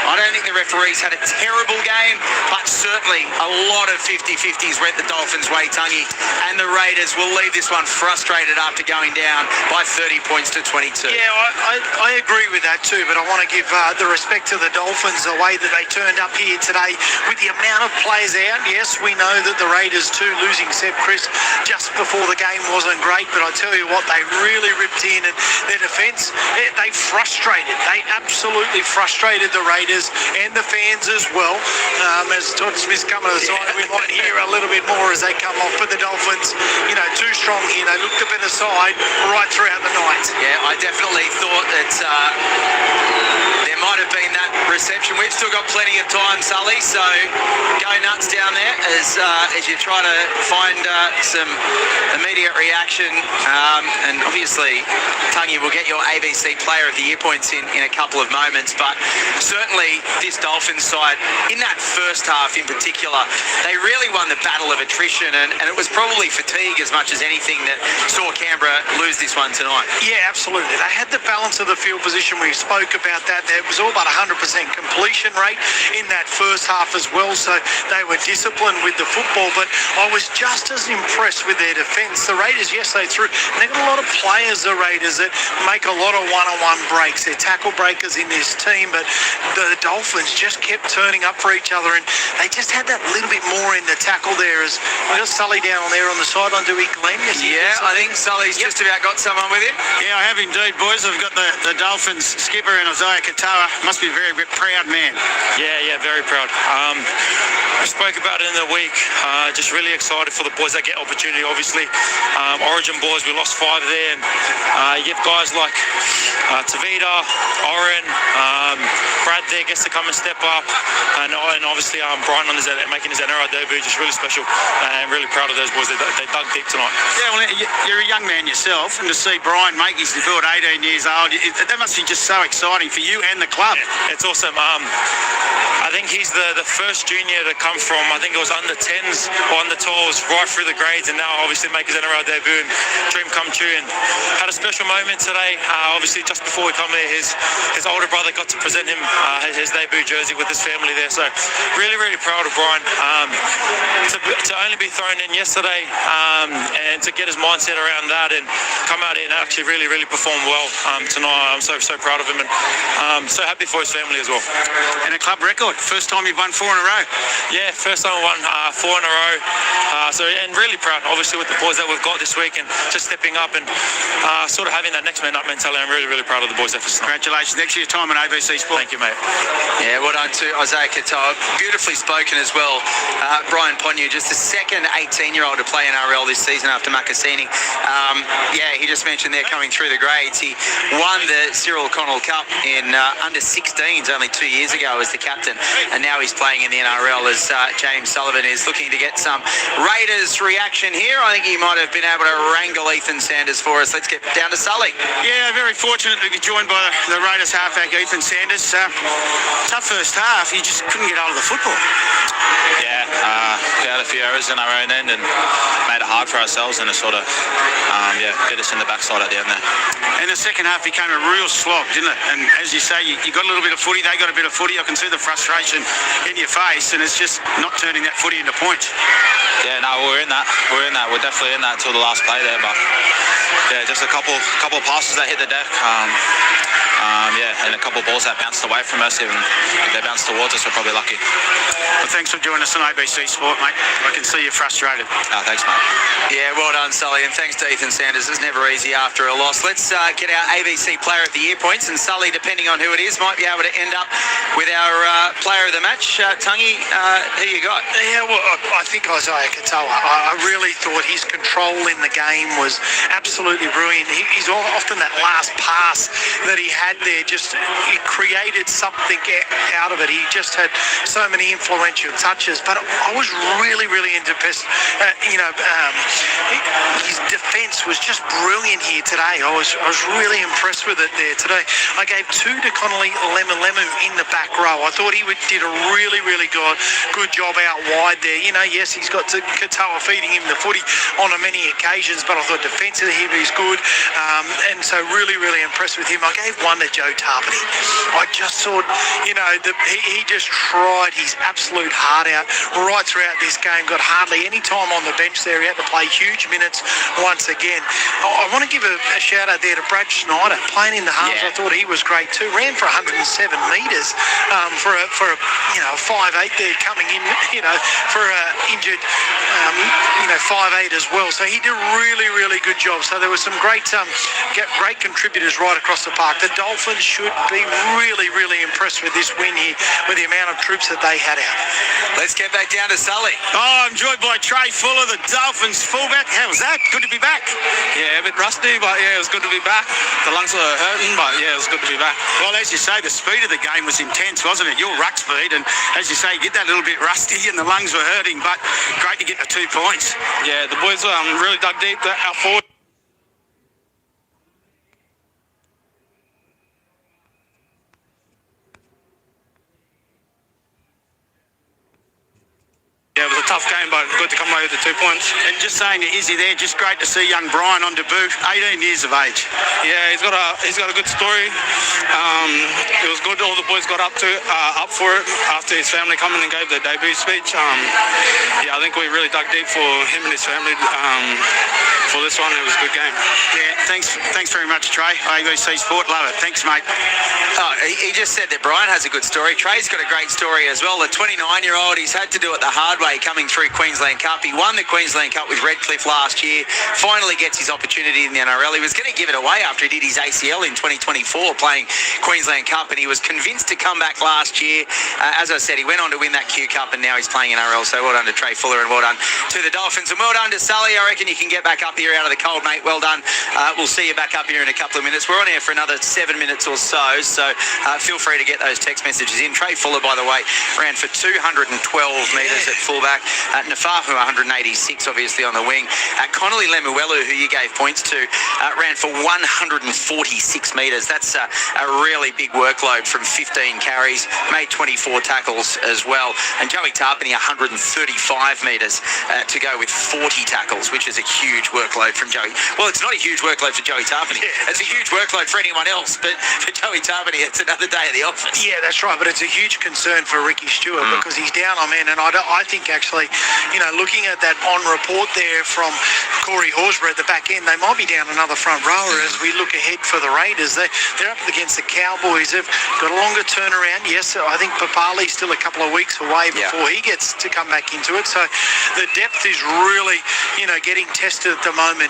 I don't think the referees had a terrible game, but certainly a lot of 50-50s went the Dolphins' way, Tungy, and the Raiders will leave this one frustrated after going down by 30 points to 22. Yeah, I agree with that too, but I want to give the respect to the Dolphins, the way that they turned up here today with the amount of players out. Yes, we know that the Raiders too, losing Seb Chris just before the game wasn't great, but I tell you what, they really ripped in, and their defence, they frustrated. They absolutely frustrated the Raiders and the fans as well. As Todd Smith's coming to the side, we might hear a little bit more as they come off, but the Dolphins, too strong here. They looked a better side right throughout the night. Yeah, I definitely thought that there might have been that reception. We've still got plenty of time, Sully, so go nuts down there as you try to find some immediate reaction. And obviously, Tungy will get your ABC Player of the Year points in a couple of moments, but certainly this Dolphins side, in that first half in particular, they really won the battle of attrition, and it was probably fatigue as much as anything that saw Canberra lose this one tonight. Yeah, absolutely. They had the balance of the field position. We spoke about that. It was all about 100% completion rate in that first half as well, so they were disciplined with the football, but I was just as impressed with their defence. The Raiders, yes, they threw. They've got a lot of players, the Raiders, that make a lot of one-on-one breaks. They're tackle breakers in this team, but the Dolphins just kept turning up for each other, and they just had that little bit more in the tackle there. As we got Sully down on there on the sideline. Do we, Glenn? Yeah, I think Sully's just about got someone with him. Yeah, I have indeed, boys. I've got the Dolphins skipper and Isaiah Katoa. Must be very proud man. Yeah, very proud. We spoke about it in the week. Just really excited for the boys that get opportunity. Obviously, Origin boys, we lost 5 there. And, you have guys like Tavita, Oren, Brad there gets to come and step up, and obviously Brian on making his NRL debut, just really special, and really proud of those boys. They dug deep tonight. Yeah, well, you're a young man yourself, and to see Brian make his debut at 18 years old, that must be just so exciting for you and the club. Yeah, it's awesome. I think he's the first junior to come from, I think it was under 10s or under 12s, right through the grades, and now obviously make his NRL debut, and dream come true. And had a special moment today. Obviously, just before we come here, his older brother got to present him his debut jersey with his family there. So really, really proud of Brian. To only be thrown in yesterday and to get his mindset around that and come out here and actually really, really perform well tonight. I'm so proud of him, and so happy for his family as well. And a club record, first time you've won 4 in a row. Yeah, first time I won 4 in a row. And really proud, obviously, with the boys that we've got this week and just stepping up and sort of having that next man up mentality. I'm really, really proud of the boys there for tonight. Congratulations. Next year's time on ABC Sport. Thank you, mate. Yeah, well done to Isaiah Katoa. Beautifully spoken as well. Brian Ponyu, just the second 18-year-old to play NRL this season after Makasini. He just mentioned they're coming through the grades. He won the Cyril Connell Cup in under 16s only 2 years ago as the captain, and now he's playing in the NRL as James Sullivan is looking to get some Raiders reaction here. I think he might have been able to wrangle Ethan Sanders for us. Let's get down to Sully. Yeah, very fortunate to be joined by the Raiders halfback Ethan Sanders. Tough first half, you just couldn't get hold of the football. Yeah, we had a few errors in our own end and made it hard for ourselves, and it sort of hit us in the backside at the end there. And the second half became a real slog, didn't it? And as you say, you got a little bit of footy, they got a bit of footy. I can see the frustration in your face, and it's just not turning that footy into points. Yeah, no, we're in that. We're definitely in that till the last play there, but yeah, just a couple passes that hit the deck. And a couple balls that bounced away from us. Even if they bounced towards us, we're probably lucky. Well, thanks for joining us on ABC Sport, mate. I can see you're frustrated. Thanks, mate. Yeah, well done, Sully, and thanks to Ethan Sanders. It's never easy after a loss. Let's get our ABC Player of the Year points, and Sully, depending on who it is, might be able to end up with our Player of the Match. Tungy, who you got? Yeah, well, I think Isaiah Katoa. I really thought his control in the game was absolutely brilliant. He's often that last pass that he had there, he created something out of it. He just had so many influential touches, but I was really, really impressed. His defence was just brilliant here today. I was really impressed with it there today. I gave 2 to Connolly Lemu in the back row. I thought he did a really, really good job out wide there. Yes, he's got Katoa feeding him the footy on many occasions, but I thought defensively he was good, and so really, really impressed with him. I gave 1 to Joe Tarpany. I just thought, he just tried his absolute heart out right throughout this game. Got hardly any time on the bench there. He had to play huge minutes once again. I want to give a shout out there to Brad Schneider playing in the halves. Yeah. I thought he was great too. Ran for 107 metres for a 5'8" there coming in. For a injured 5'8" as well. So he did a really, really good job. So there were some great contributors right across the park. The Dolphins should be really, really impressed with this win here, with the amount of troops that they had out. Let's get back down to Sully. Oh, I'm joined by Trey Fuller, the Dolphins fullback. How was that? Good to be back. Yeah, a bit rusty, but yeah, it was good to be back. The lungs were hurting, but yeah, it was good to be back. Well, as you say, the speed of the game was intense, wasn't it? Your ruck speed, and as you say, you get that little bit rusty and the lungs were hurting, but great to get the 2 points. Yeah, the boys really dug deep. Our forward. Yeah, it was a tough game, but good to come away with the 2 points. And just saying to Izzy there, just great to see young Brian on debut, 18 years of age. Yeah, he's got a good story. It was good. All the boys got up for it after his family coming and gave their debut speech. I think we really dug deep for him and his family for this one. It was a good game. Yeah, thanks very much, Trey. ABC Sport, love it. Thanks, mate. Oh, he just said that Brian has a good story. Trey's got a great story as well. The 29-year-old, he's had to do it the hard way coming coming through Queensland Cup. He won the Queensland Cup with Redcliffe last year. Finally gets his opportunity in the NRL. He was going to give it away after he did his ACL in 2024 playing Queensland Cup, and he was convinced to come back last year. As I said, he went on to win that Q Cup, and now he's playing in NRL. So well done to Trey Fuller, and well done to the Dolphins, and well done to Sully. I reckon you can get back up here out of the cold, mate. Well done. We'll see you back up here in a couple of minutes. We're on air for another 7 minutes or so, so feel free to get those text messages in. Trey Fuller, by the way, ran for 212 metres at fullback. Nafafu 186, obviously, on the wing. Connolly Lemuelu, who you gave points to, ran for 146 metres. That's a really big workload from 15 carries, made 24 tackles as well. And Joey Tarpany, 135 metres to go with 40 tackles, which is a huge workload from Joey. Well, it's not a huge workload for Joey Tarpany. It's a huge workload for anyone else, but for Joey Tarpany, it's another day at the office. Yeah, that's right, but it's a huge concern for Ricky Stewart because he's down on men, and I think actually, looking at that on report there from Corey Horsburgh at the back end, they might be down another front rower as we look ahead for the Raiders. They're up against the Cowboys. They've got a longer turnaround. Yes, I think Papali's still a couple of weeks away before he gets to come back into it. So the depth is really, getting tested at the moment.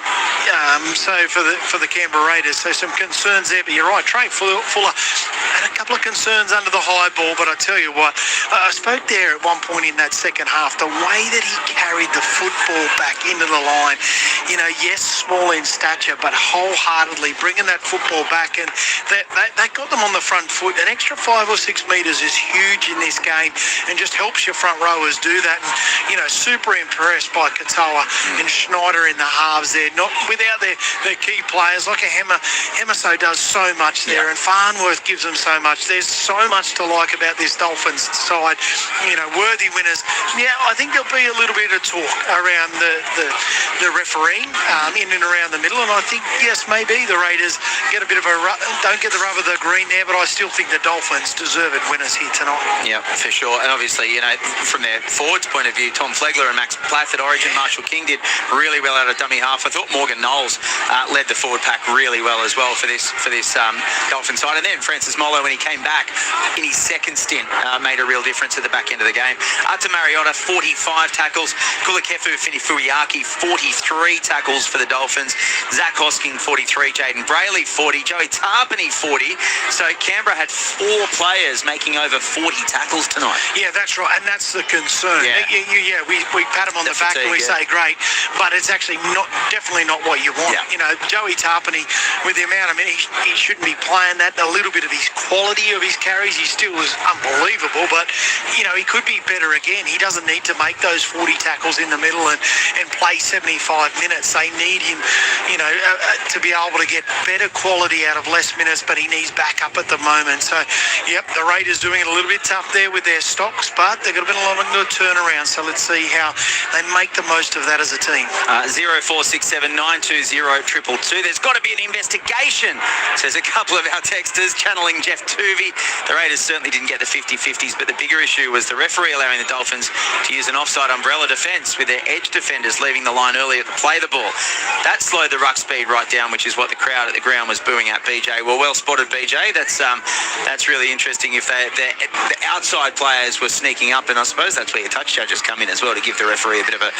So for the Canberra Raiders, so some concerns there. But you're right, Trey Fuller had a couple of concerns under the high ball. But I tell you what, I spoke there at one point in that second half. The way that he carried the football back into the line, yes, small in stature, but wholeheartedly bringing that football back, and that got them on the front foot. An extra 5 or 6 metres is huge in this game, and just helps your front rowers do that. And super impressed by Katoa and Schneider in the halves there. Not without their key players like a Hemiso does so much there, and Farnworth gives them so much. There's so much to like about this Dolphins side. Worthy winners. Yeah, I think there'll be a little bit of talk around the refereeing in and around the middle, and I think yes, maybe the Raiders get a bit of don't get the rub of the green there, but I still think the Dolphins deserve it winners here tonight. Yeah, for sure. And obviously, from their forwards point of view, Tom Flegler and Max Plath at Origin, Marshall King did really well out of dummy half. I thought Morgan Knowles led the forward pack really well as well for this Dolphin side. And then Francis Molo, when he came back in his second stint, made a real difference at the back end of the game. Ata Mariota, 45 tackles. Kulakefu Finifuiaki, 43 tackles for the Dolphins. Zach Hosking, 43. Jaden Brayley, 40. Joey Tarpany, 40. So Canberra had 4 players making over 40 tackles tonight. Yeah, that's right, and that's the concern. Yeah, we pat him on the back and we say great, but it's actually definitely not what you want. Joey Tarpany, with the amount of minutes, he shouldn't be playing that. A little bit of his quality of his carries, he still was unbelievable, but he could be better again. He doesn't need to make those 40 tackles in the middle and play 75 minutes. They need him, to be able to get better quality out of less minutes, but he needs backup at the moment. So, the Raiders doing it a little bit tough there with their stocks, but they've got a bit of a good turnaround. So let's see how they make the most of that as a team. 0467 920 222. There's got to be an investigation, says a couple of our texters, channeling Jeff Tuvey. The Raiders certainly didn't get the 50-50s, but the bigger issue was the referee allowing the Dolphins to use an offside umbrella defence with their edge defenders leaving the line earlier to play the ball. That slowed the ruck speed right down, which is what the crowd at the ground was booing at, BJ. Well spotted, BJ. That's really interesting. If the outside players were sneaking up, and I suppose that's where your touch judges come in as well, to give the referee a bit of a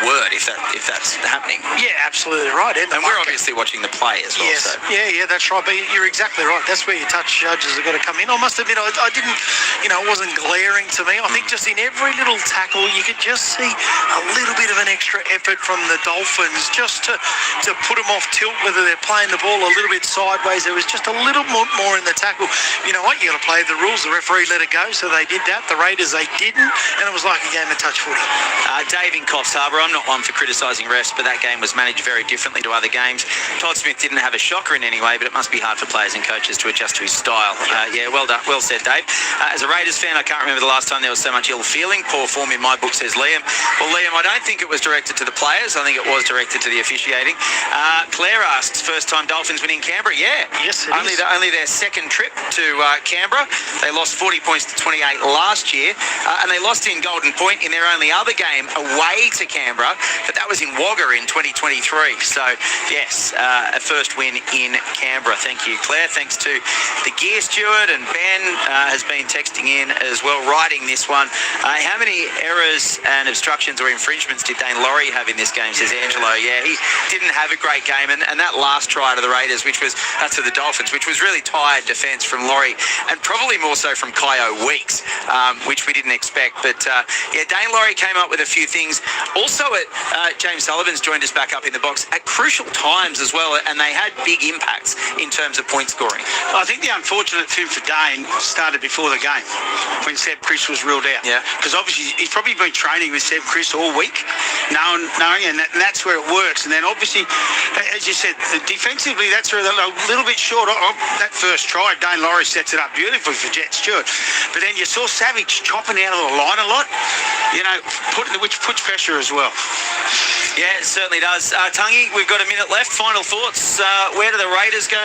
word if that's happening. Yeah, absolutely right. And we're obviously watching the play as well. Yes. So. Yeah, that's right. But you're exactly right. That's where your touch judges have got to come in. I must admit, I didn't, it wasn't glaring to me. I think just in every little tackle, you could just see a little bit of an extra effort from the Dolphins just to put them off tilt, whether they're playing the ball a little bit sideways. There was just a little more in the tackle. You know what? You got to play the rules. The referee let it go, so they did that. The Raiders, they didn't, and it was like a game of touch footy. Dave in Coffs Harbour, I'm not one for criticising refs, but that game was managed very differently to other games. Todd Smith didn't have a shocker in any way, but it must be hard for players and coaches to adjust to his style. Well done. Well said, Dave. As a Raiders fan, I can't remember the last time there was so much ill feeling. Poor form in my book, says Liam. Well, Liam, I don't think it was directed to the players. I think it was directed to the officiating. Claire asks, first time Dolphins winning Canberra? Yeah. Yes, it is. Only their second trip to Canberra. They lost 40 points to 28 last year, and they lost in Golden Point in their only other game away to Canberra, but that was in Wagga in 2023. So, yes, a first win in Canberra. Thank you, Claire. Thanks to the gear steward, and Ben has been texting in as well, writing this one. How many errors errors and obstructions or infringements did Dane Laurie have in this game, says Angelo. Yeah, he didn't have a great game, and that last try to the Raiders, which was to the Dolphins, which was really tired defence from Laurie, and probably more so from Kyo Weeks, which we didn't expect. But yeah, Dane Laurie came up with a few things. Also, James Sullivan's joined us back up in the box at crucial times as well, and they had big impacts in terms of point scoring. I think the unfortunate thing for Dane started before the game, when Seb Chris was ruled out. Yeah. Because obviously he's probably been training with Seb Chris all week, knowing and that's where it works. And then obviously, as you said, defensively, that's where they're a little bit short. That first try, Dane Laurie sets it up beautifully for Jet Stewart. But then you saw Savage chopping out of the line a lot, which puts pressure as well. Yeah, it certainly does. Tungy, we've got a minute left. Final thoughts. Where do the Raiders go?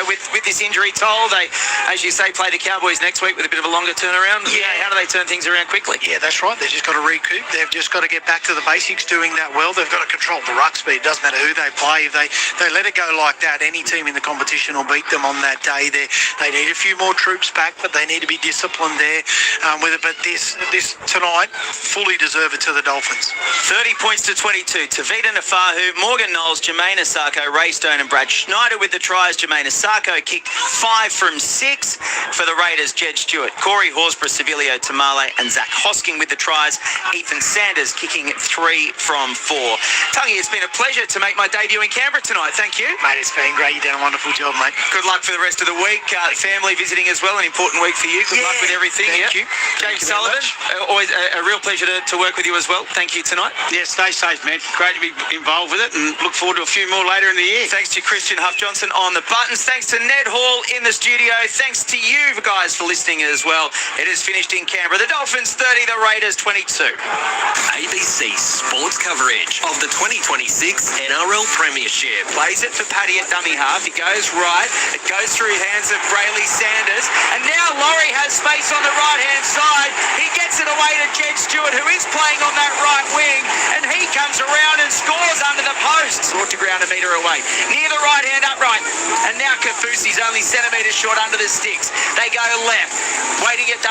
With this injury toll, they, as you say, play the Cowboys next week with a bit of a longer turnaround. Yeah. How do they turn things around quickly? Yeah, that's right. They've just got to recoup. They've just got to get back to the basics, doing that well. They've got to control the ruck speed. It doesn't matter who they play. If they let it go like that, any team in the competition will beat them on that day. They need a few more troops back, but they need to be disciplined there with it. But this tonight, fully deserve it to the Dolphins. 30 points to 22. Tavita Nafahu, Morgan Knowles, Jermaine Asako, Ray Stone and Brad Schneider with the tries. Jermaine Asako kicked 5 from 6 for the Raiders. Jed Stewart, Corey Horsburgh, Civilio Tamale and Zach Hosking with the tries. Ethan Sanders kicking 3 from 4. Tungy, it's been a pleasure to make my debut in Canberra tonight. Thank you. Mate, it's been great. You've done a wonderful job, mate. Good luck for the rest of the week. Family visiting as well, an important week for you. Good luck with everything. Thank you. James Sullivan, always a real pleasure to work with you as well. Thank you tonight. Yeah, stay safe, man. Great to be involved with it, and look forward to a few more later in the year. Thanks to Christian Huff-Johnson on the buttons. Thanks to Ned Hall in the studio. Thanks to you guys for listening as well. It is finished in Canberra. The Dolphins 30, the Raiders 22. ABC Sports coverage of the 2026 NRL Premiership. Plays it for Paddy at dummy half. He goes right. It goes through hands of Brayley Sanders. And now Laurie has space on the right-hand side. He gets it away to Jed Stewart, who is playing on that right wing. And he comes around and scores under the post. Brought to ground a metre away. Near the right-hand upright. And now Kafusi's only centimetres short under the sticks. They go left. Waiting at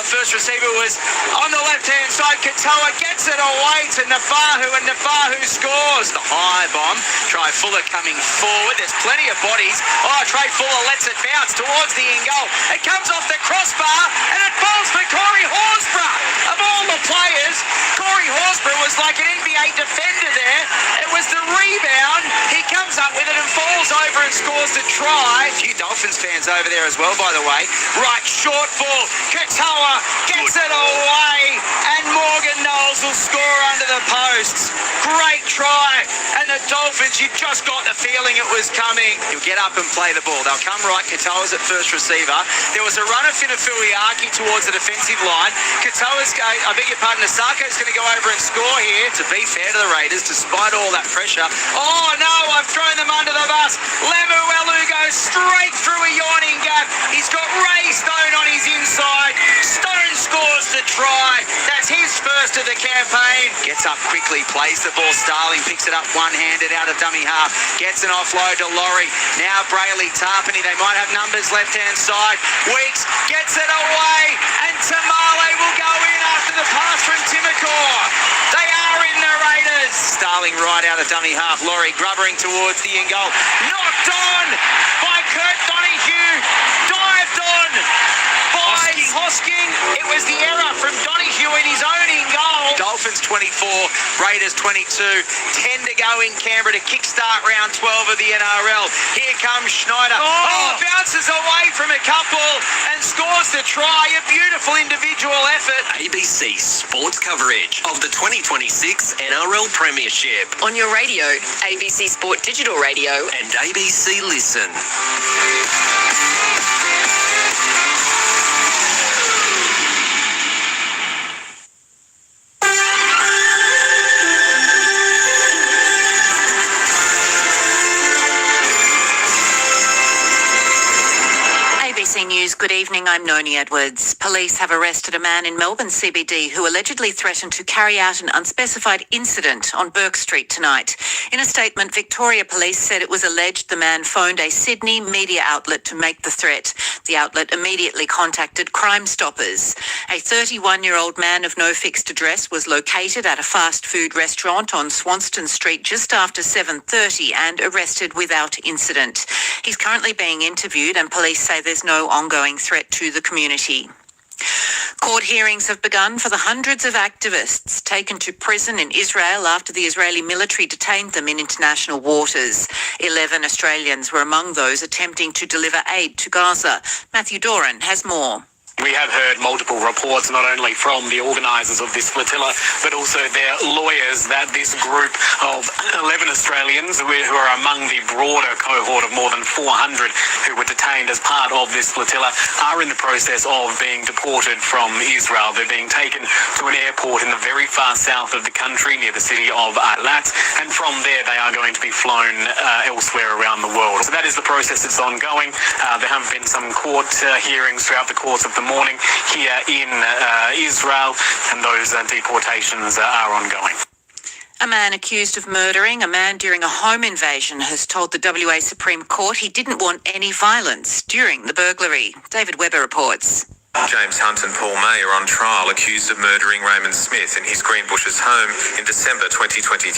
first receiver was on the left-hand side. Katoa gets it away to Nafahu, and Nafahu scores. The high bomb. Try Fuller coming forward. There's plenty of bodies. Trey Fuller lets it bounce towards the in goal. It comes off the crossbar, and it falls for Corey Horsburgh. Of all the players, Corey Horsburgh was like an NBA defender there. It was the rebound. He comes up with it and falls over and scores the try. A few Dolphins fans over there as well, by the way. Right, short ball. Katoa gets it away, and Morgan Knowles will score under the posts. Great try. And the Dolphins, you just got the feeling it was coming. He'll get up and play the ball. They'll come right. Katoa's at first receiver. There was a run of Finafuiaki towards the defensive line. Katoa's, I beg your pardon, Asako's going to go over and score here. To be fair to the Raiders, despite all that pressure. Oh no, I've thrown them under the bus. Lemuelu goes straight through a yawning gap. He's got Ray Stone on his inside. Stone scores the try. That's his first of the campaign. Gets up quickly, plays the ball. Starling picks it up one-handed out of dummy half. Gets an offload to Laurie. Now Brayley Tarpany. They might have numbers left-hand side. Weeks gets it away, and Tamale will go in after the pass from Timokor. They are in the Raiders. Starling right out of dummy half. Laurie grubbering towards the in goal. Knocked on by Kurt Donahue. Dived on by Hosking. It was the error from Donahue in his own in goal. Dolphins 24, Raiders 22. 10 to go in Canberra to kickstart round 12 of the NRL. Here comes Schneider. Bounces away from a couple and scores the try. A beautiful individual effort. ABC Sports coverage of the 2026 NRL Premiership. On your radio, ABC Sport Digital Radio and ABC Listen. ABC News, good evening. I'm Noni Edwards. Police have arrested a man in Melbourne CBD who allegedly threatened to carry out an unspecified incident on Burke Street tonight. In a statement, Victoria Police said it was alleged the man phoned a Sydney media outlet to make the threat. The outlet immediately contacted Crime Stoppers. A 31-year-old man of no fixed address was located at a fast food restaurant on Swanston Street just after 7:30 and arrested without incident. He's currently being interviewed and police say there's no ongoing threat to the community. Court hearings have begun for the hundreds of activists taken to prison in Israel after the Israeli military detained them in international waters. 11 Australians were among those attempting to deliver aid to Gaza. Matthew Doran has more. We have heard multiple reports, not only from the organisers of this flotilla, but also their lawyers, that this group of 11 Australians who are among the broader cohort of more than 400 who were detained as part of this flotilla are in the process of being deported from Israel. They're being taken to an airport in the very far south of the country near the city of Eilat, and from there they are going to be flown elsewhere around the world. So that is the process that's ongoing. There have been some court hearings throughout the course of the morning here in Israel, and those deportations are ongoing. A man accused of murdering a man during a home invasion has told the WA Supreme Court he didn't want any violence during the burglary. David Webber reports. James Hunt and Paul May are on trial accused of murdering Raymond Smith in his Greenbushes home in December 2023.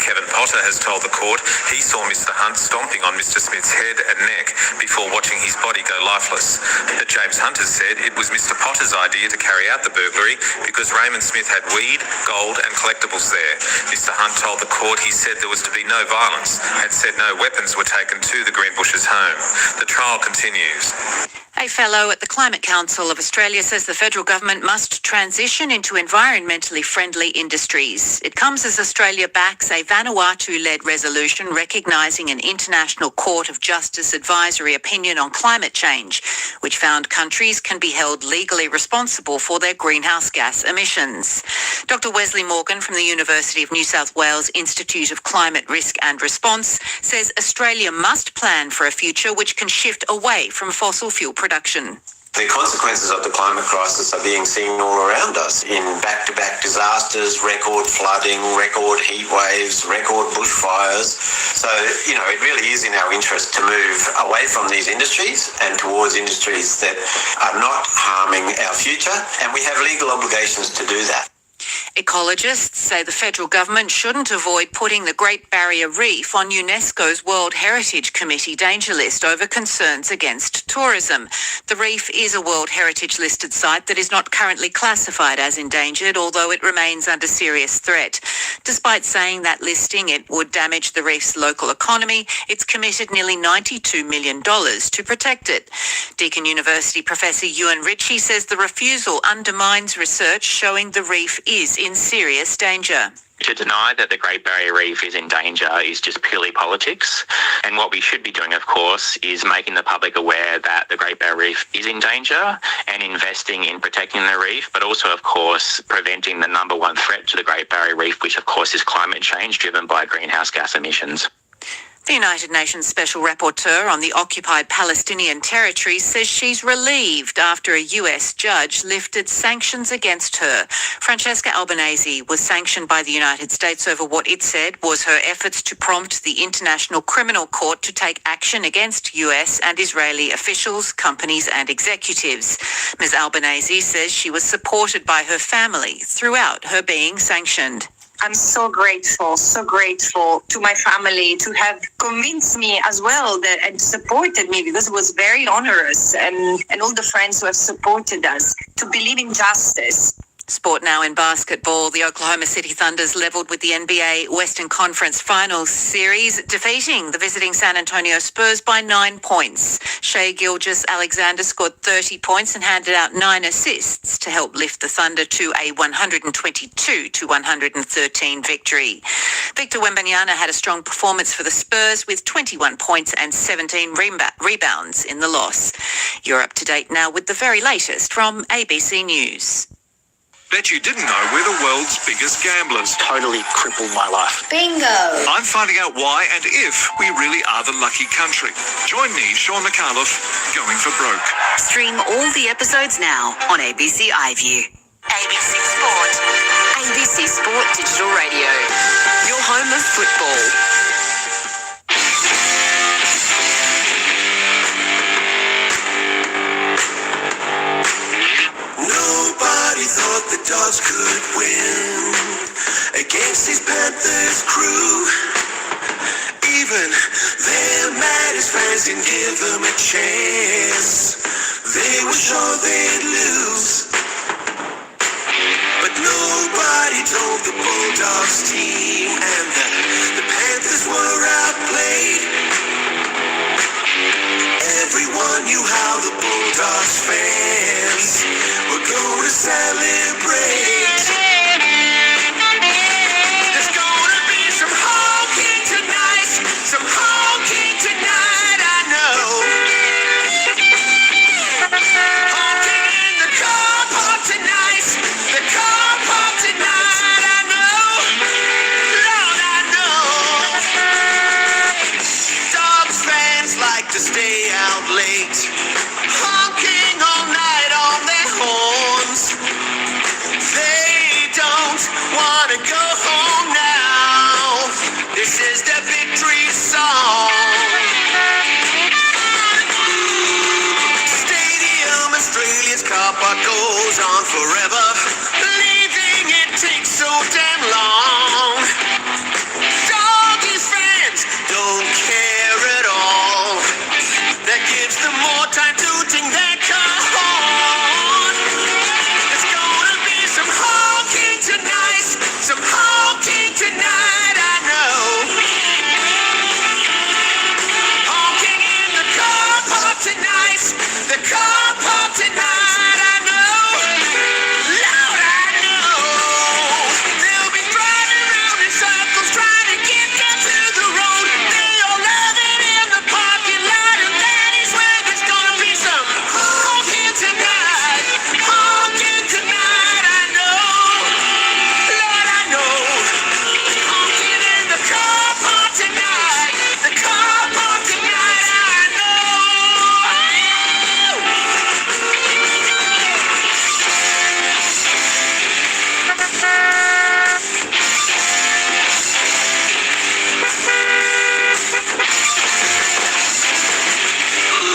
Kevin Potter has told the court he saw Mr Hunt stomping on Mr Smith's head and neck before watching his body go lifeless. But James Hunt has said it was Mr Potter's idea to carry out the burglary because Raymond Smith had weed, gold and collectibles there. Mr Hunt told the court he said there was to be no violence and said no weapons were taken to the Greenbushes home. The trial continues. A fellow at the Climate Council of Australia says the federal government must transition into environmentally friendly industries. It comes as Australia backs a Vanuatu-led resolution recognising an International Court of Justice advisory opinion on climate change, which found countries can be held legally responsible for their greenhouse gas emissions. Dr. Wesley Morgan from the University of New South Wales Institute of Climate Risk and Response says Australia must plan for a future which can shift away from fossil fuel production. The consequences of the climate crisis are being seen all around us in back-to-back disasters, record flooding, record heat waves, record bushfires. So, it really is in our interest to move away from these industries and towards industries that are not harming our future, and we have legal obligations to do that. Ecologists say the federal government shouldn't avoid putting the Great Barrier Reef on UNESCO's World Heritage Committee danger list over concerns against tourism. The reef is a World Heritage listed site that is not currently classified as endangered, although it remains under serious threat. Despite saying that listing it would damage the reef's local economy, it's committed nearly $92 million to protect it. Deakin University Professor Ewan Ritchie says the refusal undermines research showing the reef is in serious danger. To deny that the Great Barrier Reef is in danger is just purely politics. And what we should be doing, of course, is making the public aware that the Great Barrier Reef is in danger and investing in protecting the reef, but also, of course, preventing the number one threat to the Great Barrier Reef, which, of course, is climate change driven by greenhouse gas emissions. The United Nations Special Rapporteur on the occupied Palestinian territories says she's relieved after a US judge lifted sanctions against her. Francesca Albanese was sanctioned by the United States over what it said was her efforts to prompt the International Criminal Court to take action against US and Israeli officials, companies and executives. Ms. Albanese says she was supported by her family throughout her being sanctioned. I'm so grateful to my family to have convinced me as well that and supported me, because it was very onerous, and all the friends who have supported us to believe in justice. Sport now in basketball. The Oklahoma City Thunders levelled with the NBA Western Conference Finals Series, defeating the visiting San Antonio Spurs by 9 points. Shai Gilgeous-Alexander scored 30 points and handed out 9 assists to help lift the Thunder to a 122-113 victory. Victor Wembanyama had a strong performance for the Spurs with 21 points and 17 rebounds in the loss. You're up to date now with the very latest from ABC News. Bet you didn't know we're the world's biggest gamblers. Totally crippled my life. Bingo! I'm finding out why and if we really are the lucky country. Join me, Sean McAuliffe, going for broke. Stream all the episodes now on ABC iView. ABC Sport. ABC Sport Digital Radio. Your home of football. Didn't give them a chance. They were sure they'd lose. But nobody told the Bulldogs team, and the Panthers were outplayed. Everyone knew how the Bulldogs fans were going to celebrate. There's gonna be some honking tonight, some honking tonight, I know. Honking in the car park tonight, the car park tonight, I know. Lord, I know. Dogs fans like to stay out late, honking all night on their horns. They don't want to go home now. This is their victory song. Stadium Australia's car park goes on forever. Believing it takes so damn long. Doggy fans don't care at all. That gives them more time to ting their car horn. There's gonna be some honking tonight, some honking tonight, I know. Honking in the car park tonight, the car